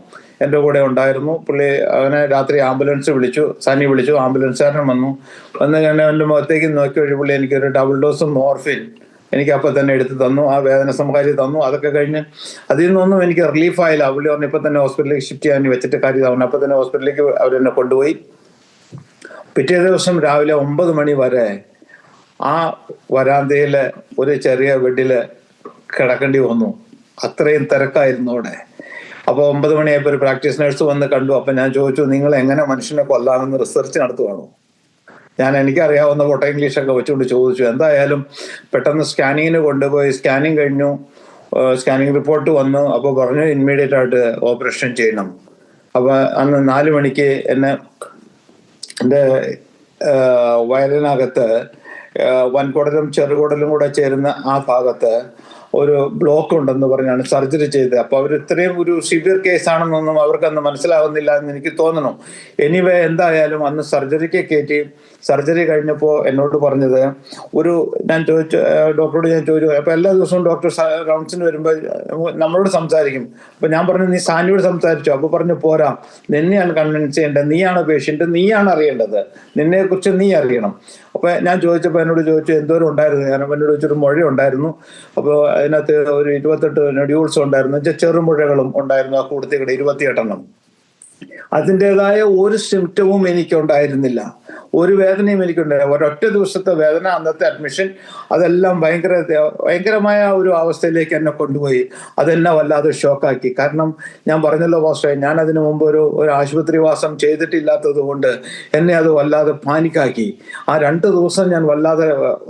എൻ്റെ കൂടെ ഉണ്ടായിരുന്നു. പുള്ളി അവനെ രാത്രി ആംബുലൻസ് വിളിച്ചു, സണ്ണി വിളിച്ചു, ആംബുലൻസുകാരൻ വന്ന് ഞാൻ എൻ്റെ മുഖത്തേക്ക് നോക്കി വഴി പുള്ളി എനിക്കൊരു ഡബിൾ ഡോസ് മോർഫിൻ എനിക്ക് അപ്പം തന്നെ എടുത്ത് തന്നു. ആ വേദന സംഹാരി തന്നു. അതൊക്കെ കഴിഞ്ഞ് അതിൽ നിന്നൊന്നും എനിക്ക് റിലീഫായില്ല. പുള്ളി പറഞ്ഞു ഇപ്പം തന്നെ ഹോസ്പിറ്റലിലേക്ക് ഷിഫ്റ്റ് ചെയ്യാൻ വെച്ചിട്ട് കാര്യം തന്നു. അപ്പം തന്നെ ഹോസ്പിറ്റലിലേക്ക് അവരെന്നെ കൊണ്ടുപോയി. പിറ്റേ ദിവസം രാവിലെ 9 മണി വരെ ആ വരാന്തയിൽ ഒരു ചെറിയ ബെഡിൽ കിടക്കേണ്ടി വന്നു. അത്രയും തിരക്കായിരുന്നു അവിടെ. അപ്പോൾ 9 മണിയായപ്പോൾ ഒരു പ്രാക്ടീസ് നഴ്സ് വന്ന് കണ്ടു. അപ്പം ഞാൻ ചോദിച്ചു, നിങ്ങൾ എങ്ങനെ മനുഷ്യനെ കൊല്ലാമെന്ന് റിസർച്ച് നടത്തുവാണോ? എനിക്കറിയാവുന്ന പൊട്ട ഇംഗ്ലീഷൊക്കെ വെച്ചുകൊണ്ട് ചോദിച്ചു. എന്തായാലും പെട്ടെന്ന് സ്കാനിങ്ങിന് കൊണ്ടുപോയി. സ്കാനിങ് കഴിഞ്ഞു, സ്കാനിങ് റിപ്പോർട്ട് വന്നു. അപ്പോൾ പറഞ്ഞു ഇമ്മീഡിയറ്റ് ആയിട്ട് ഓപ്പറേഷൻ ചെയ്യണം. അപ്പോൾ അന്ന് 4 മണിക്ക് എന്നെ എൻ്റെ വയറിനകത്ത് വൻകുടലും ചെറുകുടലും കൂടെ ചേരുന്ന ആ ഭാഗത്ത് ഒരു ബ്ലോക്ക് ഉണ്ടെന്ന് പറഞ്ഞാണ് സർജറി ചെയ്തത്. അപ്പോൾ അവർ ഇത്രയും ഒരു സിവിയർ കേസാണെന്നൊന്നും അവർക്കന്ന് മനസ്സിലാവുന്നില്ല എന്ന് എനിക്ക് തോന്നുന്നു. എനിവേ എന്തായാലും അന്ന് സർജറിക്ക് കയറ്റി. സർജറി കഴിഞ്ഞപ്പോൾ എന്നോട് പറഞ്ഞത് ഞാൻ ഡോക്ടറോട് ചോദിച്ചു. അപ്പോൾ എല്ലാ ദിവസവും ഡോക്ടർ റൗണ്ട്സിന് വരുമ്പോൾ നമ്മളോട് സംസാരിക്കും. അപ്പോൾ ഞാൻ പറഞ്ഞു, നീ സാനിയോട് സംസാരിച്ചു? അപ്പോൾ പറഞ്ഞു, പോരാ, നിന്നെയാണ് കൺവിൻസ് ചെയ്യേണ്ടത്, നീയാണ് പേഷ്യൻ്റ്, നീയാണ് അറിയേണ്ടത്, നിന്നെക്കുറിച്ച് നീ അറിയണം. അപ്പോൾ ഞാൻ ചോദിച്ചപ്പോൾ എന്നോട് ചോദിച്ചു എന്തോരം ഉണ്ടായിരുന്നു. ഞാൻ എന്നോട് ചോദിച്ചൊരു മുഴ ഉണ്ടായിരുന്നു. അപ്പോൾ അതിനകത്ത് ഒരു 28 നൊഡ്യൂൾസ് ഉണ്ടായിരുന്നു, ചെറുമുഴകളും ഉണ്ടായിരുന്നു. ആ കൂട്ടത്തിൽക്കൂടെ 28 അതിൻ്റെതായ ഒരു സിംറ്റവും എനിക്കുണ്ടായിരുന്നില്ല, ഒരു വേദനയും എനിക്കുണ്ടായില്ല. ഒരൊറ്റ ദിവസത്തെ വേദന, അന്നത്തെ അഡ്മിഷൻ, അതെല്ലാം ഭയങ്കരമായ ഒരു അവസ്ഥയിലേക്ക് എന്നെ കൊണ്ടുപോയി. അതെന്നെ വല്ലാതെ ഷോക്കാക്കി. കാരണം ഞാൻ പറഞ്ഞല്ലോ പാസ്റ്ററെ, ഞാൻ അതിനു മുമ്പ് ഒരു ആശുപത്രി വാസം ചെയ്തിട്ടില്ലാത്തത് കൊണ്ട് എന്നെ അത് വല്ലാതെ പാനിക്കാക്കി. ആ 2 ദിവസം ഞാൻ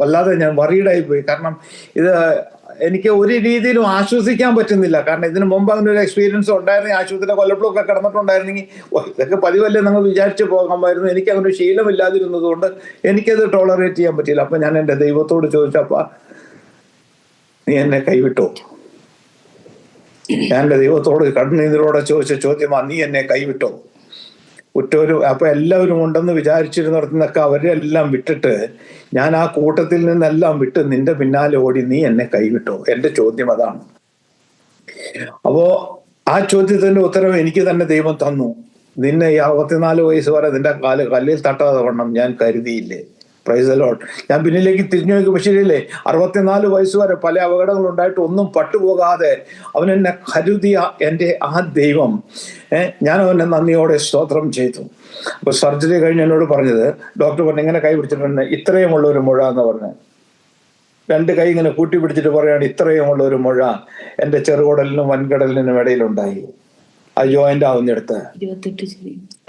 വല്ലാതെ ഞാൻ വറീഡായി പോയി. കാരണം ഇത് എനിക്ക് ഒരു രീതിയിലും ആശ്വസിക്കാൻ പറ്റുന്നില്ല. കാരണം ഇതിനു മുമ്പ് അങ്ങനെ ഒരു എക്സ്പീരിയൻസ് ഉണ്ടായിരുന്നെങ്കിൽ, ആശുപത്രിയിലെ കൊല്ലപ്പുളൊക്കെ കിടന്നിട്ടുണ്ടായിരുന്നെങ്കിൽ ഇതൊക്കെ പതിവല്ലേ നിങ്ങൾ വിചാരിച്ച് പോകാമായിരുന്നു. എനിക്ക് അങ്ങനെ ഒരു ശീലമില്ലാതിരുന്നത് കൊണ്ട് എനിക്കത് ടോളറേറ്റ് ചെയ്യാൻ പറ്റിയില്ല. അപ്പം ഞാൻ എൻ്റെ ദൈവത്തോട് ചോദിച്ചപ്പ, നീ എന്നെ കൈവിട്ടോ? ഞാൻ എൻ്റെ ദൈവത്തോട് കണ്ണുനീരോടെ ചോദിച്ച ചോദ്യമാണ്, നീ എന്നെ കൈവിട്ടോ? അപ്പൊ എല്ലാവരും ഉണ്ടെന്ന് വിചാരിച്ചിരുന്നിടത്തുനിന്നൊക്കെ അവരെല്ലാം വിട്ടിട്ട് ഞാൻ ആ കൂട്ടത്തിൽ നിന്നെല്ലാം വിട്ട് നിന്റെ പിന്നാലെ ഓടി, നീ എന്നെ കൈവിട്ടോ? എന്റെ ചോദ്യം അതാണ്. അപ്പോ ആ ചോദ്യത്തിന്റെ ഉത്തരം എനിക്ക് തന്നെ ദൈവം തന്നു. നിന്നെ ഈ 64 വയസ്സ് വരെ നിന്റെ കല്ലിൽ തട്ടാതെ വണ്ണം ഞാൻ കരുതിയില്ലേ? Price the Lord. ഞാൻ പിന്നിലേക്ക് തിരിഞ്ഞു നോക്കി. പക്ഷേ 64 വയസ്സ് വരെ പല അപകടങ്ങൾ ഉണ്ടായിട്ട് ഒന്നും പട്ടുപോകാതെ അവൻ എന്നെ കരുതിയ എൻ്റെ ആ ദൈവം, ഞാൻ അവനെ നന്ദിയോടെ സ്തോത്രം ചെയ്തു. അപ്പോൾ സർജറി കഴിഞ്ഞ് എന്നോട് പറഞ്ഞത്, ഡോക്ടർ പറഞ്ഞു ഇങ്ങനെ കൈ പിടിച്ചിട്ടുണ്ട്, ഇത്രയുമുള്ള ഒരു മുഴ എന്ന് പറഞ്ഞു. 2 കൈ ഇങ്ങനെ കൂട്ടി പിടിച്ചിട്ട് പറയുകയാണ്, ഇത്രയുമുള്ള ഒരു മുഴ എൻ്റെ ചെറുകുടലിനും വൻകടലിനും ഇടയിലുണ്ടായി. ആ ജോയിന്റ് ആവുന്നിടത്ത്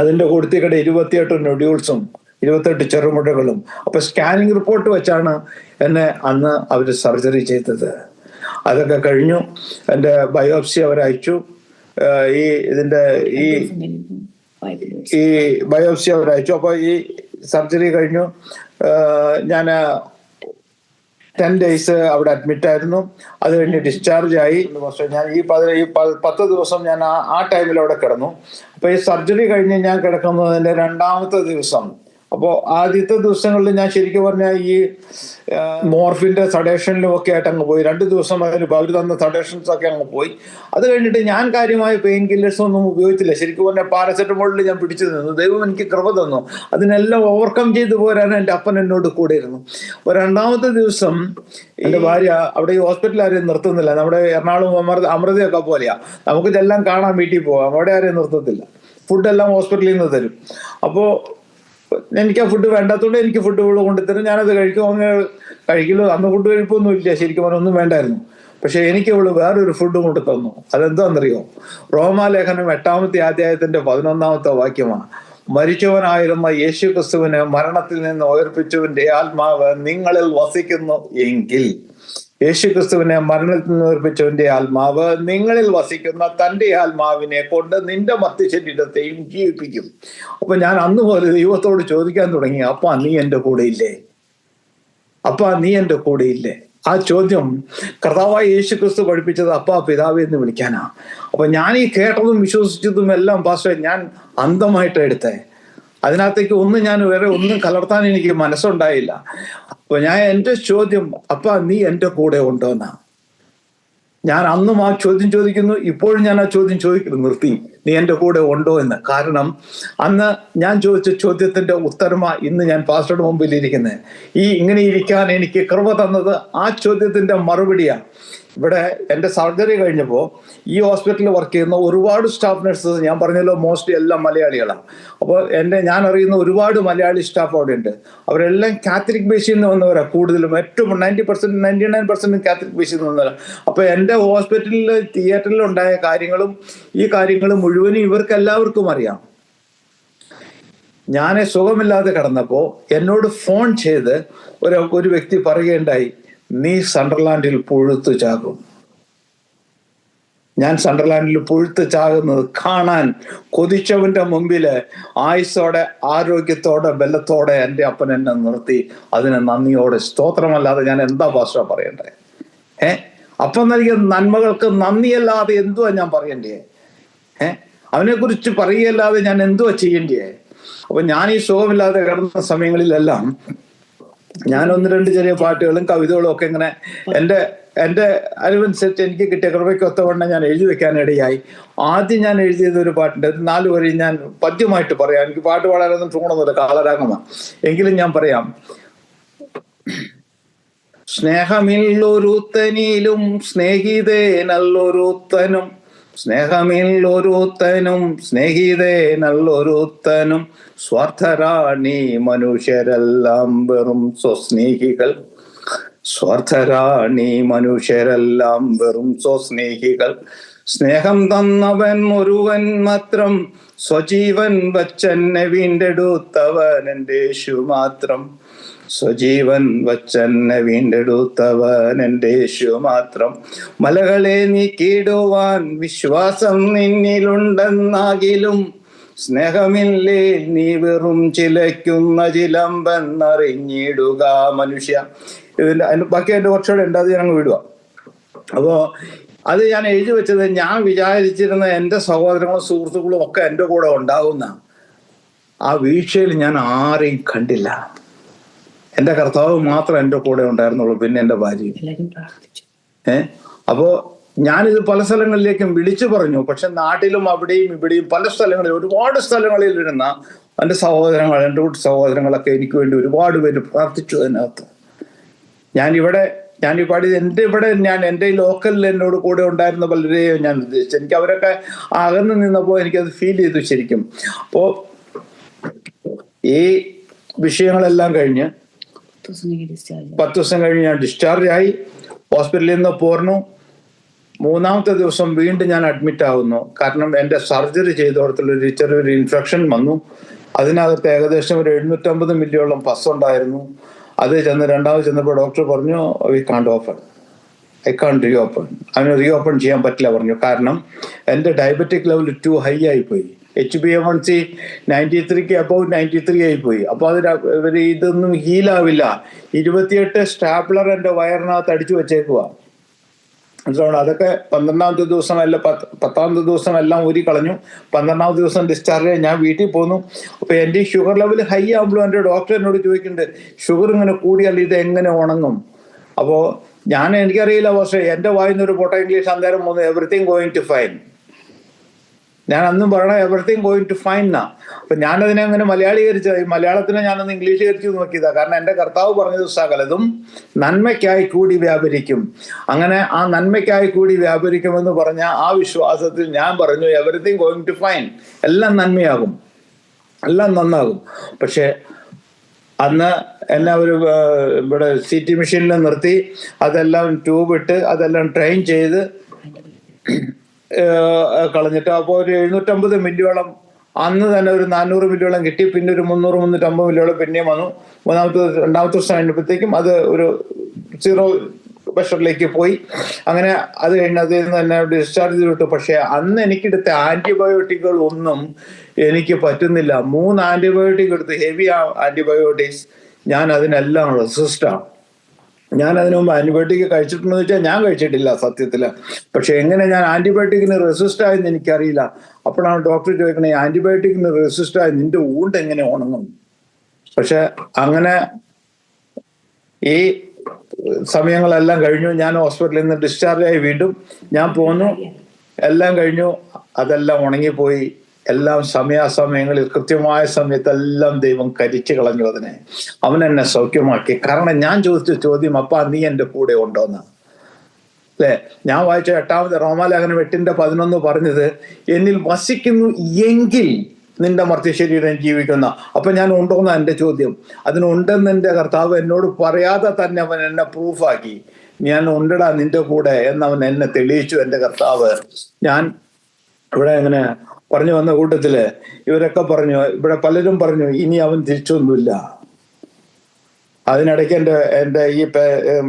അതിന്റെ കൂട്ടത്തിക്കടെ 28 നൊഡ്യൂൾസും 28 ചെറുമുഴകളും. അപ്പൊ സ്കാനിങ് റിപ്പോർട്ട് വെച്ചാണ് എന്നെ അന്ന് അവർ സർജറി ചെയ്തത്. അതൊക്കെ കഴിഞ്ഞു. എൻ്റെ ബയോപ്സി അവരയച്ചു. ഈ ബയോപ്സി അവരയച്ചു. അപ്പൊ ഈ സർജറി കഴിഞ്ഞു. ഞാൻ 10 ഡേയ്സ് അവിടെ അഡ്മിറ്റ് ആയിരുന്നു. അത് കഴിഞ്ഞ് ഡിസ്ചാർജ് ആയി. ഞാൻ ഈ 10 ദിവസം ഞാൻ ആ ടൈമിൽ അവിടെ കിടന്നു. അപ്പൊ ഈ സർജറി കഴിഞ്ഞ് ഞാൻ കിടക്കുന്നതിന്റെ 2ാമത്തെ ദിവസം അപ്പോൾ ആദ്യത്തെ ദിവസങ്ങളിൽ ഞാൻ ശരിക്കും പറഞ്ഞാൽ ഈ മോർഫിന്റെ സഡേഷനിലും ഒക്കെ ആയിട്ട് അങ്ങ് പോയി. 2 ദിവസം അവർ തന്ന സഡേഷൻസ് ഒക്കെ അങ്ങ് പോയി. അത് കഴിഞ്ഞിട്ട് ഞാൻ കാര്യമായ പെയിൻ കില്ലേഴ്സ് ഒന്നും ഉപയോഗിച്ചില്ല. ശരിക്കും പറഞ്ഞാൽ പാരസെറ്റമോളിൽ ഞാൻ പിടിച്ചു നിന്നു. ദൈവം എനിക്ക് കൃപ തന്നു. അതിനെല്ലാം ഓവർകം ചെയ്തു പോരാൻ എൻ്റെ അപ്പൻ എന്നോട് കൂടെ ഇരുന്നു. അപ്പോൾ 2ാമത്തെ ദിവസം എൻ്റെ ഭാര്യ അവിടെ ഈ ഹോസ്പിറ്റലിൽ ആരെയും നിർത്തുന്നില്ല. നമ്മുടെ എറണാകുളം അമൃതയൊക്കെ പോലെയാ, നമുക്ക് ഇതെല്ലാം കാണാൻ വീട്ടിൽ പോകാം, അവിടെ ആരെയും നിർത്തത്തില്ല. ഫുഡെല്ലാം ഹോസ്പിറ്റലിൽ നിന്ന് തരും. അപ്പോൾ എനിക്ക് ആ ഫുഡ് വേണ്ടാത്തതുകൊണ്ട് എനിക്ക് ഫുഡ് കൊണ്ടുതരും, ഞാനത് കഴിക്കും. അങ്ങനെ കഴിക്കലോ. അന്ന് ഫുഡ് കഴിപ്പൊന്നും ഇല്ല, ശരിക്കും പറഞ്ഞാൽ ഒന്നും വേണ്ടായിരുന്നു. പക്ഷെ എനിക്ക് അവള് വേറൊരു ഫുഡ് കൊണ്ട് തന്നു. അതെന്താണെന്നറിയോ? റോമാലേഖനം 8ാമത്തെ അധ്യായത്തിന്റെ 11ാമത്തെ വാക്യമാണ്. മരിച്ചവനായിരുന്ന യേശു ക്രിസ്തുവിനെ മരണത്തിൽ നിന്ന് ഉയർപ്പിച്ചവന്റെ ആത്മാവ് നിങ്ങളിൽ വസിക്കുന്നു എങ്കിൽ, യേശു ക്രിസ്തുവിനെ മരണത്തിൽ നിന്ന് ഉയർപ്പിച്ചവന്റെ ആത്മാവ് നിങ്ങളിൽ വസിക്കുന്ന തന്റെ ആത്മാവിനെ കൊണ്ട് നിന്റെ മർത്യശരീരത്തെയും ജീവിപ്പിക്കും. അപ്പൊ ഞാൻ അന്ന് പോലെ ദൈവത്തോട് ചോദിക്കാൻ തുടങ്ങി, അപ്പാ നീ എൻ്റെ കൂടെ ഇല്ലേ? അപ്പാ നീ എൻ്റെ കൂടെ ഇല്ലേ? ആ ചോദ്യം കർത്താവായ യേശു ക്രിസ്തു പഠിപ്പിച്ചത് അപ്പാ പിതാവേ എന്ന് വിളിക്കാനാ. അപ്പൊ ഞാൻ ഈ കേട്ടതും വിശ്വസിച്ചതും എല്ലാം പാസ്റ്റർ ഞാൻ അന്ധമായിട്ട് എടുത്തേ. അതിനകത്തേക്ക് ഞാൻ വേറെ ഒന്നും കലർത്താൻ എനിക്ക് മനസ്സുണ്ടായില്ല. അപ്പൊ എൻ്റെ ചോദ്യം, അപ്പാ നീ എൻ്റെ കൂടെ ഉണ്ടോന്നാ. ഞാൻ അന്നും ആ ചോദ്യം ചോദിക്കുന്നു, ഇപ്പോഴും ഞാൻ ആ ചോദ്യം ചോദിക്കുന്നു, നിർത്തി, നീ എൻ്റെ കൂടെ ഉണ്ടോ എന്ന്. കാരണം അന്ന് ഞാൻ ചോദിച്ച ചോദ്യത്തിന്റെ ഉത്തരമാ ഇന്ന് ഞാൻ പാസ്റ്ററുടെ മുമ്പിൽ ഇരിക്കുന്നത്. ഇങ്ങനെ ഇരിക്കാൻ എനിക്ക് കൃപ തന്നത് ആ ചോദ്യത്തിന്റെ മറുപടിയാണ്. ഇവിടെ എൻ്റെ സർജറി കഴിഞ്ഞപ്പോൾ ഈ ഹോസ്പിറ്റലിൽ വർക്ക് ചെയ്യുന്ന ഒരുപാട് സ്റ്റാഫ് നഴ്സസ്, ഞാൻ പറഞ്ഞല്ലോ മോസ്റ്റ്ലി എല്ലാം മലയാളികളാണ്. അപ്പോൾ ഞാൻ അറിയുന്ന ഒരുപാട് മലയാളി സ്റ്റാഫ് അവിടെ ഉണ്ട്. അവരെല്ലാം കാത്തലിക് ബേസിൽ നിന്ന് വന്നവരാണ് കൂടുതലും. ഏറ്റവും 90%, 99% കാത്തലിക് ബേസിൽ നിന്ന് വന്നവരാണ്. അപ്പോൾ എൻ്റെ ഹോസ്പിറ്റലിൽ തിയേറ്ററിൽ ഉണ്ടായ കാര്യങ്ങളും ഈ കാര്യങ്ങളും മുഴുവനും ഇവർക്കെല്ലാവർക്കും അറിയാം. ഞാൻ സുഖമില്ലാതെ കിടന്നപ്പോൾ എന്നോട് ഫോൺ ചെയ്ത് ഒരു വ്യക്തി പറയുകയുണ്ടായി, നീ സണ്ടർലാൻഡിൽ പുഴുത്തു ചാകും. ഞാൻ സണ്ടർലാൻഡിൽ പുഴുത്തു ചാകുന്നത് കാണാൻ കൊതിച്ചവന്റെ മുമ്പില് ആയുസ്സോടെ ആരോഗ്യത്തോടെ ബലത്തോടെ എൻ്റെ അപ്പൻ എന്നെ നിർത്തി. അതിന് നന്ദിയോടെ സ്തോത്രമല്ലാതെ ഞാൻ എന്താ പാസ്റ്റർ പറയണ്ടേ? അപ്പം നൽകിയ നന്മകൾക്ക് നന്ദിയല്ലാതെ എന്തുവാ ഞാൻ പറയണ്ടേ? അവനെ കുറിച്ച് പറയുകയല്ലാതെ ഞാൻ എന്തുവാ ചെയ്യണ്ടേ? അപ്പൊ ഞാൻ ഈ സുഖമില്ലാതെ കിടന്ന സമയങ്ങളിലെല്ലാം ഞാൻ 1-2 ചെറിയ പാട്ടുകളും കവിതകളും ഒക്കെ ഇങ്ങനെ എൻ്റെ അറിവനുസരിച്ച് എനിക്ക് കിട്ടിയ കൃപയ്ക്കൊത്തവണ്ണം ഞാൻ എഴുതി വെക്കാനിടയായി. ആദ്യം ഞാൻ എഴുതിയത് ഒരു പാട്ടുണ്ട്, 4 വരി ഞാൻ പദ്യമായിട്ട് പറയാം. എനിക്ക് പാട്ട് പാടാനൊന്നും തോന്നുന്നില്ല, കാലരാഗമാണ്, എങ്കിലും ഞാൻ പറയാം. സ്നേഹമില്ലൊരുത്തനിലും സ്നേഹിതേ നല്ലൊരുത്തനും, സ്നേഹമില്ലൊരുത്തനും സ്നേഹിതേ നല്ലൊരുത്തനും, സ്വാർത്ഥരാണി മനുഷ്യരെല്ലാം വെറും സ്വസ്നേഹികൾ, സ്വാർത്ഥരാണി മനുഷ്യരെല്ലാം വെറും സ്വസ്നേഹികൾ. സ്നേഹം തന്നവൻ ഒരുവൻ മാത്രം, സ്വജീവൻ വച്ചെന്നെ വീണ്ടെടുത്തവൻ എൻ്റെ യേശു മാത്രം, സ്വജീവൻ വച്ചെന്നെ വീണ്ടെടുത്തവൻ എൻ്റെ യേശു മാത്രം. മലകളെ നീക്കിടുവാൻ വിശ്വാസം നിന്നിലുണ്ടെന്നാകിലും, സ്നേഹമില്ലേ നീ വെറും ചിലയ്ക്കുന്ന ചിലമ്പെന്നറിഞ്ഞിടുക മനുഷ്യ. ഇതിൻ്റെ ബാക്കി എൻ്റെ കുറച്ചുകൂടെ ഉണ്ട്, അത് ഞാൻ വിടുക. അപ്പോൾ അത് ഞാൻ എഴുതി വെച്ചത് ഞാൻ വിചാരിച്ചിരുന്ന എൻ്റെ സഹോദരങ്ങളും സുഹൃത്തുക്കളും ഒക്കെ എൻ്റെ കൂടെ ഉണ്ടാകുന്ന ആ വീഴ്ചയിൽ ഞാൻ ആരെയും കണ്ടില്ല. എൻ്റെ കർത്താവ് മാത്രം എൻ്റെ കൂടെ ഉണ്ടായിരുന്നുള്ളൂ, പിന്നെ എൻ്റെ ഭാര്യയും. അപ്പോ ഞാനിത് പല സ്ഥലങ്ങളിലേക്കും വിളിച്ചു പറഞ്ഞു. പക്ഷെ നാട്ടിലും അവിടെയും ഇവിടെയും പല സ്ഥലങ്ങളിൽ, ഒരുപാട് സ്ഥലങ്ങളിൽ ഇരുന്ന എൻ്റെ സഹോദരങ്ങൾ, എൻ്റെ സഹോദരങ്ങളൊക്കെ എനിക്ക് വേണ്ടി ഒരുപാട് പേര് പ്രാർത്ഥിച്ചു. അതിനകത്ത് ഞാൻ ഈ പാടിയത് എൻ്റെ ലോക്കലിൽ എന്നോട് കൂടെ ഉണ്ടായിരുന്ന പലരെയും ഞാൻ ഉദ്ദേശിച്ചു. എനിക്ക് അവരൊക്കെ അകന്ന് നിന്നപ്പോൾ എനിക്കത് ഫീൽ ചെയ്തു ശരിക്കും. അപ്പോൾ ഈ വിഷയങ്ങളെല്ലാം കഴിഞ്ഞ് 10 ദിവസം കഴിഞ്ഞ് ഞാൻ ഡിസ്ചാർജ് ആയി. ഹോസ്പിറ്റലിൽ നിന്ന് പോർന്നു. 3ാമത്തെ ദിവസം വീണ്ടും ഞാൻ അഡ്മിറ്റ് ആവുന്നു. കാരണം എൻ്റെ സർജറി ചെയ്തോടത്തുള്ള ചെറിയൊരു ഇൻഫെക്ഷൻ വന്നു. അതിനകത്ത് ഏകദേശം ഒരു 750 മില്ലിയോളം പസ് ഉണ്ടായിരുന്നു. അത് രണ്ടാമത് ചെന്നപ്പോൾ ഡോക്ടർ പറഞ്ഞു, ഐ കാണ്ട് റീഓപ്പൺ. അവന് റീഓപ്പൺ ചെയ്യാൻ പറ്റില്ല പറഞ്ഞു. കാരണം എൻ്റെ ഡയബറ്റിക് ലെവൽ 2 ഹൈ ആയിപ്പോയി. HbA1c 93 അബൌട്ട് 93 ആയിപ്പോയി. അപ്പോൾ ഇതൊന്നും ഹീലാവില്ല. 28 സ്റ്റാപ്ലർ എൻ്റെ വയറിനകത്ത് അടിച്ചു വെച്ചേക്കുക. അതുകൊണ്ട് അതൊക്കെ 12ാമത്തെ ദിവസം അല്ല 10ാമത്തെ ദിവസം എല്ലാം ഊരി കളഞ്ഞു. 12ാമത്തെ ദിവസം ഡിസ്ചാർജ് ആയി ഞാൻ വീട്ടിൽ പോന്നു. അപ്പൊ എൻ്റെ ഈ ഷുഗർ ലെവൽ ഹൈ ആകുമ്പോഴും എൻ്റെ ഡോക്ടർ എന്നോട് ചോദിക്കുന്നുണ്ട്, ഷുഗർ ഇങ്ങനെ കൂടിയാൽ ഇത് എങ്ങനെ ഉണങ്ങും? അപ്പോൾ എനിക്കറിയില്ല, പക്ഷേ എൻ്റെ വായിന്നൊരു പൊട്ട ഇംഗ്ലീഷ് അന്നേരം വന്നു, എവറിത്തിങ് ഗോയിങ് ടു ഫൈൻ. ഞാൻ അന്നും പറയണ എവറിത്തിങ് ഗോയിങ് ടു ഫൈൻ എന്നാ. അപ്പൊ ഞാനതിനെ അങ്ങനെ മലയാളീകരിച്ച, ഈ മലയാളത്തിനെ ഞാനൊന്ന് ഇംഗ്ലീഷീകരിച്ചു നോക്കിയതാ. കാരണം എൻ്റെ കർത്താവ് പറഞ്ഞത് സകലതും നന്മയ്ക്കായി കൂടി വ്യാപരിക്കും. അങ്ങനെ ആ നന്മയ്ക്കായി കൂടി വ്യാപരിക്കുമെന്ന് പറഞ്ഞ ആ വിശ്വാസത്തിൽ ഞാൻ പറഞ്ഞു എവറിത്തിങ് ഗോയിങ് ടു ഫൈൻ, എല്ലാം നന്മയാകും, എല്ലാം നന്നാകും. പക്ഷെ അന്ന് എന്നെ ഒരു ഇവിടെ CT മെഷീനിൽ നിർത്തി അതെല്ലാം ട്യൂബ് ഇട്ട് അതെല്ലാം ട്രെയിൻ ചെയ്ത് കളഞ്ഞിട്ട് അപ്പോൾ ഒരു 750 മില്ലിയോളം അന്ന് തന്നെ ഒരു 400 മില്ലിയോളം കിട്ടി. പിന്നെ ഒരു 300-350 മില്ലിയോളം പിന്നെയും വന്നു. രണ്ടാമത്തെ ദിവസം കഴിഞ്ഞപ്പോഴത്തേക്കും അത് ഒരു 0 പ്രഷറിലേക്ക് പോയി. അങ്ങനെ അത് കഴിഞ്ഞ് അതിൽ നിന്ന് തന്നെ ഡിസ്ചാർജ് ചെയ്തിട്ടു. പക്ഷെ അന്ന് എനിക്കെടുത്ത ആന്റിബയോട്ടിക്കുകൾ ഒന്നും എനിക്ക് പറ്റുന്നില്ല. 3 ആന്റിബയോട്ടിക് എടുത്ത്, ഹെവി ആന്റിബയോട്ടിക്സ്. ഞാൻ അതിനെല്ലാം റെസിസ്റ്റാണ്. ഞാൻ അതിനു മുമ്പ് ആന്റിബയോട്ടിക് കഴിച്ചിട്ടുണ്ടെന്ന് വെച്ചാൽ ഞാൻ കഴിച്ചിട്ടില്ല സത്യത്തില്. പക്ഷെ എങ്ങനെ ഞാൻ ആന്റിബയോട്ടിക്കിന് റെസിസ്റ്റ് ആയെന്ന് എനിക്കറിയില്ല. അപ്പോഴാണ് ഡോക്ടർ ചോദിക്കണേ, ആന്റിബയോട്ടിക്കിന് റെസിസ്റ്റ് ആയി നിന്റെ ഊണ്ട് എങ്ങനെ ഉണങ്ങും? പക്ഷെ അങ്ങനെ ഈ സമയങ്ങളെല്ലാം കഴിഞ്ഞു. ഞാൻ ഹോസ്പിറ്റലിൽ നിന്ന് ഡിസ്ചാർജ് ആയി വീണ്ടും ഞാൻ പോന്നു. എല്ലാം കഴിഞ്ഞു, അതെല്ലാം ഉണങ്ങിപ്പോയി. എല്ലാം സമയാസമയങ്ങളിൽ കൃത്യമായ സമയത്തെല്ലാം ദൈവം കരിച്ചു കളഞ്ഞു അതിനെ. അവൻ എന്നെ സൗഖ്യമാക്കി. കാരണം ഞാൻ ചോദിച്ച ചോദ്യം, അപ്പാ നീ എൻ്റെ കൂടെ ഉണ്ടോന്ന് അല്ലേ? ഞാൻ വായിച്ച 8ാമത്തെ റോമാലേഖനം 8:11 പറഞ്ഞത്, എന്നിൽ വസിക്കുന്നു എങ്കിൽ നിന്റെ മർത്യശരീരം ജീവിക്കുന്ന. അപ്പൊ ഞാൻ ഉണ്ടോന്ന എൻ്റെ ചോദ്യം. അതിനുണ്ടെന്ന് എൻ്റെ കർത്താവ് എന്നോട് പറയാതെ തന്നെ അവൻ എന്നെ പ്രൂഫാക്കി. ഞാൻ ഉണ്ടടാ നിന്റെ കൂടെ എന്നവൻ എന്നെ തെളിയിച്ചു എൻ്റെ കർത്താവ്. ഞാൻ ഇവിടെ ഇങ്ങനെ പറഞ്ഞു വന്ന കൂട്ടത്തില് ഇവരൊക്കെ പറഞ്ഞു, ഇവിടെ പലരും പറഞ്ഞു ഇനി അവൻ തിരിച്ചൊന്നുമില്ല. അതിനിടയ്ക്ക് എൻ്റെ ഈ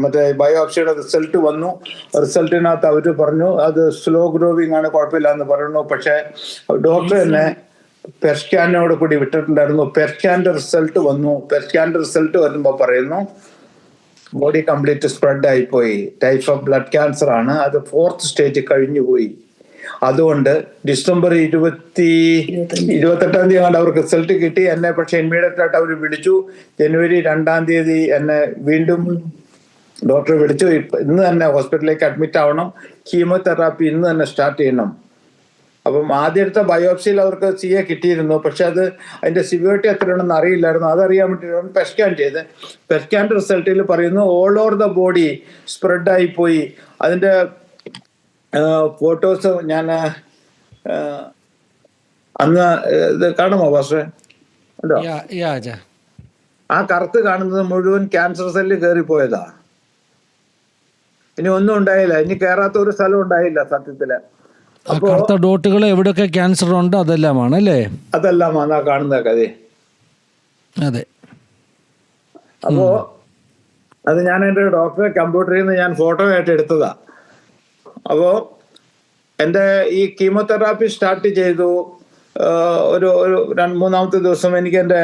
മറ്റേ ബയോപ്സിയുടെ റിസൾട്ട് വന്നു. റിസൾട്ടിനകത്ത് അവർ പറഞ്ഞു അത് സ്ലോ ഗ്രോവിങ് ആണ്, കുഴപ്പമില്ല എന്ന് പറയുന്നു. പക്ഷെ ഡോക്ടർ എന്നെ പെർസ്കാനോട് കൂടി വിട്ടിട്ടുണ്ടായിരുന്നു. പെർസ്കാൻ്റെ റിസൾട്ട് വന്നു. പെർസ്കാൻ്റെ റിസൾട്ട് വരുമ്പോൾ പറയുന്നു ബോഡി കംപ്ലീറ്റ് സ്പ്രെഡ് ആയിപ്പോയി, ടൈപ്പ് ഓഫ് ബ്ലഡ് ക്യാൻസർ ആണ്, അത് 4th സ്റ്റേജ് കഴിഞ്ഞുപോയി. അതുകൊണ്ട് ഡിസംബർ 28-ാം തീയതി കണ്ട് അവർക്ക് റിസൾട്ട് കിട്ടി. എന്നെ പക്ഷെ ഇമ്മീഡിയറ്റ് ആയിട്ട് അവർ വിളിച്ചു. ജനുവരി 2-ാം തീയതി എന്നെ വീണ്ടും ഡോക്ടർ വിളിച്ചു. ഇന്ന് തന്നെ ഹോസ്പിറ്റലിലേക്ക് അഡ്മിറ്റ് ആവണം, കീമോതെറാപ്പി ഇന്ന് തന്നെ സ്റ്റാർട്ട് ചെയ്യണം. അപ്പം ആദ്യത്തെ ബയോപ്സിയിൽ അവർക്ക് CA കിട്ടിയിരുന്നു. പക്ഷെ അതിന്റെ സിവിയറിറ്റി എത്രയാണെന്ന് അറിയില്ലായിരുന്നു. അതറിയാൻ വേണ്ടിയിട്ടാണ് പെസ്കാൻ ചെയ്ത്. പെസ്കാൻ്റെ റിസൾട്ടിൽ പറയുന്നു all over the body spread ആയി പോയി. അതിന്റെ ഫോട്ടോസ് ഞാൻ അന്ന് ഇത് കാണുമോ പാസ്റ്ററെ? ഉണ്ടോ? ആ കറുത്ത് കാണുന്നത് മുഴുവൻ ക്യാൻസർ സെല്ല് കയറിപ്പോയതാ. ഇനി ഒന്നും ഉണ്ടായില്ല, ഇനി കയറാത്ത ഒരു സ്ഥലം ഉണ്ടായില്ല സത്യത്തില്. കറുത്ത ഡോട്ടുകൾ എവിടെയൊക്കെ ക്യാൻസർ ഉണ്ട് അതെല്ലാമാണ് അല്ലേ? അതെല്ലാമാണ് ആ കാണുന്ന കഥ. അതെ. അപ്പോ അത് ഞാൻ എൻ്റെ ഡോക്ടറെ കമ്പ്യൂട്ടറിൽ നിന്ന് ഞാൻ ഫോട്ടോ ആയിട്ട് എടുത്തതാ. അപ്പോ എൻ്റെ ഈ കീമോതെറാപ്പി സ്റ്റാർട്ട് ചെയ്തു. ഒരു 3-ാമത്തെ ദിവസം എനിക്ക് എൻ്റെ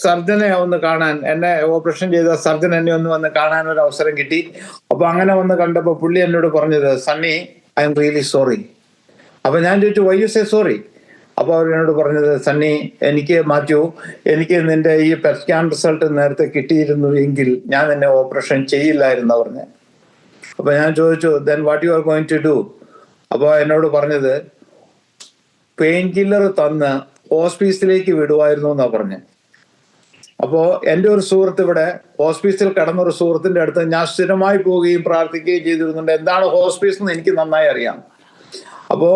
സർജനെ ഒന്ന് കാണാൻ, എന്നെ ഓപ്പറേഷൻ ചെയ്ത സർജൻ എന്നെ ഒന്ന് വന്ന് കാണാൻ ഒരു അവസരം കിട്ടി. അപ്പൊ അങ്ങനെ വന്ന് കണ്ടപ്പോൾ പുള്ളി എന്നോട് പറഞ്ഞത്, Sunny I am really sorry. അപ്പൊ ഞാൻ ചോദിച്ചു വൈ യു സേ സോറി? അപ്പോൾ അവർ എന്നോട് പറഞ്ഞത്, സണ്ണി മാത്യു എനിക്ക് നിന്റെ ഈ പെസ്കാൻ റിസൾട്ട് നേരത്തെ കിട്ടിയിരുന്നു എങ്കിൽ ഞാൻ നിന്നെ ഓപ്പറേഷൻ ചെയ്യില്ലായിരുന്നു പറഞ്ഞ്. അപ്പൊ ഞാൻ ചോദിച്ചു then what you are going to do? അപ്പോൾ എന്നോട് പറഞ്ഞത് പെയിൻ കില്ലർ തന്ന് ഹോസ്പീസിലേക്ക് വിടുമായിരുന്നു എന്നാ പറഞ്ഞ്. അപ്പോൾ എൻ്റെ ഒരു സുഹൃത്ത് ഇവിടെ ഹോസ്പീസിൽ കിടന്നൊരു സുഹൃത്തിന്റെ അടുത്ത് ഞാൻ സ്ഥിരമായി പോവുകയും പ്രാർത്ഥിക്കുകയും ചെയ്തിരുന്നുണ്ട്. എന്താണ് ഹോസ്പീസ് എന്ന് എനിക്ക് നന്നായി അറിയാം. അപ്പോൾ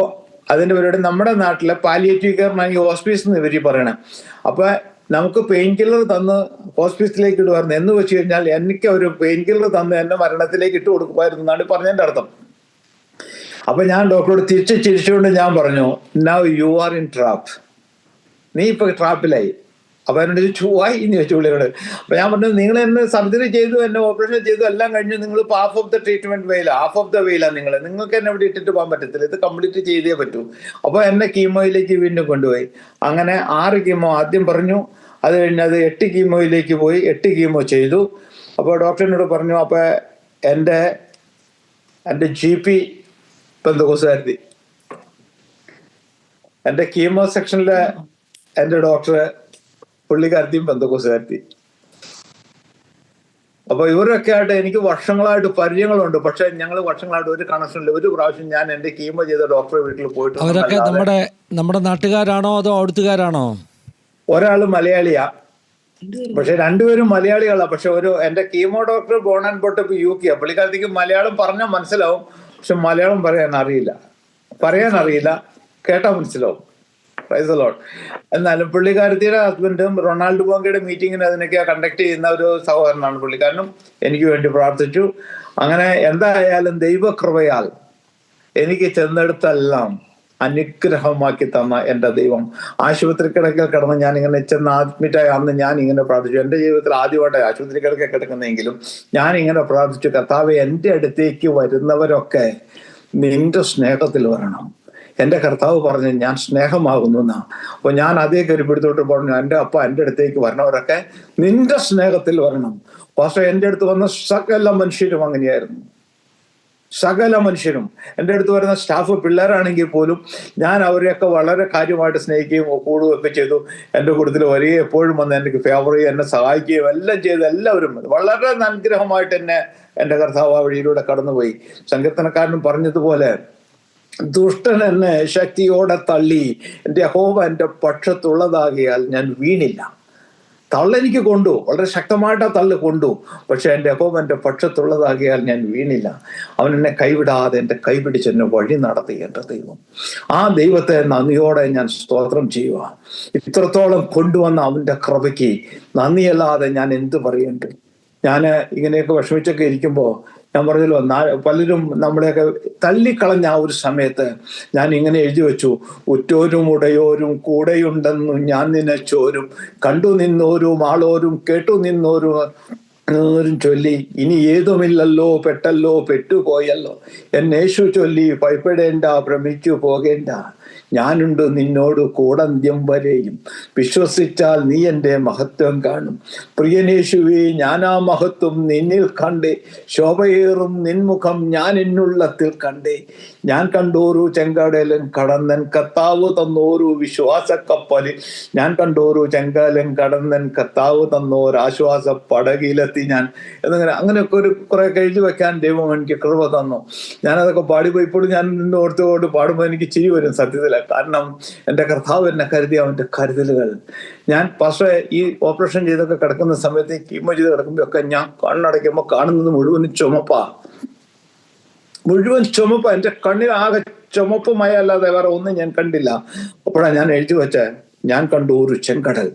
അതിന്റെ പരിപാടി നമ്മുടെ നാട്ടിലെ പാലിയേറ്റീവ് കെയറിനായി ഹോസ്പീസ് എന്ന് ഇവര് പറയണേ. അപ്പൊ നമുക്ക് പെയിൻ കില്ലർ തന്ന് ഹോസ്പീസിലേക്ക് ഇടുമായിരുന്നു. എന്ന് വെച്ച് കഴിഞ്ഞാൽ എനിക്ക് ഒരു പെയിൻ കില്ലർ തന്ന് എന്നെ മരണത്തിലേക്ക് ഇട്ട് കൊടുക്കുമായിരുന്നു എന്നാണ് പറഞ്ഞതിന്റെ അർത്ഥം. അപ്പൊ ഞാൻ ഡോക്ടറോട് ചിരിച്ചുകൊണ്ട് ഞാൻ പറഞ്ഞു, now you are in trap, നീ ഇപ്പൊ ട്രാപ്പിലായി. അപ്പൊ എന്നോട് ചോദിച്ചു വൈ എന്ന് ചോദിച്ചു പുള്ളിയോട്. അപ്പൊ ഞാൻ പറഞ്ഞു, നിങ്ങൾ എന്നെ സർജറി ചെയ്തു, എന്നെ ഓപ്പറേഷൻ ചെയ്തു, എല്ലാം കഴിഞ്ഞു, നിങ്ങൾ ഹാഫ് ഓഫ് ദ ട്രീറ്റ്മെന്റ് വേയില്ല, ഹാഫ് ഓഫ് ദ വേയില്ല. നിങ്ങൾക്ക് എന്നെ ഇവിടെ ഇട്ടിട്ട് പോകാൻ പറ്റത്തില്ല, ഇത് കംപ്ലീറ്റ് ചെയ്തേ പറ്റൂ. അപ്പൊ എന്നെ കീമോയിലേക്ക് വീണ്ടും കൊണ്ടുപോയി. അങ്ങനെ 6 കീമോ ആദ്യം പറഞ്ഞു, അത് കഴിഞ്ഞ് അത് 8 കീമോയിലേക്ക് പോയി, 8 കീമോ ചെയ്തു. അപ്പോൾ ഡോക്ടറിനോട് പറഞ്ഞു, അപ്പൊ എൻ്റെ എൻ്റെ GP പെന്തക്കോസ്തുകാരത്തി, എൻ്റെ കീമോ സെക്ഷനിലെ എൻ്റെ ഡോക്ടർ പുള്ളിക്കാരത്തിയും പെന്തക്കോസ്തുകാരത്തി. അപ്പൊ ഇവരൊക്കെ ആയിട്ട് എനിക്ക് വർഷങ്ങളായിട്ട് പരിചയങ്ങളുണ്ട്. പക്ഷെ ഞങ്ങൾ വർഷങ്ങളായിട്ട് ഒരു കണക്ഷനില്ല. ഒരു പ്രാവശ്യം ഞാൻ എൻ്റെ കീമോ ചെയ്ത ഡോക്ടറെ വീട്ടിൽ പോയിട്ട്, അവരൊക്കെ നമ്മുടെ നാട്ടുകാരാണോ അതോ അവിടുത്തുകാരാണോ? ഒരാൾ മലയാളിയാ, പക്ഷെ രണ്ടുപേരും മലയാളികളാണ്. പക്ഷെ എൻ്റെ chemo doctor born and brought up UK. പുള്ളിക്കാരത്തേക്ക് മലയാളം പറഞ്ഞാൽ മനസ്സിലാവും, പക്ഷെ മലയാളം പറയാൻ അറിയില്ല, കേട്ടാ മനസ്സിലാവും. Praise the lord. എന്നാലും പുള്ളിക്കാരത്തിയുടെ ഹസ്ബൻഡും റൊണാൾഡ് ബോങ്കയുടെ മീറ്റിങ്ങിന് അതിനൊക്കെ കണ്ടക്ട് ചെയ്യുന്ന ഒരു സഹോദരനാണ് പുള്ളിക്കാരനും. എനിക്ക് വേണ്ടി പ്രാർത്ഥിച്ചു. അങ്ങനെ എന്തായാലും ദൈവകൃപയാൽ എനിക്ക് ചെന്നെടുത്തെല്ലാം അനുഗ്രഹമാക്കി തന്ന എൻ്റെ ദൈവം, ആശുപത്രി കിടക്കൽ കിടന്ന് ഞാനിങ്ങനെ ചെന്ന് അഡ്മിറ്റായ അന്ന് ഞാൻ ഇങ്ങനെ പ്രാർത്ഥിച്ചു. എൻ്റെ ജീവിതത്തിൽ ആദ്യമായിട്ട് ആശുപത്രി കിടക്കൽ കിടക്കുന്നെങ്കിലും ഞാനിങ്ങനെ പ്രാർത്ഥിച്ചു, കർത്താവേ, എൻ്റെ അടുത്തേക്ക് വരുന്നവരൊക്കെ നിന്റെ സ്നേഹത്തിൽ വരണം. എൻ്റെ കർത്താവ് പറഞ്ഞു ഞാൻ സ്നേഹമാകുന്നു എന്നാ. അപ്പോൾ ഞാൻ അതേ കരുപ്പിടുത്തോട്ട് പറഞ്ഞു, എൻ്റെ അപ്പ എൻ്റെ അടുത്തേക്ക് വരണവരൊക്കെ നിന്റെ സ്നേഹത്തിൽ വരണം. പക്ഷെ എൻ്റെ അടുത്ത് വന്ന സകല മനുഷ്യരും അങ്ങനെയായിരുന്നു. സകല മനുഷ്യരും എൻ്റെ അടുത്ത് വരുന്ന സ്റ്റാഫ് പിള്ളേരാണെങ്കിൽ പോലും ഞാൻ അവരെയൊക്കെ വളരെ കാര്യമായിട്ട് സ്നേഹിക്കുകയും കൂടുകയൊക്കെ ചെയ്തു. എൻ്റെ കൂട്ടത്തിൽ വരികയും എപ്പോഴും വന്ന് എനിക്ക് ഫേവർ ചെയ്യുകയും എന്നെ സഹായിക്കുകയും എല്ലാം ചെയ്ത് എല്ലാവരും വളരെ അനുഗ്രഹമായിട്ട് എന്നെ എൻ്റെ കർത്താവ് ആ വഴിയിലൂടെ കടന്നുപോയി. സങ്കീർത്തനക്കാരനും പറഞ്ഞതുപോലെ, ദുഷ്ടൻ എന്നെ ശക്തിയോടെ തള്ളി, എൻ്റെ യഹോവ എൻ്റെ പക്ഷത്തുള്ളതാകിയാൽ ഞാൻ വീണില്ല. തള്ളെനിക്ക് കൊണ്ടു, വളരെ ശക്തമായിട്ട് തള്ളു കൊണ്ടു, പക്ഷെ എൻ്റെ യഹോവ എൻ്റെ പക്ഷത്തുള്ളതാകിയാൽ ഞാൻ വീണില്ല. അവൻ എന്നെ കൈവിടാതെ എൻ്റെ കൈപിടിച്ച് എന്നെ വഴി നടത്തി എൻ്റെ ദൈവം. ആ ദൈവത്തെ നന്ദിയോടെ ഞാൻ സ്തോത്രം ചെയ്യുക. ഇത്രത്തോളം കൊണ്ടുവന്ന അവൻ്റെ കൃപയ്ക്ക് നന്ദിയല്ലാതെ ഞാൻ എന്ത് പറയേണ്ടു? ഞാൻ ഇങ്ങനെയൊക്കെ വിഷമിച്ചൊക്കെ ഇരിക്കുമ്പോൾ ഞാൻ പറഞ്ഞല്ലോ, പലരും നമ്മളെയൊക്കെ തള്ളിക്കളഞ്ഞ ആ ഒരു സമയത്ത് ഞാൻ ഇങ്ങനെ എഴുതി വെച്ചു, ഉറ്റോരും ഉടയോരും കൂടെയുണ്ടെന്നു ഞാൻ നിന്നെ ചോരും, കണ്ടു നിന്നോരും ആളോരും കേട്ടു നിന്നോരും ചൊല്ലി, ഇനി ഏതുമില്ലല്ലോ പെട്ടല്ലോ പെട്ടുപോയല്ലോ, എന്നേശു ചൊല്ലി ഭയപ്പെടേണ്ട ഭ്രമിച്ചു പോകേണ്ട, ഞാനുണ്ട് നിന്നോട് കൂടന്ത്യം വരെയും, വിശ്വസിച്ചാൽ നീ എൻ്റെ മഹത്വം കാണും. പ്രിയനേശുവേ, ഞാനാ മഹത്വം നിന്നിൽ കണ്ടേ, ശോഭയേറും നിൻമുഖം ഞാൻ എന്നുള്ളത്തിൽ കണ്ടേ. ഞാൻ കണ്ടോരു ചെങ്കടലൻ കടന്നൻ കർത്താവ് തന്നോരു വിശ്വാസക്കപ്പലിൽ, ഞാൻ കണ്ടോരു ചെങ്കടലൻ കടന്നൻ കർത്താവ് തന്നോരു ആശ്വാസ പടകിലെത്തി ഞാൻ എന്നിങ്ങനെ അങ്ങനെയൊക്കെ കുറെ എഴുതി വെക്കാൻ ദൈവം എനിക്ക് കൃപ തന്നു. ഞാനതൊക്കെ പാടിപ്പോയി. ഇപ്പോഴും ഞാൻ നിന്ന് ഓർത്തുകൊണ്ട് പാടുമ്പോൾ എനിക്ക് ചിരി വരും സത്യത്തില്. കാരണം എൻ്റെ കർത്താവ് എന്നെ കരുതിയ അവൻ്റെ കരുതലുകൾ. ഞാൻ പക്ഷേ ഈ ഓപ്പറേഷൻ ചെയ്തൊക്കെ കിടക്കുന്ന സമയത്ത്, കീമോ ചെയ്ത് കിടക്കുമ്പോഴൊക്കെ ഞാൻ കണ്ണടയ്ക്കുമ്പോൾ കാണുന്നത് മുഴുവൻ ചുമപ്പാ. എൻ്റെ കണ്ണിൽ ആകെ ചുമപ്പുമായ അല്ലാതെ വേറെ ഒന്നും ഞാൻ കണ്ടില്ല. അപ്പോഴാണ് ഞാൻ എഴുതി വെച്ച, ഞാൻ കണ്ടു ഒരു ചെങ്കടൽ,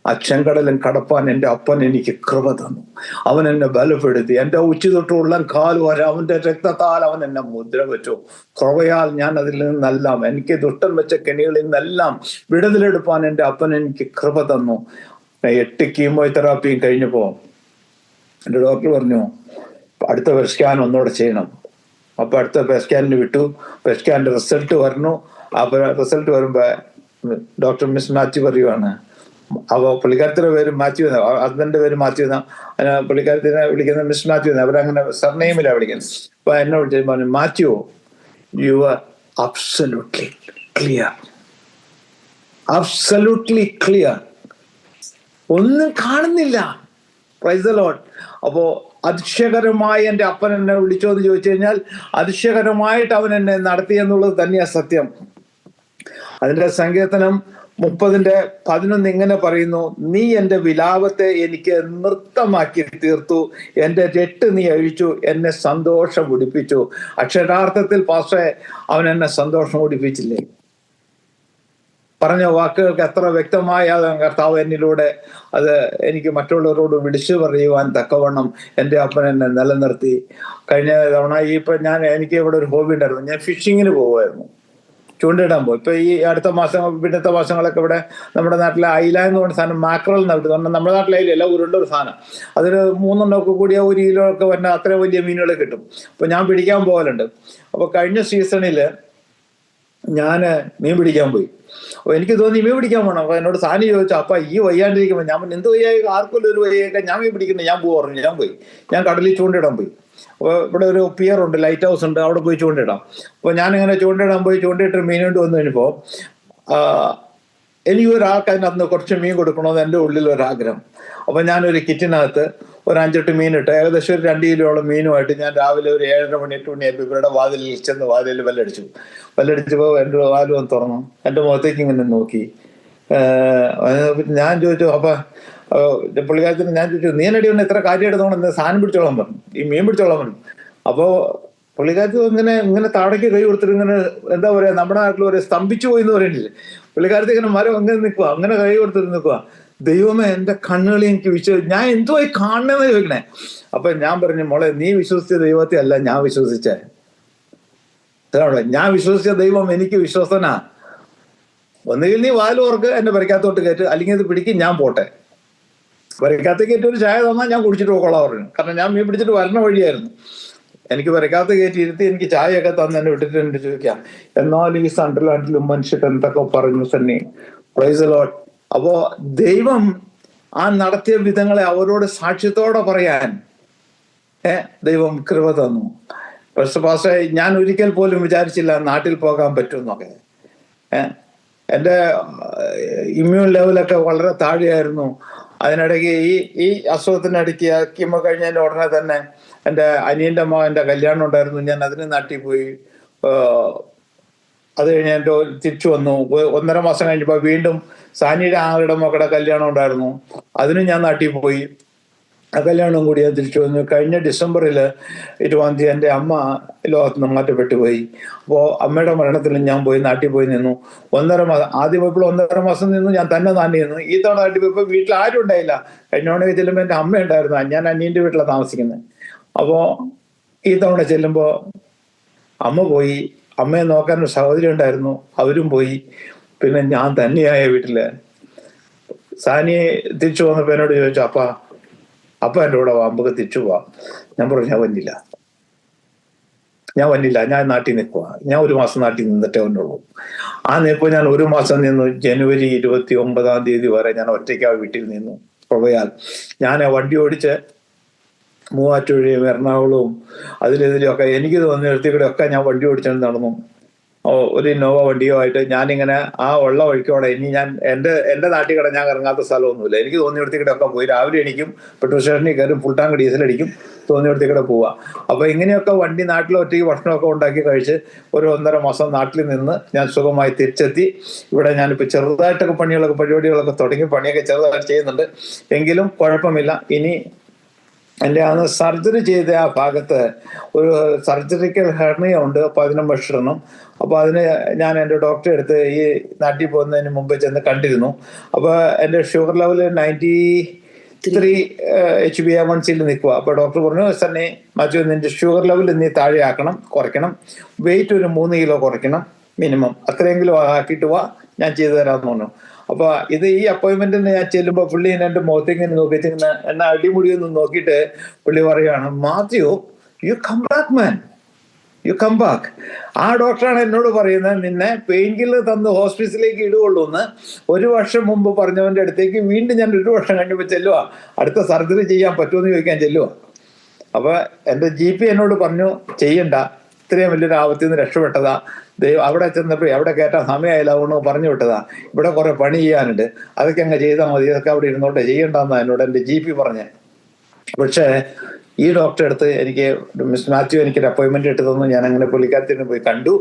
ആ ചെങ്കടലൻ കടപ്പാൻ എൻ്റെ അപ്പൻ എനിക്ക് കൃപ തന്നു. അവൻ എന്നെ ബലപ്പെടുത്തി. എൻ്റെ ഉച്ചി തൊട്ട് ഉള്ളം കാൽ വരെ അവൻ്റെ രക്തത്താൽ അവൻ എന്നെ മുദ്ര വെച്ചു. കൃപയാൽ ഞാൻ അതിൽ നിന്നെല്ലാം, എനിക്ക് ദുഷ്ടൻ വെച്ച കെണികളിൽ നിന്നെല്ലാം വിടുതലെടുപ്പാൻ എൻ്റെ അപ്പൻ എനിക്ക് കൃപ തന്നു. 8 കീമോതെറാപ്പിയും കഴിഞ്ഞപ്പോൾ എൻ്റെ ഡോക്ടർ പറഞ്ഞു, അടുത്ത പെറ്റ് സ്കാൻ ഒന്നുകൂടെ ചെയ്യണം. അപ്പൊ അടുത്ത പെറ്റ് സ്കാനിന് വിട്ടു. പെറ്റ് സ്കാനിന്റെ റിസൾട്ട് വരണു. അപ്പൊ റിസൾട്ട് വരുമ്പോ ഡോക്ടർ മിസ് മാത്യു പറയുവാണ്. അപ്പൊ പുള്ളിക്കാരത്തിന്റെ പേര് മാത്യു, ഹസ്ബൻഡിന്റെ പേര് മാത്യു എന്നാ. പുള്ളിക്കാരത്തിനെ വിളിക്കുന്നത് മിസ് മാത്യു എന്നാ. അവരങ്ങനെ സർനെയിമിലാണ് വിളിക്കുന്നത്. അപ്പൊ എന്നെ വിളിച്ചു പറഞ്ഞു, Mathew, you are absolutely clear, absolutely clear, ഒന്നും കാണുന്നില്ല. Price the Lord. അപ്പോ അതിശയകരമായി എൻ്റെ അപ്പൻ എന്നെ വിളിച്ചോ എന്ന് ചോദിച്ചു കഴിഞ്ഞാൽ അതിശയകരമായിട്ട് അവൻ എന്നെ നടത്തി എന്നുള്ളത് തന്നെയാ സത്യം. അതിന്റെ സങ്കീർത്തനം 30:11 ഇങ്ങനെ പറയുന്നു, നീ എൻ്റെ വിലാപത്തെ എനിക്ക് നൃത്തമാക്കി തീർത്തു, എൻ്റെ രട്ട് നീ അഴിച്ചു, എന്നെ സന്തോഷം ഉടിപ്പിച്ചു. അക്ഷരാർത്ഥത്തിൽ പാസ്റ്റേ, അവൻ എന്നെ സന്തോഷം ഉടിപ്പിച്ചില്ലേ? പറഞ്ഞ വാക്കുകൾക്ക് എത്ര വ്യക്തമായ കർത്താവ് എന്നിലൂടെ അത് എനിക്ക് മറ്റുള്ളവരോട് വിളിച്ചു പറയുവാൻ തക്കവണ്ണം എൻ്റെ അപ്പൻ എന്നെ നിലനിർത്തി. കഴിഞ്ഞ തവണ എനിക്ക് ഇവിടെ ഒരു ഹോബി ഉണ്ടായിരുന്നു. ഞാൻ ഫിഷിങ്ങിന് പോകുമായിരുന്നു, ചൂണ്ടയിടാൻ പോയി. ഇപ്പൊ ഈ അടുത്ത പിന്നത്തെ മാസങ്ങളൊക്കെ ഇവിടെ നമ്മുടെ നാട്ടിലെ അയില എന്ന് പറഞ്ഞ സാധനം മാക്രൽ എന്ന് വിട്ടു. നമ്മുടെ നാട്ടിലെ അയിലല്ല, ഉരുണ്ടൊരു സാധനം. അതിന് 3 കൂടിയ 1 കിലോ ഒക്കെ വന്ന അത്രയും വലിയ മീനുകൾ കിട്ടും. അപ്പൊ ഞാൻ പിടിക്കാൻ പോകലുണ്ട്. അപ്പൊ കഴിഞ്ഞ സീസണില് ഞാൻ മീൻ പിടിക്കാൻ പോയി. അപ്പൊ എനിക്ക് തോന്നി മീൻ പിടിക്കാൻ പോകണം. അപ്പൊ എന്നോട് സാനി ചോദിച്ചു, അപ്പൊ ഈ വയ്യാണ്ടിരിക്കുമ്പോൾ ഞാൻ എന്ത് വയ്യായി, ആർക്കും ഒരു വയ്യൊക്കെ ഞാൻ മീൻ പിടിക്കണ്ടേ, ഞാൻ പോകാറുണ്ട്. ഞാൻ പോയി, ഞാൻ കടലിൽ ചൂണ്ടിടാൻ പോയി. അപ്പോൾ ഇവിടെ ഒരു പിയർ ഉണ്ട്, ലൈറ്റ് ഹൗസ് ഉണ്ട്, അവിടെ പോയി ചൂണ്ടിടാം. അപ്പോൾ ഞാനിങ്ങനെ ചൂണ്ടിടാൻ പോയി ചൂണ്ടിയിട്ട് മീനുകൊണ്ട് വന്നു കഴിഞ്ഞപ്പോൾ എനിക്ക് ഒരാൾക്ക് അതിനകത്ത് കുറച്ച് മീൻ കൊടുക്കണമെന്ന് എൻ്റെ ഉള്ളിൽ ഒരാഗ്രഹം. അപ്പോൾ ഞാനൊരു കിറ്റിനകത്ത് ഒരു 5-8 മീനിട്ട് ഏകദേശം ഒരു 2 കിലോളം മീനുമായിട്ട് ഞാൻ രാവിലെ ഒരു 7:30 മണി 8 മണിയായപ്പോൾ ഇവരുടെ വാതിലിൽ ചെന്ന് വാതിലിൽ ബെല്ലടിച്ചപ്പോൾ എൻ്റെ വാതിൽ വന്ന് തുറന്നു. എൻ്റെ മുഖത്തേക്ക് ഇങ്ങനെ നോക്കി. ഞാൻ ചോദിച്ചു, അപ്പം പുള്ളിക്കാരത്തിന് ഞാൻ ചോദിച്ചു, നീ എന്നടി ഒന്ന് ഇത്ര കാര്യമായിട്ട് തോന്നുന്നു, സാധനം പിടിച്ചോളാൻ പറഞ്ഞു, ഈ മീൻ പിടിച്ചോളാൻ പറഞ്ഞു. അപ്പോൾ പുള്ളിക്കാരത്ത് ഇങ്ങനെ താടയ്ക്ക് കൈ കൊടുത്തിട്ട് ഇങ്ങനെ എന്താ പറയുക, നമ്മുടെ നാട്ടിൽ ഒരു സ്തംഭിച്ചു പോയി എന്ന് പറയുന്നില്ലേ, പുള്ളിക്കാരത്ത് ഇങ്ങനെ മരം അങ്ങനെ നിൽക്കുക, അങ്ങനെ കൈ കൊടുത്തിട്ട് നിൽക്കുക. ദൈവമേ, എൻ്റെ കണ്ണുകളി എനിക്ക് ഞാൻ എന്തുവായി കാണണമെന്ന് ചോദിക്കണേ. അപ്പൊ ഞാൻ പറഞ്ഞു, മോളെ, നീ വിശ്വസിച്ച ദൈവത്തെ അല്ല ഞാൻ വിശ്വസിച്ചേ. ഞാൻ വിശ്വസിച്ച ദൈവം എനിക്ക് വിശ്വസനാ. ഒന്നുകിൽ നീ വാലോർക്ക് എന്നെ വരയ്ക്കാത്തോട്ട് കയറ്റ്, അല്ലെങ്കിൽ ഇത് പിടിക്കും, ഞാൻ പോട്ടെ. വരയ്ക്കാത്ത കയറ്റി ഒരു ചായ തന്നാൽ ഞാൻ കുടിച്ചിട്ട് പോക്കോളാം പറഞ്ഞു. കാരണം ഞാൻ മീൻ പിടിച്ചിട്ട് വരണ വഴിയായിരുന്നു. എനിക്ക് വരയ്ക്കാത്ത കയറ്റി ഇരുത്തി എനിക്ക് ചായയൊക്കെ തന്ന് എന്നെ വിട്ടിട്ട് എന്നെ ചോദിക്കാം, എന്നാലും ഈ സണ്ടർലാൻഡിലും മനുഷ്യർ എന്തൊക്കെ പറഞ്ഞു തന്നെ. Price the Lord. അപ്പോ ദൈവം ആ നടത്തിയ വിധങ്ങളെ അവരോട് സാക്ഷ്യത്തോടെ പറയാൻ ദൈവം കൃപ തന്നു. പക്ഷേ ഞാൻ ഒരിക്കൽ പോലും വിചാരിച്ചില്ല നാട്ടിൽ പോകാൻ പറ്റുമെന്നൊക്കെ. എൻ്റെ ഇമ്മ്യൂൺ ലെവലൊക്കെ വളരെ താഴെയായിരുന്നു. അതിനിടയ്ക്ക് ഈ അസുഖത്തിനിടയ്ക്ക് കീമോ കഴിഞ്ഞതിൻ്റെ ഉടനെ തന്നെ എൻ്റെ അനിയൻ്റെ മകൻ്റെ കല്യാണം ഉണ്ടായിരുന്നു. ഞാൻ അതിന് നാട്ടിൽ പോയി. അത് കഴിഞ്ഞ് എൻ്റെ തിരിച്ചു വന്നു. 1.5 മാസം കഴിഞ്ഞപ്പോൾ വീണ്ടും സാനിയുടെ ആങ്ങളുടെ മക്കളുടെ കല്യാണം ഉണ്ടായിരുന്നു. അതിനും ഞാൻ നാട്ടിൽ പോയി. ആ കല്യാണം കൂടി ഞാൻ തിരിച്ചു വന്നു. കഴിഞ്ഞ ഡിസംബറിൽ 20-ാം തീയതി എൻ്റെ അമ്മ ലോകത്ത് നിന്ന് മാറ്റപ്പെട്ടു പോയി. അപ്പോൾ അമ്മയുടെ മരണത്തിൽ ഞാൻ പോയി നാട്ടിൽ പോയി നിന്നു. 1.5 മാസം. ആദ്യം പോയപ്പോൾ 1.5 മാസം നിന്നു, ഞാൻ തന്നെ നിന്നു. ഈ തവണ നാട്ടിൽ പോയപ്പോൾ വീട്ടിൽ ആരും ഉണ്ടായില്ല. കഴിഞ്ഞോണൊക്കെ ചെല്ലുമ്പോൾ എൻ്റെ അമ്മ ഉണ്ടായിരുന്നു. ഞാൻ അനിയൻ്റെ വീട്ടിലാണ് താമസിക്കുന്നത്. അപ്പോൾ ഈ തവണ ചെല്ലുമ്പോൾ അമ്മ പോയി. അമ്മയെ നോക്കാൻ ഒരു സഹോദരി ഉണ്ടായിരുന്നു, അവരും പോയി. പിന്നെ ഞാൻ തന്നെയായ വീട്ടില്. സാനി തിരിച്ചു വന്നപ്പോൾ എന്നോട് ചോദിച്ചു, അപ്പ എൻ്റെ കൂടെ വാ, നമുക്ക് തിരിച്ചു പോവാം. ഞാൻ പറഞ്ഞു, ഞാൻ വന്നില്ല, ഞാൻ നാട്ടിൽ നിൽക്കുക. ഞാൻ 1 മാസം നാട്ടിൽ നിന്നിട്ടേ വന്നുള്ളൂ. ആ നിൽപ്പോൾ ഞാൻ 1 മാസം നിന്നു. ജനുവരി 29-ാം തീയതി വരെ ഞാൻ ഒറ്റയ്ക്ക് വീട്ടിൽ നിന്നു. പ്രഭയാൽ ഞാൻ വണ്ടി ഓടിച്ച് മൂവാറ്റുപുഴയും എറണാകുളവും അതിലിതിലൊക്കെ എനിക്ക് തോന്നിയിടത്തി കൂടെ ഒക്കെ ഞാൻ വണ്ടി ഓടിച്ചുകൊണ്ട് നടന്നു. ഒരു ഇന്നോവ വണ്ടിയുമായിട്ട് ഞാനിങ്ങനെ ആ ഉള്ള വഴിക്കോടെ ഇനി ഞാൻ എൻ്റെ നാട്ടിൽ കൂടെ ഞാൻ ഇറങ്ങാത്ത സ്ഥലമൊന്നുമില്ല. എനിക്ക് തോന്നിയിടത്തി കൂടെ ഒക്കെ പോയി രാവിലെ എണീക്കും, പെട്രോൾ സ്റ്റേഷനിൽ കയറും, ഫുൾ ടാങ്ക് ഡീസൽ അടിക്കും, തോന്നിയിടത്തി കൂടെ പോവുക. അപ്പോൾ ഇങ്ങനെയൊക്കെ വണ്ടി നാട്ടിൽ ഒറ്റയ്ക്ക് ഭക്ഷണമൊക്കെ ഉണ്ടാക്കി കഴിച്ച് ഒരു 1.5 മാസം നാട്ടിൽ നിന്ന് ഞാൻ സുഖമായി തിരിച്ചെത്തി. ഇവിടെ ഞാനിപ്പോൾ ചെറുതായിട്ടൊക്കെ പരിപാടികളൊക്കെ തുടങ്ങി, പണിയൊക്കെ ചെറുതായിട്ട് ചെയ്യുന്നുണ്ട്. എങ്കിലും കുഴപ്പമില്ല. ഇനി എൻ്റെ അന്ന് സർജറി ചെയ്ത ആ ഭാഗത്ത് ഒരു സർജറിക്കൽ ഹെർണിയ ഉണ്ട്. അപ്പോൾ അതിനെ മെഷറിടണം. അപ്പോൾ അതിന് ഞാൻ എൻ്റെ ഡോക്ടറെ അടുത്ത് ഈ നാട്ടിൽ പോകുന്നതിന് മുമ്പ് ചെന്ന് കണ്ടിരുന്നു. അപ്പോൾ എൻ്റെ ഷുഗർ ലെവൽ 93 HbA1c നിൽക്കുക. അപ്പോൾ ഡോക്ടർ പറഞ്ഞു, തന്നെ മാത്യു, നിൻ്റെ ഷുഗർ ലെവൽ നീ താഴെ കുറയ്ക്കണം, വെയിറ്റ് ഒരു 3 കിലോ കുറയ്ക്കണം മിനിമം, അത്രയെങ്കിലും ആക്കിയിട്ട് വാ, ഞാൻ ചെയ്തു തരാമെന്ന് പറഞ്ഞു. അപ്പൊ ഈ അപ്പോയിന്റ്മെന്റിന് ഞാൻ ചെല്ലുമ്പോൾ പുള്ളി എൻ്റെ മുഖത്തേക്ക് നോക്കിയിട്ട് എന്നെ അടിമുടിയൊന്നും നോക്കിയിട്ട് പുള്ളി പറയുകയാണ്, Mathew, you come back man, you come back. ആ ഡോക്ടറാണ് എന്നോട് പറയുന്നത്, നിന്നെ പെയിൻ കില്ലർ തന്ന് ഹോസ്പിറ്റലിലേക്ക് ഇടുകയുള്ളൂ എന്ന് 1 വർഷം മുമ്പ് പറഞ്ഞവൻ്റെ അടുത്തേക്ക് വീണ്ടും ഞാൻ 1 വർഷം കഴിഞ്ഞപ്പോൾ ചെല്ലുക, അടുത്ത സർജറി ചെയ്യാൻ പറ്റുമെന്ന് ചോദിക്കാൻ ചെല്ലുക. അപ്പൊ എൻ്റെ GP എന്നോട് പറഞ്ഞു, ചെയ്യണ്ട, ഇത്രയും വലിയൊരു ആപത്തിൽ നിന്ന് രക്ഷപ്പെട്ടതാ, ദൈവം അവിടെ ചെന്നപ്പോൾ അവിടെ കയറ്റാൻ സമയമായില്ല, അതുകൊണ്ട് പറഞ്ഞു വിട്ടതാ, ഇവിടെ കുറെ പണി ചെയ്യാനുണ്ട്, അതൊക്കെ അങ്ങ് ചെയ്താൽ മതി, അതൊക്കെ അവിടെ ഇരുന്നോട്ടെ, ചെയ്യണ്ടെന്നാ എന്നോട് എൻ്റെ GP പറഞ്ഞേ. പക്ഷേ ഈ ഡോക്ടറെ അടുത്ത് എനിക്ക് മിസ് മാത്യു എനിക്കൊരു അപ്പോയിൻമെന്റ് ഇട്ട് തന്നു. ഞാൻ അങ്ങനെ പുള്ളിക്കാരത്തിന് പോയി കണ്ടു.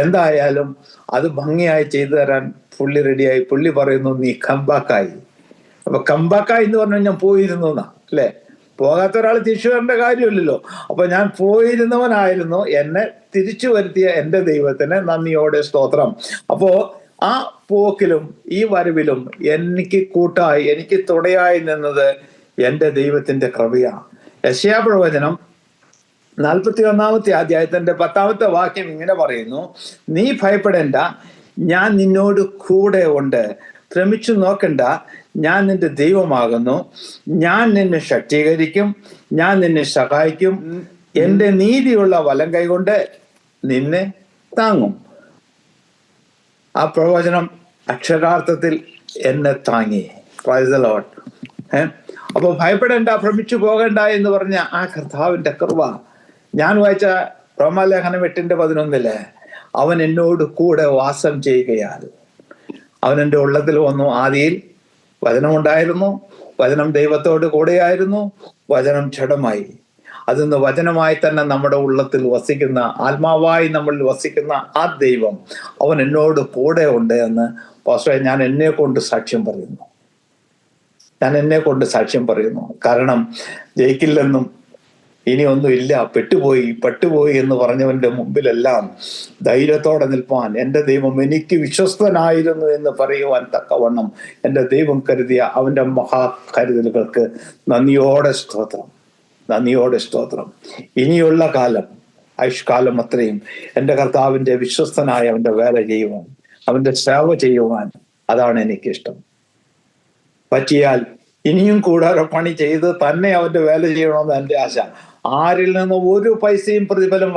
എന്തായാലും അത് ഭംഗിയായി ചെയ്തു തരാൻ പുള്ളി റെഡിയായി. പുള്ളി പറയുന്നു, നീ കംബാക്കായി. അപ്പൊ കംബാക്കായി എന്ന് പറഞ്ഞു ഞാൻ പോയിരുന്നു എന്നാ, അല്ലേ? പോകാത്ത ഒരാൾ തിരിച്ചു വരേണ്ട കാര്യമില്ലല്ലോ. അപ്പൊ ഞാൻ പോയിരുന്നവനായിരുന്നു. എന്നെ തിരിച്ചു വരുത്തിയ എൻ്റെ ദൈവത്തിന് നന്ദിയോടെ സ്തോത്രം. അപ്പോ ആ പോക്കിലും ഈ വരവിലും എനിക്ക് കൂട്ടായി, എനിക്ക് തുണയായി നിന്നത് എൻ്റെ ദൈവത്തിന്റെ കൃപയാണ്. യെശയ്യാ പ്രവചനം 41-ാമത്തെ അധ്യായത്തിന്റെ 10-ാമത്തെ വാക്യം ഇങ്ങനെ പറയുന്നു, നീ ഭയപ്പെടേണ്ട, ഞാൻ നിന്നോട് കൂടെ ഉണ്ട്, ഭ്രമിച്ചു നോക്കണ്ട, ഞാൻ നിന്റെ ദൈവമാകുന്നു, ഞാൻ നിന്നെ ശക്തീകരിക്കും, ഞാൻ നിന്നെ സഹായിക്കും, എൻ്റെ നീതിയുള്ള വലം കൈകൊണ്ട് നിന്നെ താങ്ങും. ആ പ്രവചനം അക്ഷരാർത്ഥത്തിൽ എന്നെ താങ്ങി. Price the Lord. അപ്പോൾ ഭയപ്പെടേണ്ട, ഭ്രമിച്ചു പോകണ്ട എന്ന് പറഞ്ഞ ആ കർത്താവിന്റെ കൃപ ഞാൻ വായിച്ച റോമാലേഖനം 8:11 അവൻ എന്നോട് കൂടെ വാസം ചെയ്യുകയാൽ അവൻ എൻ്റെ ഉള്ളത്തിൽ വന്നു. ആദിയിൽ വചനമുണ്ടായിരുന്നു, വചനം ദൈവത്തോട് കൂടെയായിരുന്നു, വചനം ജഡമായി. അതിന്ന് വചനമായി തന്നെ നമ്മുടെ ഉള്ളത്തിൽ വസിക്കുന്ന, ആത്മാവായി നമ്മളിൽ വസിക്കുന്ന ആ ദൈവം അവൻ എന്നോട് കൂടെ ഉണ്ട് എന്ന് പാസ്റ്ററെ ഞാൻ എന്നെ കൊണ്ട് സാക്ഷ്യം പറയുന്നു. കാരണം ജയിക്കില്ലെന്നും ഇനി ഒന്നുമില്ല, പെട്ടുപോയി എന്ന് പറഞ്ഞവന്റെ മുമ്പിലെല്ലാം ധൈര്യത്തോടെ നിൽപ്പാൻ എൻ്റെ ദൈവം എനിക്ക് വിശ്വസ്തനായിരുന്നു എന്ന് പറയുവാൻ തക്കവണ്ണം എൻ്റെ ദൈവം കരുതിയ അവൻ്റെ മഹാകരുതലുകൾക്ക് നന്ദിയോടെ സ്തോത്രം. ഇനിയുള്ള കാലം, ആയുഷ്കാലം അത്രയും എൻ്റെ കർത്താവിൻ്റെ വിശ്വസ്തനായ അവൻ്റെ വേല ചെയ്യുവാൻ, അവൻ്റെ സേവ ചെയ്യുവാൻ, അതാണ് എനിക്കിഷ്ടം. പറ്റിയാൽ ഇനിയും കൂടാതെ പണി ചെയ്ത് തന്നെ അവൻ്റെ വേല ചെയ്യണമെന്ന് എൻ്റെ ആശ. ആരിൽ നിന്നും ഒരു പൈസയും പ്രതിഫലവും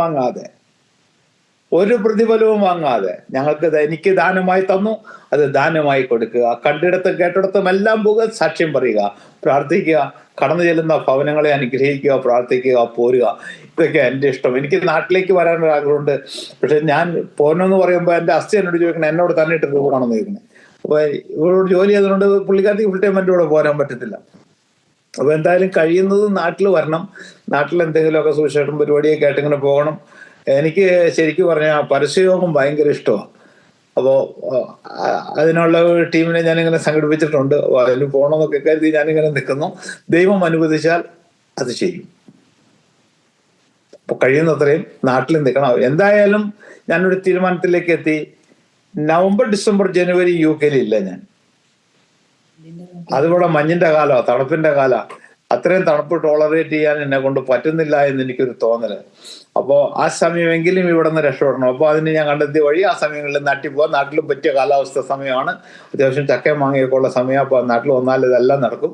വാങ്ങാതെ ഞങ്ങൾക്ക് എനിക്ക് ദാനമായി തന്നു, അത് ദാനമായി കൊടുക്കുക. കണ്ടിടത്തും കേട്ടിടത്തും എല്ലാം പോകുക, സാക്ഷ്യം പറയുക, പ്രാർത്ഥിക്കുക, കടന്നു ചെല്ലുന്ന ഭവനങ്ങളെ അനുഗ്രഹിക്കുക, പ്രാർത്ഥിക്കുക, പോരുക. ഇതൊക്കെ എൻ്റെ ഇഷ്ടം. എനിക്ക് നാട്ടിലേക്ക് വരാനൊരു ആഗ്രഹമുണ്ട്. പക്ഷെ ഞാൻ പോകണമെന്ന് പറയുമ്പോൾ എൻ്റെ അസ്ഥി എന്നോട് ചോദിക്കണം, എന്നോട് തന്നെ ഇട്ട് പോകണമെന്ന് ചോദിക്കുന്നത്. അപ്പൊ ഇവരോട് ജോലി ചെയ്തുകൊണ്ട് പുള്ളിക്കാർക്ക് ഫുൾ ടൈം എൻ്റെ കൂടെ പോരാൻ പറ്റത്തില്ല. അപ്പൊ എന്തായാലും കഴിയുന്നത് നാട്ടിൽ വരണം. നാട്ടിൽ എന്തെങ്കിലുമൊക്കെ സുവിശേഷം പരിപാടിയൊക്കെ ആയിട്ട് ഇങ്ങനെ പോകണം. എനിക്ക് ശരിക്കും പറഞ്ഞാൽ പരസ്യയോഗം ഭയങ്കര ഇഷ്ടമാണ്. അപ്പോൾ അതിനുള്ള ഒരു ടീമിനെ ഞാനിങ്ങനെ സംഘടിപ്പിച്ചിട്ടുണ്ട്. അതിന് പോകണമെന്നൊക്കെ കരുതി ഞാനിങ്ങനെ നിൽക്കുന്നു. ദൈവം അനുവദിച്ചാൽ അത് ചെയ്യും. അപ്പൊ കഴിയുന്നത്രയും നാട്ടിൽ നിൽക്കണം. എന്തായാലും ഞാനൊരു തീരുമാനത്തിലേക്ക് എത്തി. നവംബർ, ഡിസംബർ, ജനുവരി UK ഇല്ല ഞാൻ. അതിവിടെ മഞ്ഞിന്റെ കാലമാണ്, തണുപ്പിന്റെ കാലമാണ്. അത്രയും തണുപ്പ് ടോളറേറ്റ് ചെയ്യാൻ എന്നെ കൊണ്ട് പറ്റുന്നില്ല എന്ന് എനിക്കൊരു തോന്നല്. അപ്പോൾ ആ സമയമെങ്കിലും ഇവിടെ നിന്ന് രക്ഷപ്പെടണം. അപ്പോൾ അതിന് ഞാൻ കണ്ടെത്തിയ വഴി ആ സമയങ്ങളിൽ നാട്ടിൽ പോകാം. നാട്ടിലും പറ്റിയ കാലാവസ്ഥ സമയമാണ്, അത്യാവശ്യം ചക്കയും മാങ്ങയൊക്കെ ഉള്ള സമയം. അപ്പോൾ നാട്ടിൽ വന്നാൽ ഇതെല്ലാം നടക്കും,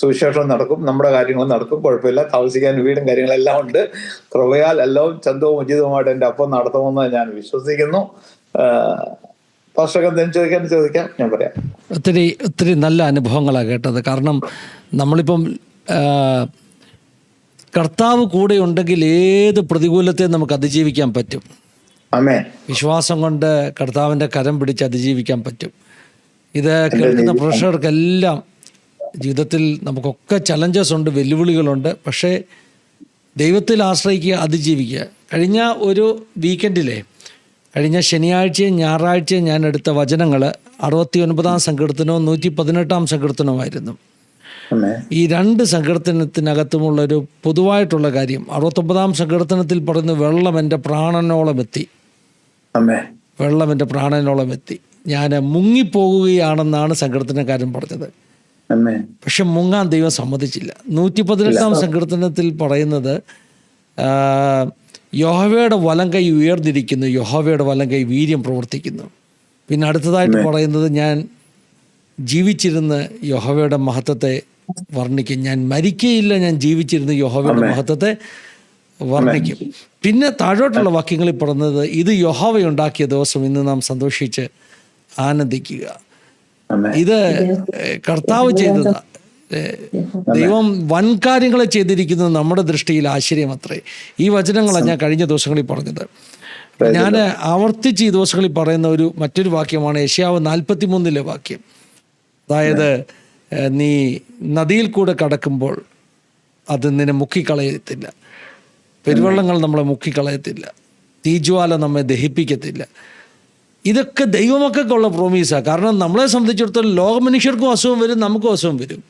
സുവിശേഷം നടക്കും, നമ്മുടെ കാര്യങ്ങൾ നടക്കും, കുഴപ്പമില്ല. താമസിക്കാൻ വീടും കാര്യങ്ങളെല്ലാം ഉണ്ട്. കൃപയാൽ എല്ലാം ചന്തവും ഉചിതവുമായിട്ട് എൻ്റെ അപ്പം നടത്തുമെന്ന് ഞാൻ വിശ്വസിക്കുന്നു. പാസ്റ്റർക്ക് എന്തെങ്കിലും ചോദിക്കാം, ഞാൻ പറയാം. ഒത്തിരി നല്ല അനുഭവങ്ങളാണ് കേട്ടത്. കാരണം നമ്മളിപ്പം കർത്താവ് കൂടെ ഉണ്ടെങ്കിൽ ഏത് പ്രതികൂലത്തെ നമുക്ക് അതിജീവിക്കാൻ പറ്റും. വിശ്വാസം കൊണ്ട് കർത്താവിൻ്റെ കരം പിടിച്ച് അതിജീവിക്കാൻ പറ്റും. ഇത് കേൾക്കുന്ന പ്രേക്ഷകർക്കെല്ലാം ജീവിതത്തിൽ നമുക്കൊക്കെ ചലഞ്ചസ് ഉണ്ട്, വെല്ലുവിളികളുണ്ട്. പക്ഷേ ദൈവത്തിൽ ആശ്രയിക്കുക, അതിജീവിക്കുക. കഴിഞ്ഞ ഒരു വീക്കെൻഡിലെ കഴിഞ്ഞ ശനിയാഴ്ചയും ഞായറാഴ്ചയും ഞാൻ എടുത്ത വചനങ്ങൾ 69-ാം സങ്കീർത്തനവും 118-ാം സങ്കീർത്തനവുമായിരുന്നു. ഈ രണ്ട് സങ്കീർത്തനത്തിനകത്തുമുള്ളൊരു പൊതുവായിട്ടുള്ള കാര്യം, 69-ാം സങ്കീർത്തനത്തിൽ പറയുന്നു, വെള്ളം എൻ്റെ പ്രാണനോളം എത്തി, ഞാൻ മുങ്ങിപ്പോകുകയാണെന്നാണ് സങ്കീർത്തനക്കാരൻ പറഞ്ഞത്. പക്ഷെ മുങ്ങാൻ ദൈവം സമ്മതിച്ചില്ല. 118-ാം സങ്കീർത്തനത്തിൽ പറയുന്നത് യഹോവയുടെ വലങ്കൈ ഉയർന്നിരിക്കുന്നു, യഹോവയുടെ വലങ്കൈ വീര്യം പ്രവർത്തിക്കുന്നു. പിന്നെ അടുത്തതായിട്ട് പറയുന്നത്, ഞാൻ ജീവിച്ചിരുന്ന് യഹോവയുടെ മഹത്വത്തെ വർണ്ണിക്കും, ഞാൻ മരിക്കയില്ല, ഞാൻ ജീവിച്ചിരുന്ന് യഹോവയുടെ മഹത്വത്തെ വർണ്ണിക്കും. പിന്നെ താഴോട്ടുള്ള വാക്യങ്ങളിൽ പറയുന്നത്, ഇത് യഹോവയുണ്ടാക്കിയ ദിവസം, ഇന്ന് നാം സന്തോഷിച്ച് ആനന്ദിക്കുക. ഇത് കർത്താവ് ചെയ്തതാ. ദൈവം വൻ കാര്യങ്ങളെ ചെയ്തിരിക്കുന്നത് നമ്മുടെ ദൃഷ്ടിയിൽ ആശ്ചര്യമത്രേ. ഈ വചനങ്ങളാണ് ഞാൻ കഴിഞ്ഞ ദിവസങ്ങളിൽ പറഞ്ഞത്. ഞാൻ ആവർത്തിച്ച് ഈ ദിവസങ്ങളിൽ പറയുന്ന മറ്റൊരു വാക്യമാണ് യെശയ്യാവ് 43 വാക്യം. അതായത്, നീ നദിയിൽ കൂടെ കടക്കുമ്പോൾ അത് നിന്നെ മുക്കിക്കളയത്തില്ല, പെരുവെള്ളങ്ങൾ നമ്മളെ മുക്കിക്കളയത്തില്ല, തീജ്വാല നമ്മെ ദഹിപ്പിക്കത്തില്ല. ഇതൊക്കെ ദൈവമക്കൾക്കുള്ള പ്രോമീസാണ്. കാരണം നമ്മളെ സംബന്ധിച്ചിടത്തോളം ലോക മനുഷ്യർക്കും അസുഖം വരും, നമുക്കും അസുഖം വരും.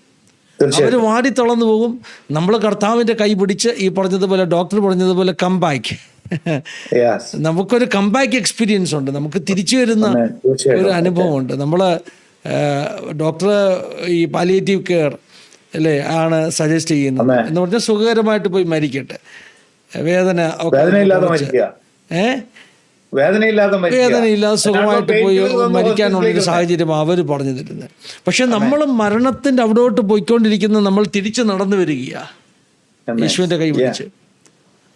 അവർ വാടി തളർന്നു പോകും. നമ്മൾ കർത്താവിൻ്റെ കൈ പിടിച്ച് ഈ പറഞ്ഞതുപോലെ, ഡോക്ടർ പറഞ്ഞതുപോലെ, കംബാക്ക്, നമുക്കൊരു കംബാക്ക് എക്സ്പീരിയൻസ് ഉണ്ട്, നമുക്ക് തിരിച്ചു വരുന്ന ഒരു അനുഭവമുണ്ട്. നമ്മൾ ഡോക്ടർ ഈ പാലിയേറ്റീവ് കെയർ അല്ലേ ആണ് സജസ്റ്റ് ചെയ്യുന്നത്. എന്ന് പറഞ്ഞാൽ സുഖകരമായിട്ട് പോയി മരിക്കട്ടെ, വേദനയില്ലാതെ സുഖമായിട്ട് പോയി മരിക്കാനുള്ളൊരു സാഹചര്യം അവർ പറഞ്ഞു തരുന്നത്. പക്ഷെ നമ്മൾ മരണത്തിൻ്റെ അവിടോട്ട് പോയിക്കൊണ്ടിരിക്കുന്ന നമ്മൾ തിരിച്ച് നടന്നു വരികയാ യേശുവിൻ്റെ കൈ പിടിച്ച്.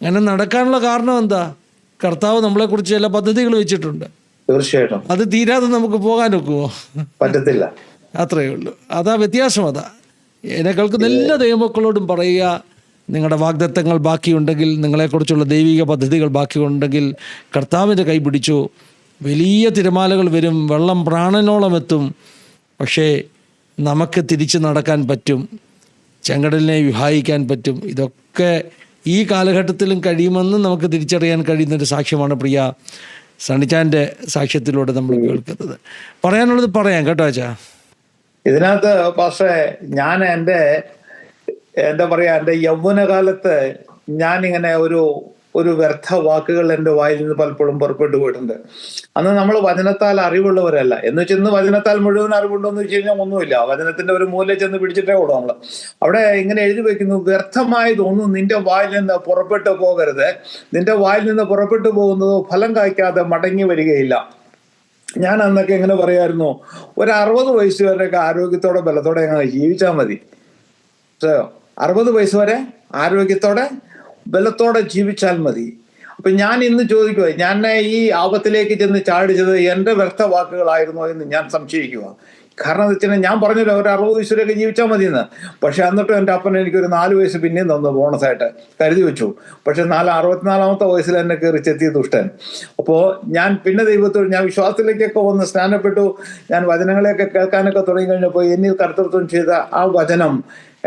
അങ്ങനെ നടക്കാനുള്ള കാരണം എന്താ? കർത്താവ് നമ്മളെക്കുറിച്ച് ചില പദ്ധതികൾ വെച്ചിട്ടുണ്ട്. തീർച്ചയായിട്ടും അത് തീരാതെ നമുക്ക് പോകാൻ ഒക്കുമോ? പറ്റത്തില്ല. അത്രയേ ഉള്ളൂ. അതാ വ്യത്യാസം. അതാ എന്നെ കേൾക്കുന്ന എല്ലാ ദൈവമക്കളോടും പറയുക, നിങ്ങളുടെ വാഗ്ദത്തങ്ങൾ ബാക്കിയുണ്ടെങ്കിൽ, നിങ്ങളെക്കുറിച്ചുള്ള ദൈവിക പദ്ധതികൾ ബാക്കിയുണ്ടെങ്കിൽ കർത്താവിൻ്റെ കൈ പിടിച്ചു. വലിയ തിരമാലകൾ വരും, വെള്ളം പ്രാണനോളം എത്തും, പക്ഷേ നമുക്ക് തിരിച്ച് നടക്കാൻ പറ്റും, ചെങ്കടലിനെ വിഹായിക്കാൻ പറ്റും. ഇതൊക്കെ ഈ കാലഘട്ടത്തിലും കഴിയുമെന്ന് നമുക്ക് തിരിച്ചറിയാൻ കഴിയുന്നൊരു സാക്ഷ്യമാണ് പ്രിയ സണ്ണിച്ചാൻ്റെ സാക്ഷ്യത്തിലൂടെ നമ്മൾ കേൾക്കുന്നത്. പറയാനുള്ളത് പറയാം കേട്ടോ അച്ഛാ. ഇതിനകത്ത് പക്ഷേ ഞാൻ എന്താ പറയാ, എൻ്റെ യൗവനകാലത്ത് ഞാനിങ്ങനെ ഒരു വ്യർത്ഥ വാക്കുകൾ എൻ്റെ വായിൽ നിന്ന് പലപ്പോഴും പുറപ്പെട്ടു പോയിട്ടുണ്ട്. അന്ന് നമ്മൾ വചനത്താൽ അറിവുള്ളവരല്ല. എന്ന് വെച്ചാൽ ഇന്ന് വചനത്താൽ മുഴുവൻ അറിവുണ്ടോ എന്ന് വെച്ച് കഴിഞ്ഞാൽ ഒന്നുമില്ല. വചനത്തിന്റെ ഒരു മൂലയിൽ ചെന്ന് പിടിച്ചിട്ടേ ഉള്ളൂ നമ്മൾ. അവിടെ ഇങ്ങനെ എഴുതി വെക്കുന്നു, വ്യർത്ഥമായതൊന്നും നിന്റെ വായിൽ നിന്ന് പുറപ്പെട്ടു പോകരുത്, നിന്റെ വായിൽ നിന്ന് പുറപ്പെട്ടു പോകുന്നതോ ഫലം കായ്ക്കാതെ മടങ്ങി വരികയില്ല. ഞാൻ അന്നൊക്കെ എങ്ങനെ പറയായിരുന്നു, ഒരു 60 വയസ്സ് വരെയൊക്കെ ആരോഗ്യത്തോടെ ബലത്തോടെ അങ്ങനെ ജീവിച്ചാൽ മതി. 60 വയസ്സ് വരെ ആരോഗ്യത്തോടെ ബലത്തോടെ ജീവിച്ചാൽ മതി. അപ്പൊ ഞാൻ ഇന്ന് ചോദിക്കുക, ഞാൻ ഈ ആപത്തിലേക്ക് ചെന്ന് ചാടിച്ചത് എൻ്റെ വ്യർത്ഥ വാക്കുകളായിരുന്നോ എന്ന് ഞാൻ സംശയിക്കുക. കാരണം എന്താ വെച്ചാൽ ഞാൻ പറഞ്ഞല്ലോ ഒരു 60 വയസ്സിലൊക്കെ ജീവിച്ചാൽ മതി എന്ന്. പക്ഷെ എന്നിട്ടും എൻ്റെ അപ്പൻ എനിക്കൊരു 4 വയസ്സ് പിന്നെയും തന്നു ബോണസായിട്ട് കരുതി വെച്ചു. പക്ഷെ 64-ാമത്തെ വയസ്സിൽ എന്നെ കയറി ചെത്തിയ ദുഷ്ടൻ. അപ്പോൾ ഞാൻ പിന്നെ ദൈവത്തോട് ഞാൻ വിശ്വാസത്തിലേക്കൊക്കെ വന്ന് സ്നാനപ്പെട്ടു. ഞാൻ വചനങ്ങളെയൊക്കെ കേൾക്കാനൊക്കെ തുടങ്ങി കഴിഞ്ഞപ്പോൾ എന്നിൽ കർത്തൃത്വം ചെയ്ത ആ വചനം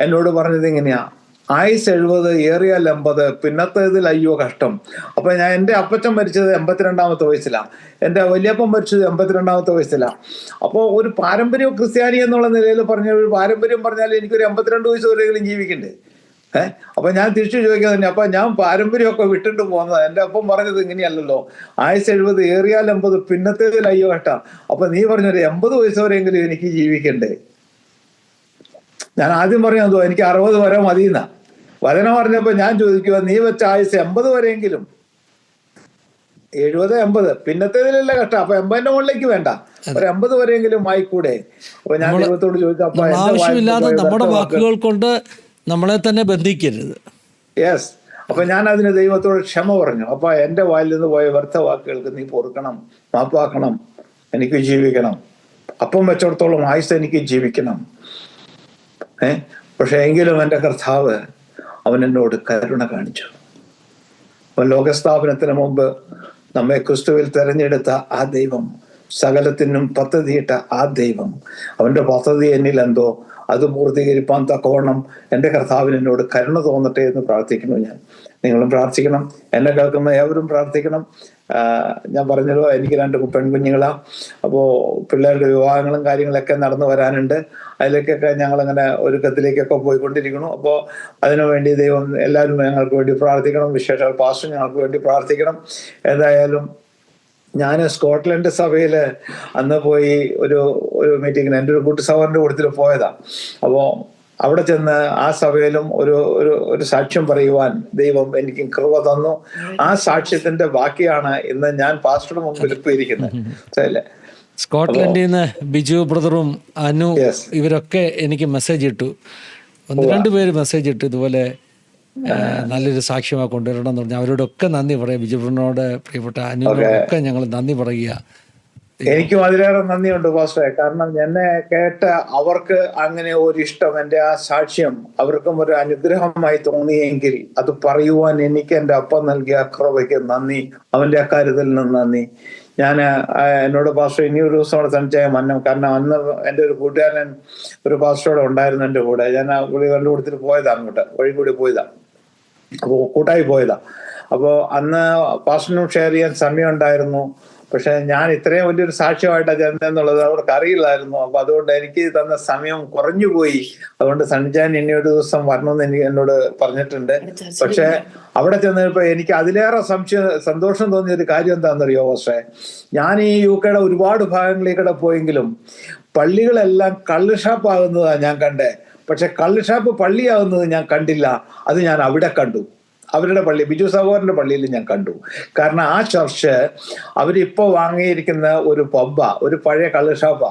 എന്നോട് പറഞ്ഞത് ഇങ്ങനെയാ, ആയുസ് 70 ഏറിയാൽ 80, പിന്നത്തേതിൽ അയ്യോ കഷ്ടം. അപ്പൊ എൻ്റെ അപ്പച്ചൻ മരിച്ചത് 82-ാമത്തെ വയസ്സിലാണ്, എൻ്റെ വലിയപ്പൻ മരിച്ചത് 82-ാമത്തെ വയസ്സിലാണ്. അപ്പോൾ ഒരു പാരമ്പര്യം ക്രിസ്ത്യാനി എന്നുള്ള നിലയിൽ പറഞ്ഞ ഒരു പാരമ്പര്യം പറഞ്ഞാൽ എനിക്കൊരു 82 വയസ്സ് വരെയെങ്കിലും ജീവിക്കണ്ടേ? അപ്പൊ ഞാൻ തിരിച്ചു ചോദിക്കാൻ തന്നെ, അപ്പൊ ഞാൻ പാരമ്പര്യമൊക്കെ വിട്ടിട്ട് പോകുന്നത്. എൻ്റെ അപ്പം പറഞ്ഞത് ഇങ്ങനെയല്ലല്ലോ, ആയുസ് 70 ഏറിയാൽ 80, പിന്നത്തേതിൽ അയ്യോ കഷ്ടം. അപ്പൊ നീ പറഞ്ഞൊരു 80 വയസ്സ് വരെയെങ്കിലും എനിക്ക് ജീവിക്കണ്ടേ? ഞാൻ ആദ്യം പറഞ്ഞതോ എനിക്ക് 60 വരെ മതിയെന്നാ. വചനം പറഞ്ഞപ്പോ ഞാൻ ചോദിക്കുക, നീ വെച്ച ആയുസ് 80 വരെയെങ്കിലും, 70-80 പിന്നത്തേതിലല്ല കഷ്ടം. അപ്പൊ 80-ന്റെ മുകളിലേക്ക് വേണ്ട, ഒരു 80 വരെയെങ്കിലും ആയിക്കൂടെ? അപ്പൊ ഞാൻ ദൈവത്തോട് ചോദിച്ചു, ആവശ്യമില്ലാതെ നമ്മുടെ വാക്കുകൾ കൊണ്ട് നമ്മളെ തന്നെ ബന്ധിക്കരുത്. യെസ്. അപ്പൊ ഞാൻ അതിന് ദൈവത്തോട് ക്ഷമ പറഞ്ഞു. അപ്പൊ എൻ്റെ വായിൽ നിന്ന് പോയ വ്യർത്ഥ വാക്കുകൾക്ക് നീ പൊറുക്കണം, മാപ്പാക്കണം, എനിക്ക് ജീവിക്കണം. അപ്പം വെച്ചിടത്തോളം ആയുസ് എനിക്ക് ജീവിക്കണം. പക്ഷെ എങ്കിലും എൻ്റെ കർത്താവ് അവൻ എന്നോട് കരുണ കാണിച്ചു. അവൻ ലോകസ്ഥാപനത്തിന് മുമ്പ് നമ്മെ ക്രിസ്തുവിൽ തെരഞ്ഞെടുത്ത ആ ദൈവം, സകലത്തിനും പദ്ധതിയിട്ട ആ ദൈവം, അവൻ്റെ പദ്ധതി എന്നിൽ എന്തോ അത് പൂർത്തീകരിപ്പാൻ തക്കവണ്ണം എൻ്റെ കർത്താവിന് എന്നോട് കരുണ തോന്നട്ടെ എന്ന് പ്രാർത്ഥിക്കുന്നു. നിങ്ങളും പ്രാർത്ഥിക്കണം, എന്നെ കേൾക്കുന്ന ഏവരും പ്രാർത്ഥിക്കണം. ഞാൻ പറഞ്ഞല്ലോ എനിക്ക് 2 പെൺകുഞ്ഞുങ്ങളാണ്. അപ്പോൾ പിള്ളേരുടെ വിവാഹങ്ങളും കാര്യങ്ങളൊക്കെ നടന്നു വരാനുണ്ട്. അതിലേക്കൊക്കെ ഞങ്ങളിങ്ങനെ ഒരുക്കത്തിലേക്കൊക്കെ പോയിക്കൊണ്ടിരിക്കുന്നു. അപ്പോൾ അതിനുവേണ്ടി ദൈവം എല്ലാവരും ഞങ്ങൾക്ക് വേണ്ടി പ്രാർത്ഥിക്കണം. വിശേഷാൽ പാസ്റ്റർ ഞങ്ങൾക്ക് വേണ്ടി പ്രാർത്ഥിക്കണം. ഏതായാലും ഞാൻ സ്കോട്ട്ലൻഡ് സഭയിൽ അന്ന് പോയി ഒരു മീറ്റിങ്ങിന് എൻ്റെ ഒരു കൂട്ടു സഹോദരൻ്റെ കൂട്ടത്തിൽ പോയതാണ്. അപ്പോൾ അവിടെ ചെന്ന് ആ സഭയിലും ഒരു സാക്ഷ്യം പറയുവാൻ ദൈവം എനിക്ക് കൃപ തന്നു. ആ സാക്ഷ്യത്തിന്റെ ബാക്കിയാണ് ഇന്ന് ഞാൻ പാസ്റ്ററുടെ മുമ്പിൽ ഇപ്പോൾ ഇരിക്കുന്നത്. സ്കോട്ട്ലൻഡിൽ നിന്ന് ബിജു ബ്രദറും അനു ഇവരൊക്കെ എനിക്ക് മെസ്സേജ് ഇട്ടു. 1-2 പേര് മെസ്സേജ് ഇട്ടു, ഇതുപോലെ നല്ലൊരു സാക്ഷ്യമായി കൊണ്ടുവരണം എന്ന് പറഞ്ഞു. അവരോടൊക്കെ നന്ദി പറയാം. ബിജു ബ്രദറിനോട്, പ്രിയപ്പെട്ട അനുവിനോടൊക്കെ ഞങ്ങൾ നന്ദി പറയുക. എനിക്കും അതിലേറെ നന്ദിയുണ്ട് പാസ്റ്ററെ. കാരണം എന്നെ കേട്ട അവർക്ക് അങ്ങനെ ഒരു ഇഷ്ടം, എൻ്റെ ആ സാക്ഷ്യം അവർക്കും ഒരു അനുഗ്രഹമായി തോന്നിയെങ്കിൽ അത് പറയുവാൻ എനിക്ക് എൻ്റെ അപ്പം നൽകിയ കൃപയ്ക്ക് നന്ദി, അവൻ്റെ അക്കാര്യത്തിൽ നിന്ന് നന്ദി. ഞാൻ എന്നോട് പാസ്റ്റർ ഇനി ഒരു ദിവസം അവിടെ തനിച്ചായ മന്നം. കാരണം അന്ന് എൻ്റെ ഒരു കൂട്ടുകാരൻ ഒരു പാസ്റ്ററോടെ ഉണ്ടായിരുന്നു എൻ്റെ കൂടെ. ഞാൻ ആ പുള്ളിക്കാരൻ്റെ കൂട്ടത്തിൽ പോയതാണ്, അങ്ങോട്ട് വഴി കൂടി പോയതാണ്. അപ്പോൾ കൂട്ടായി പോയതാണ്. അപ്പോൾ അന്ന് പാസ്റ്ററിനും ഷെയർ ചെയ്യാൻ സമയം ഉണ്ടായിരുന്നു. പക്ഷെ ഞാൻ ഇത്രയും വലിയൊരു സാക്ഷ്യമായിട്ടാണ് ചെന്നെന്നുള്ളത് അവർക്ക് അറിയില്ലായിരുന്നു. അപ്പൊ അതുകൊണ്ട് എനിക്ക് തന്ന സമയം കുറഞ്ഞുപോയി. അതുകൊണ്ട് സണ്ണിച്ചാൻ ഇനി ഒരു ദിവസം വരണമെന്ന് എന്നോട് പറഞ്ഞിട്ടുണ്ട്. പക്ഷെ അവിടെ ചെന്നപ്പോ എനിക്ക് അതിലേറെ സന്തോഷം തോന്നിയ ഒരു കാര്യം എന്താണെന്നറിയോ പക്ഷേ, ഞാൻ ഈ UK ഒരുപാട് ഭാഗങ്ങളിലേക്കൂടെ പോയെങ്കിലും പള്ളികളെല്ലാം കള്ള് ഷാപ്പാകുന്നതാണ് ഞാൻ കണ്ടേ. പക്ഷെ കള്ള് ഷാപ്പ് പള്ളിയാകുന്നത് ഞാൻ കണ്ടില്ല. അത് ഞാൻ അവിടെ കണ്ടു. അവരുടെ പള്ളി, ബിജു സഹോദരന്റെ പള്ളിയിൽ ഞാൻ കണ്ടു. കാരണം ആ ചർച്ച് അവരിപ്പോൾ വാങ്ങിയിരിക്കുന്ന ഒരു പബ്ബാ, ഒരു പഴയ കള്ള് ഷാപ്പാ.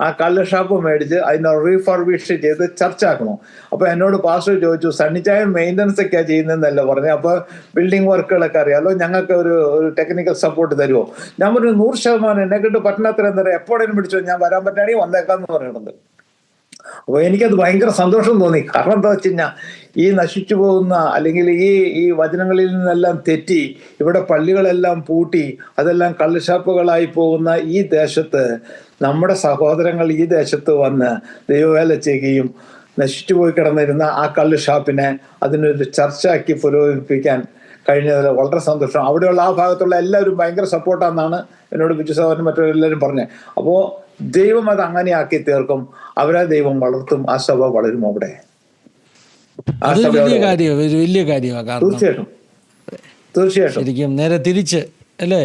ആ കള്ള് ഷാപ്പ് മേടിച്ച് അതിനെ റീഫർബിഷ് ചെയ്ത് ചർച്ചാക്കണം. അപ്പൊ എന്നോട് പാസ്റ്റർ ചോദിച്ചു, സണ്ണിച്ചായൻ മെയിൻ്റനൻസ് ഒക്കെയാ ചെയ്യുന്നതെന്നല്ല പറഞ്ഞു. അപ്പൊ ബിൽഡിംഗ് വർക്കുകളൊക്കെ അറിയാലോ, ഞങ്ങൾക്ക് ഒരു ടെക്നിക്കൽ സപ്പോർട്ട് തരുമോ? ഞാൻ പറഞ്ഞു 100% എന്നെ കൊണ്ട് പറ്റണത്ര എന്താ പറയുക, എപ്പോഴേലും പിടിച്ചോ, ഞാൻ വരാൻ പറ്റുകയാണെങ്കിൽ വന്നേക്കാന്ന് പറയുന്നുണ്ട്. അപ്പോൾ എനിക്കത് ഭയങ്കര സന്തോഷം തോന്നി. കാരണം എന്താ വെച്ച് കഴിഞ്ഞാൽ ഈ നശിച്ചു പോകുന്ന അല്ലെങ്കിൽ ഈ വചനങ്ങളിൽ നിന്നെല്ലാം തെറ്റി ഇവിടെ പള്ളികളെല്ലാം പൂട്ടി അതെല്ലാം കള്ളുഷാപ്പുകളായി പോകുന്ന ഈ ദേശത്ത് നമ്മുടെ സഹോദരങ്ങൾ ഈ ദേശത്ത് വന്ന് ദൈവവേല ചെയ്യുകയും നശിച്ചു പോയി കിടന്നിരുന്ന ആ കള്ളുഷാപ്പിനെ അതിനൊരു ചർച്ചയാക്കി പുരോഗമിപ്പിക്കാൻ കഴിഞ്ഞതിൽ വളരെ സന്തോഷം. അവിടെയുള്ള ആ ഭാഗത്തുള്ള എല്ലാവരും ഭയങ്കര സപ്പോർട്ടാണെന്നാണ് എന്നോട് ബിജു സഹോദരൻ മറ്റെല്ലാവരും പറഞ്ഞത്. അപ്പോൾ ദൈവം അത് അങ്ങനെയാക്കി തീർക്കും, അവരെ ദൈവം വളർത്തും, ആ സഭ വളരും അവിടെ. വലിയ കാര്യമാണ്. കാരണം തീർച്ചയായിട്ടും ശരിക്കും നേരെ തിരിച്ച് അല്ലേ,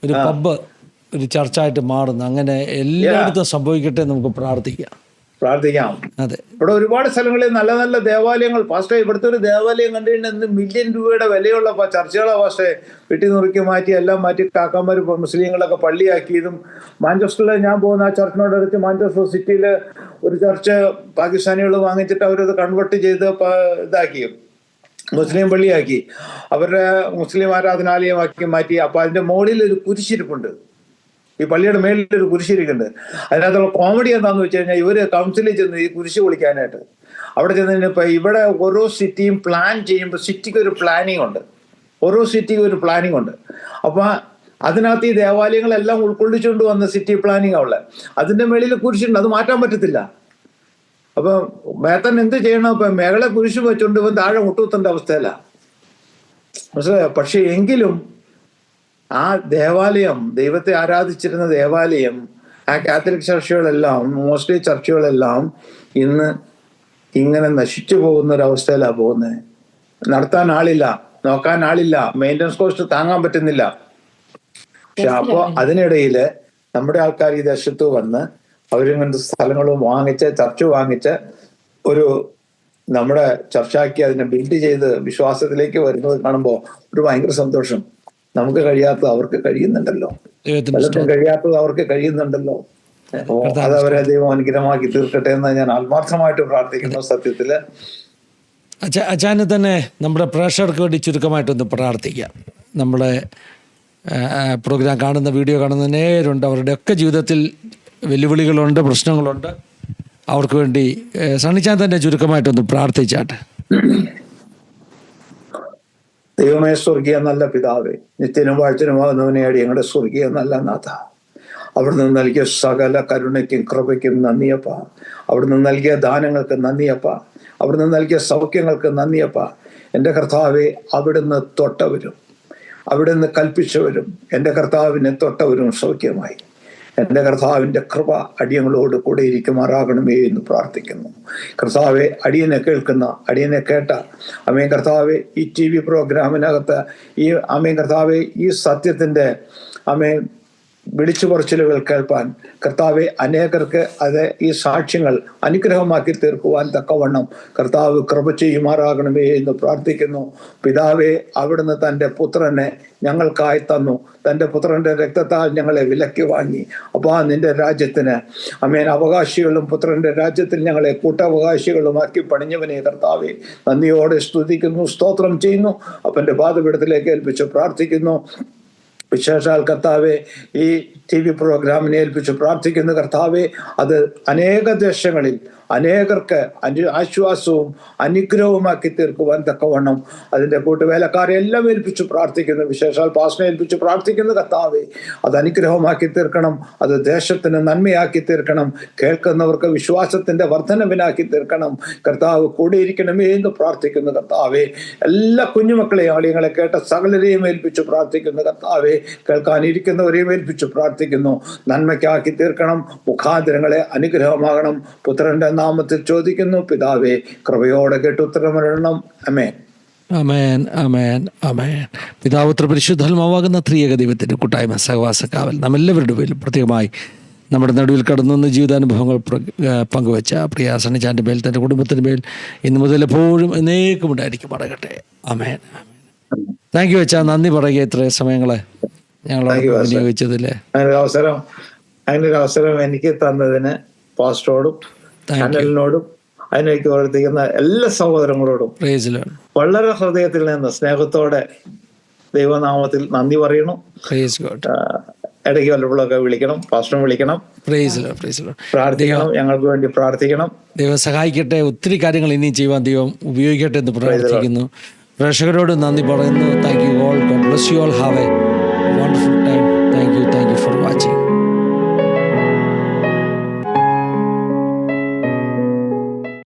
ഒരു പബ്ബ് ഒരു ചർച്ചായിട്ട് മാറുന്നു. അങ്ങനെ എല്ലായിടത്തും സംഭവിക്കട്ടെ, നമുക്ക് പ്രാർത്ഥിക്കാം. അതെ, ഇവിടെ ഒരുപാട് സ്ഥലങ്ങളിൽ നല്ല നല്ല ദേവാലയങ്ങൾ. പാസ്റ്റേ, ഇവിടുത്തെ ഒരു ദേവാലയം കണ്ടുകഴിഞ്ഞാൽ മില്യൺ രൂപയുടെ വിലയുള്ള ചർച്ചകളാണ് പാസ്റ്റേ. വെട്ടി നുറുക്കി മാറ്റി എല്ലാം മാറ്റി കാക്കാന്മാർ മുസ്ലിങ്ങളൊക്കെ പള്ളിയാക്കിയതും. മാഞ്ചസ്റ്ററിൽ ഞാൻ പോകുന്ന ആ ചർച്ചിനോടടുത്ത് മാഞ്ചസ്റ്റർ സിറ്റിയിൽ ഒരു ചർച്ച് പാകിസ്ഥാനികൾ വാങ്ങിച്ചിട്ട് അവരത് കൺവേർട്ട് ചെയ്ത് ഇതാക്കി മുസ്ലിം പള്ളിയാക്കി, അവരുടെ മുസ്ലിം ആരാധനാലയമാക്കി മാറ്റി. അപ്പൊ അതിന്റെ മുകളിൽ ഒരു കുരിശിരിപ്പുണ്ട്, ഈ പള്ളിയുടെ മേളിൽ ഒരു കുരിശിരിക്കുന്നുണ്ട്. അതിനകത്തുള്ള കോമഡി എന്താണെന്ന് വെച്ച് കഴിഞ്ഞാൽ ഇവര് കൗൺസിലിൽ ചെന്ന് ഈ കുരിശ് വിളിക്കാനായിട്ട് അവിടെ ചെന്ന് ഇപ്പൊ ഇവിടെ ഓരോ സിറ്റിയും പ്ലാൻ ചെയ്യുമ്പോൾ സിറ്റിക്ക് ഒരു പ്ലാനിങ് ഉണ്ട്, ഓരോ സിറ്റിക്ക് ഒരു പ്ലാനിങ് ഉണ്ട്. അപ്പൊ അതിനകത്ത് ഈ ദേവാലയങ്ങളെല്ലാം ഉൾക്കൊള്ളിച്ചുകൊണ്ട് വന്ന സിറ്റി പ്ലാനിങ് ഉള്ള അതിന്റെ മേളിൽ കുരിശുണ്ട്, അത് മാറ്റാൻ പറ്റത്തില്ല. അപ്പൊ മേത്തൻ എന്ത് ചെയ്യണം? ഇപ്പൊ മേളെ കുരിശ് വെച്ചുകൊണ്ട് ഇവൻ താഴെ മുട്ടുകുത്തേണ്ട അവസ്ഥയല്ല, മനസ്സിലായോ? പക്ഷെ എങ്കിലും ആ ദേവാലയം, ദൈവത്തെ ആരാധിച്ചിരുന്ന ദേവാലയം, ആ കാത്തലിക് ചർച്ചുകളെല്ലാം, മോസ്റ്റ്ലി ചർച്ചുകളെല്ലാം ഇന്ന് ഇങ്ങനെ നശിച്ചു പോകുന്ന ഒരവസ്ഥയിലാണ് പോകുന്നത്. നടത്താൻ ആളില്ല, നോക്കാൻ ആളില്ല, മെയിൻ്റനൻസ് കോസ്റ്റ് താങ്ങാൻ പറ്റുന്നില്ല. പക്ഷെ അപ്പോ അതിനിടയില് നമ്മുടെ ആൾക്കാർ ഈ ദേശത്ത് വന്ന് അവരിങ്ങനത്തെ സ്ഥലങ്ങളും വാങ്ങിച്ച് ചർച്ച് വാങ്ങിച്ച് ഒരു നമ്മുടെ ചർച്ചാക്കി അതിനെ ബിൽഡ് ചെയ്ത് വിശ്വാസത്തിലേക്ക് വരുന്നത് കാണുമ്പോൾ ഒരു ഭയങ്കര സന്തോഷം. നമുക്ക് കഴിയാത്തത് അവർക്ക് കഴിയുന്നുണ്ടല്ലോ, പലർക്കും കഴിയാത്തത് അവർക്ക് കഴിയുന്നുണ്ടല്ലോ. അത് അവരെ ദൈവം അനുഗ്രഹമാക്കി തീർക്കട്ടെ എന്ന് ഞാൻ ആത്മാർത്ഥമായിട്ട് പ്രാർത്ഥിക്കുന്നു. സത്യത്തില് അച്ഛന് തന്നെ നമ്മുടെ പ്രേക്ഷകർക്ക് വേണ്ടി ചുരുക്കമായിട്ടൊന്ന് പ്രാർത്ഥിക്കാം. നമ്മളെ പ്രോഗ്രാം കാണുന്ന, വീഡിയോ കാണുന്ന നേരുണ്ട്, അവരുടെയൊക്കെ ജീവിതത്തിൽ വെല്ലുവിളികളുണ്ട്, പ്രശ്നങ്ങളുണ്ട്. അവർക്ക് വേണ്ടി സണ്ണിച്ചാൻ തന്നെ ചുരുക്കമായിട്ടൊന്ന് പ്രാർത്ഥിച്ചാട്ടെ. ദൈവമേ, സ്വർഗീയ നല്ല പിതാവേ, നിത്യനും വാഴ്ചനുമാകുന്നവനെ അടി ഞങ്ങളുടെ സ്വർഗീയ നല്ല നാഥ, അവിടുന്ന് നൽകിയ സകല കരുണയ്ക്കും കൃപയ്ക്കും നന്ദിയപ്പ. അവിടുന്ന് നൽകിയ ദാനങ്ങൾക്ക് നന്ദിയപ്പ. അവിടുന്ന് നൽകിയ സൗഖ്യങ്ങൾക്ക് നന്ദിയപ്പ. എൻ്റെ കർത്താവെ, അവിടുന്ന് തൊട്ടവരും അവിടുന്ന് കൽപ്പിച്ചവരും എൻ്റെ കർത്താവിനെ തൊട്ടവരും സൗഖ്യമായി. എൻ്റെ കർത്താവിൻ്റെ കൃപ അടിയങ്ങളോട് കൂടെ ഇരിക്കുമാറാകണമേ എന്ന് പ്രാർത്ഥിക്കുന്നു. കർത്താവെ, അടിയനെ കേൾക്കുന്ന, അടിയനെ കേട്ട അമേൻ കർത്താവെ, ഈ TV പ്രോഗ്രാമിനകത്ത് ഈ അമേൻ കർത്താവെ, ഈ സത്യത്തിൻ്റെ അമേൻ വിളിച്ചു പറച്ചിലുകൾ കേൾപ്പാൻ കർത്താവെ, അനേകർക്ക് അത് ഈ സാക്ഷ്യങ്ങൾ അനുഗ്രഹമാക്കി തീർക്കുവാൻ തക്കവണ്ണം കർത്താവ് കൃപ ചെയ്യുമാറാകണമേ എന്ന് പ്രാർത്ഥിക്കുന്നു. പിതാവെ, അവിടുന്ന് തൻ്റെ പുത്രനെ ഞങ്ങൾക്കായി തന്നു, തൻ്റെ പുത്രൻ്റെ രക്തത്താൽ ഞങ്ങളെ വിലക്കി വാങ്ങി. അപ്പോൾ നിന്റെ രാജ്യത്തിന് അമേൻ അവകാശികളും പുത്രൻ്റെ രാജ്യത്തിൽ ഞങ്ങളെ കൂട്ടവകാശികളുമാക്കി പണിഞ്ഞവനെ കർത്താവെ, നന്ദിയോടെ സ്തുതിക്കുന്നു, സ്തോത്രം ചെയ്യുന്നു. അപ്പൻ്റെ പാദപീഠത്തിലേക്ക് ഏൽപ്പിച്ച് പ്രാർത്ഥിക്കുന്നു. വിശേഷാൽ കർത്താവെ, ഈ TV പ്രോഗ്രാമിനെ ഏൽപ്പിച്ച് പ്രാർത്ഥിക്കുന്ന കർത്താവെ, അത് അനേക ദേശങ്ങളിൽ അനേകർക്ക് ആശ്വാസവും അനുഗ്രഹവുമാക്കി തീർക്കുവാൻ തക്കവണ്ണം അതിൻ്റെ കൂട്ടുവേലക്കാരെ എല്ലാം ഏൽപ്പിച്ച് പ്രാർത്ഥിക്കുന്നു. വിശേഷാൽ പാസ്റ്ററെ ഏൽപ്പിച്ച് പ്രാർത്ഥിക്കുന്ന കർത്താവെ, അത് അനുഗ്രഹമാക്കി തീർക്കണം, അത് ദേശത്തിന് നന്മയാക്കി തീർക്കണം, കേൾക്കുന്നവർക്ക് വിശ്വാസത്തിൻ്റെ വർധനവിനാക്കി തീർക്കണം. കർത്താവ് കൂടിയിരിക്കണമേ എന്ന് പ്രാർത്ഥിക്കുന്നു കർത്താവെ. എല്ലാ കുഞ്ഞുമക്കളെയും ആളികളെ കേട്ട സകലരെയും ഏൽപ്പിച്ച് പ്രാർത്ഥിക്കുന്നു കർത്താവെ. കേൾക്കാനിരിക്കുന്നവരെയും ഏൽപ്പിച്ച് പ്രാർത്ഥിക്കുന്നു. നന്മയ്ക്കാക്കി തീർക്കണം, മുഖാന്തരങ്ങളെ അനുഗ്രഹമാകണം. പുത്രന്റെ നാമത്തിൽ ചോദിക്കുന്നു പിതാവേ, കൃപയോടെ കേട്ട് ഉത്തരമരണം. ആമേൻ. ആമേൻ, ആമേൻ, ആമേൻ. പിതാവുത്ര പരിശുദ്ധാത്മാവാകുന്ന ത്രിയേക ദൈവത്തിൻ്റെ കൂട്ടായ്മ, സഹവാസ കാവൽ നമ്മെല്ലാവരുടെ പേരിലും പ്രത്യേകമായി നമ്മുടെ നടുവിൽ കടന്നു വന്ന ജീവിതാനുഭവങ്ങൾ പങ്കുവെച്ച പ്രിയ സണ്ണിച്ചാൻ്റെ മേൽ, തൻ്റെ കുടുംബത്തിൻ്റെ മേൽ ഇന്ന് മുതൽ എപ്പോഴും എന്നേക്കും ഉണ്ടായിരിക്കും മടങ്ങട്ടെ. ആമേൻ. താങ്ക് യു അച്ഛാ, നന്ദി പറയുക ഇത്രയും സമയങ്ങളെ ഞങ്ങളോട് വിനിയോഗിച്ചതിൽ. അതിനൊരു അവസരം എനിക്ക് തന്നതിന് പാസ്റ്ററോടും ചാനലിനോടും അതിനേക്ക് പ്രവർത്തിക്കുന്ന എല്ലാ സഹോദരങ്ങളോടും വളരെ ഹൃദയത്തിൽ നിന്ന് സ്നേഹത്തോടെ ദൈവനാമത്തിൽ നന്ദി പറയണു. ഇടയ്ക്ക് വല്ലപ്പോഴൊക്കെ വിളിക്കണം, പാസ്റ്ററും വിളിക്കണം, പ്രൈസ് പ്രാർത്ഥിക്കണം, ഞങ്ങൾക്ക് വേണ്ടി പ്രാർത്ഥിക്കണം. ദൈവം സഹായിക്കട്ടെ. ഒത്തിരി കാര്യങ്ങൾ ഇനിയും ചെയ്യുവാൻ ദൈവം ഉപയോഗിക്കട്ടെ എന്ന് പ്രാർത്ഥിക്കുന്നു. പ്രേക്ഷകരോട് നന്ദി പറയുന്നു. Thank you all. God bless you all. Have A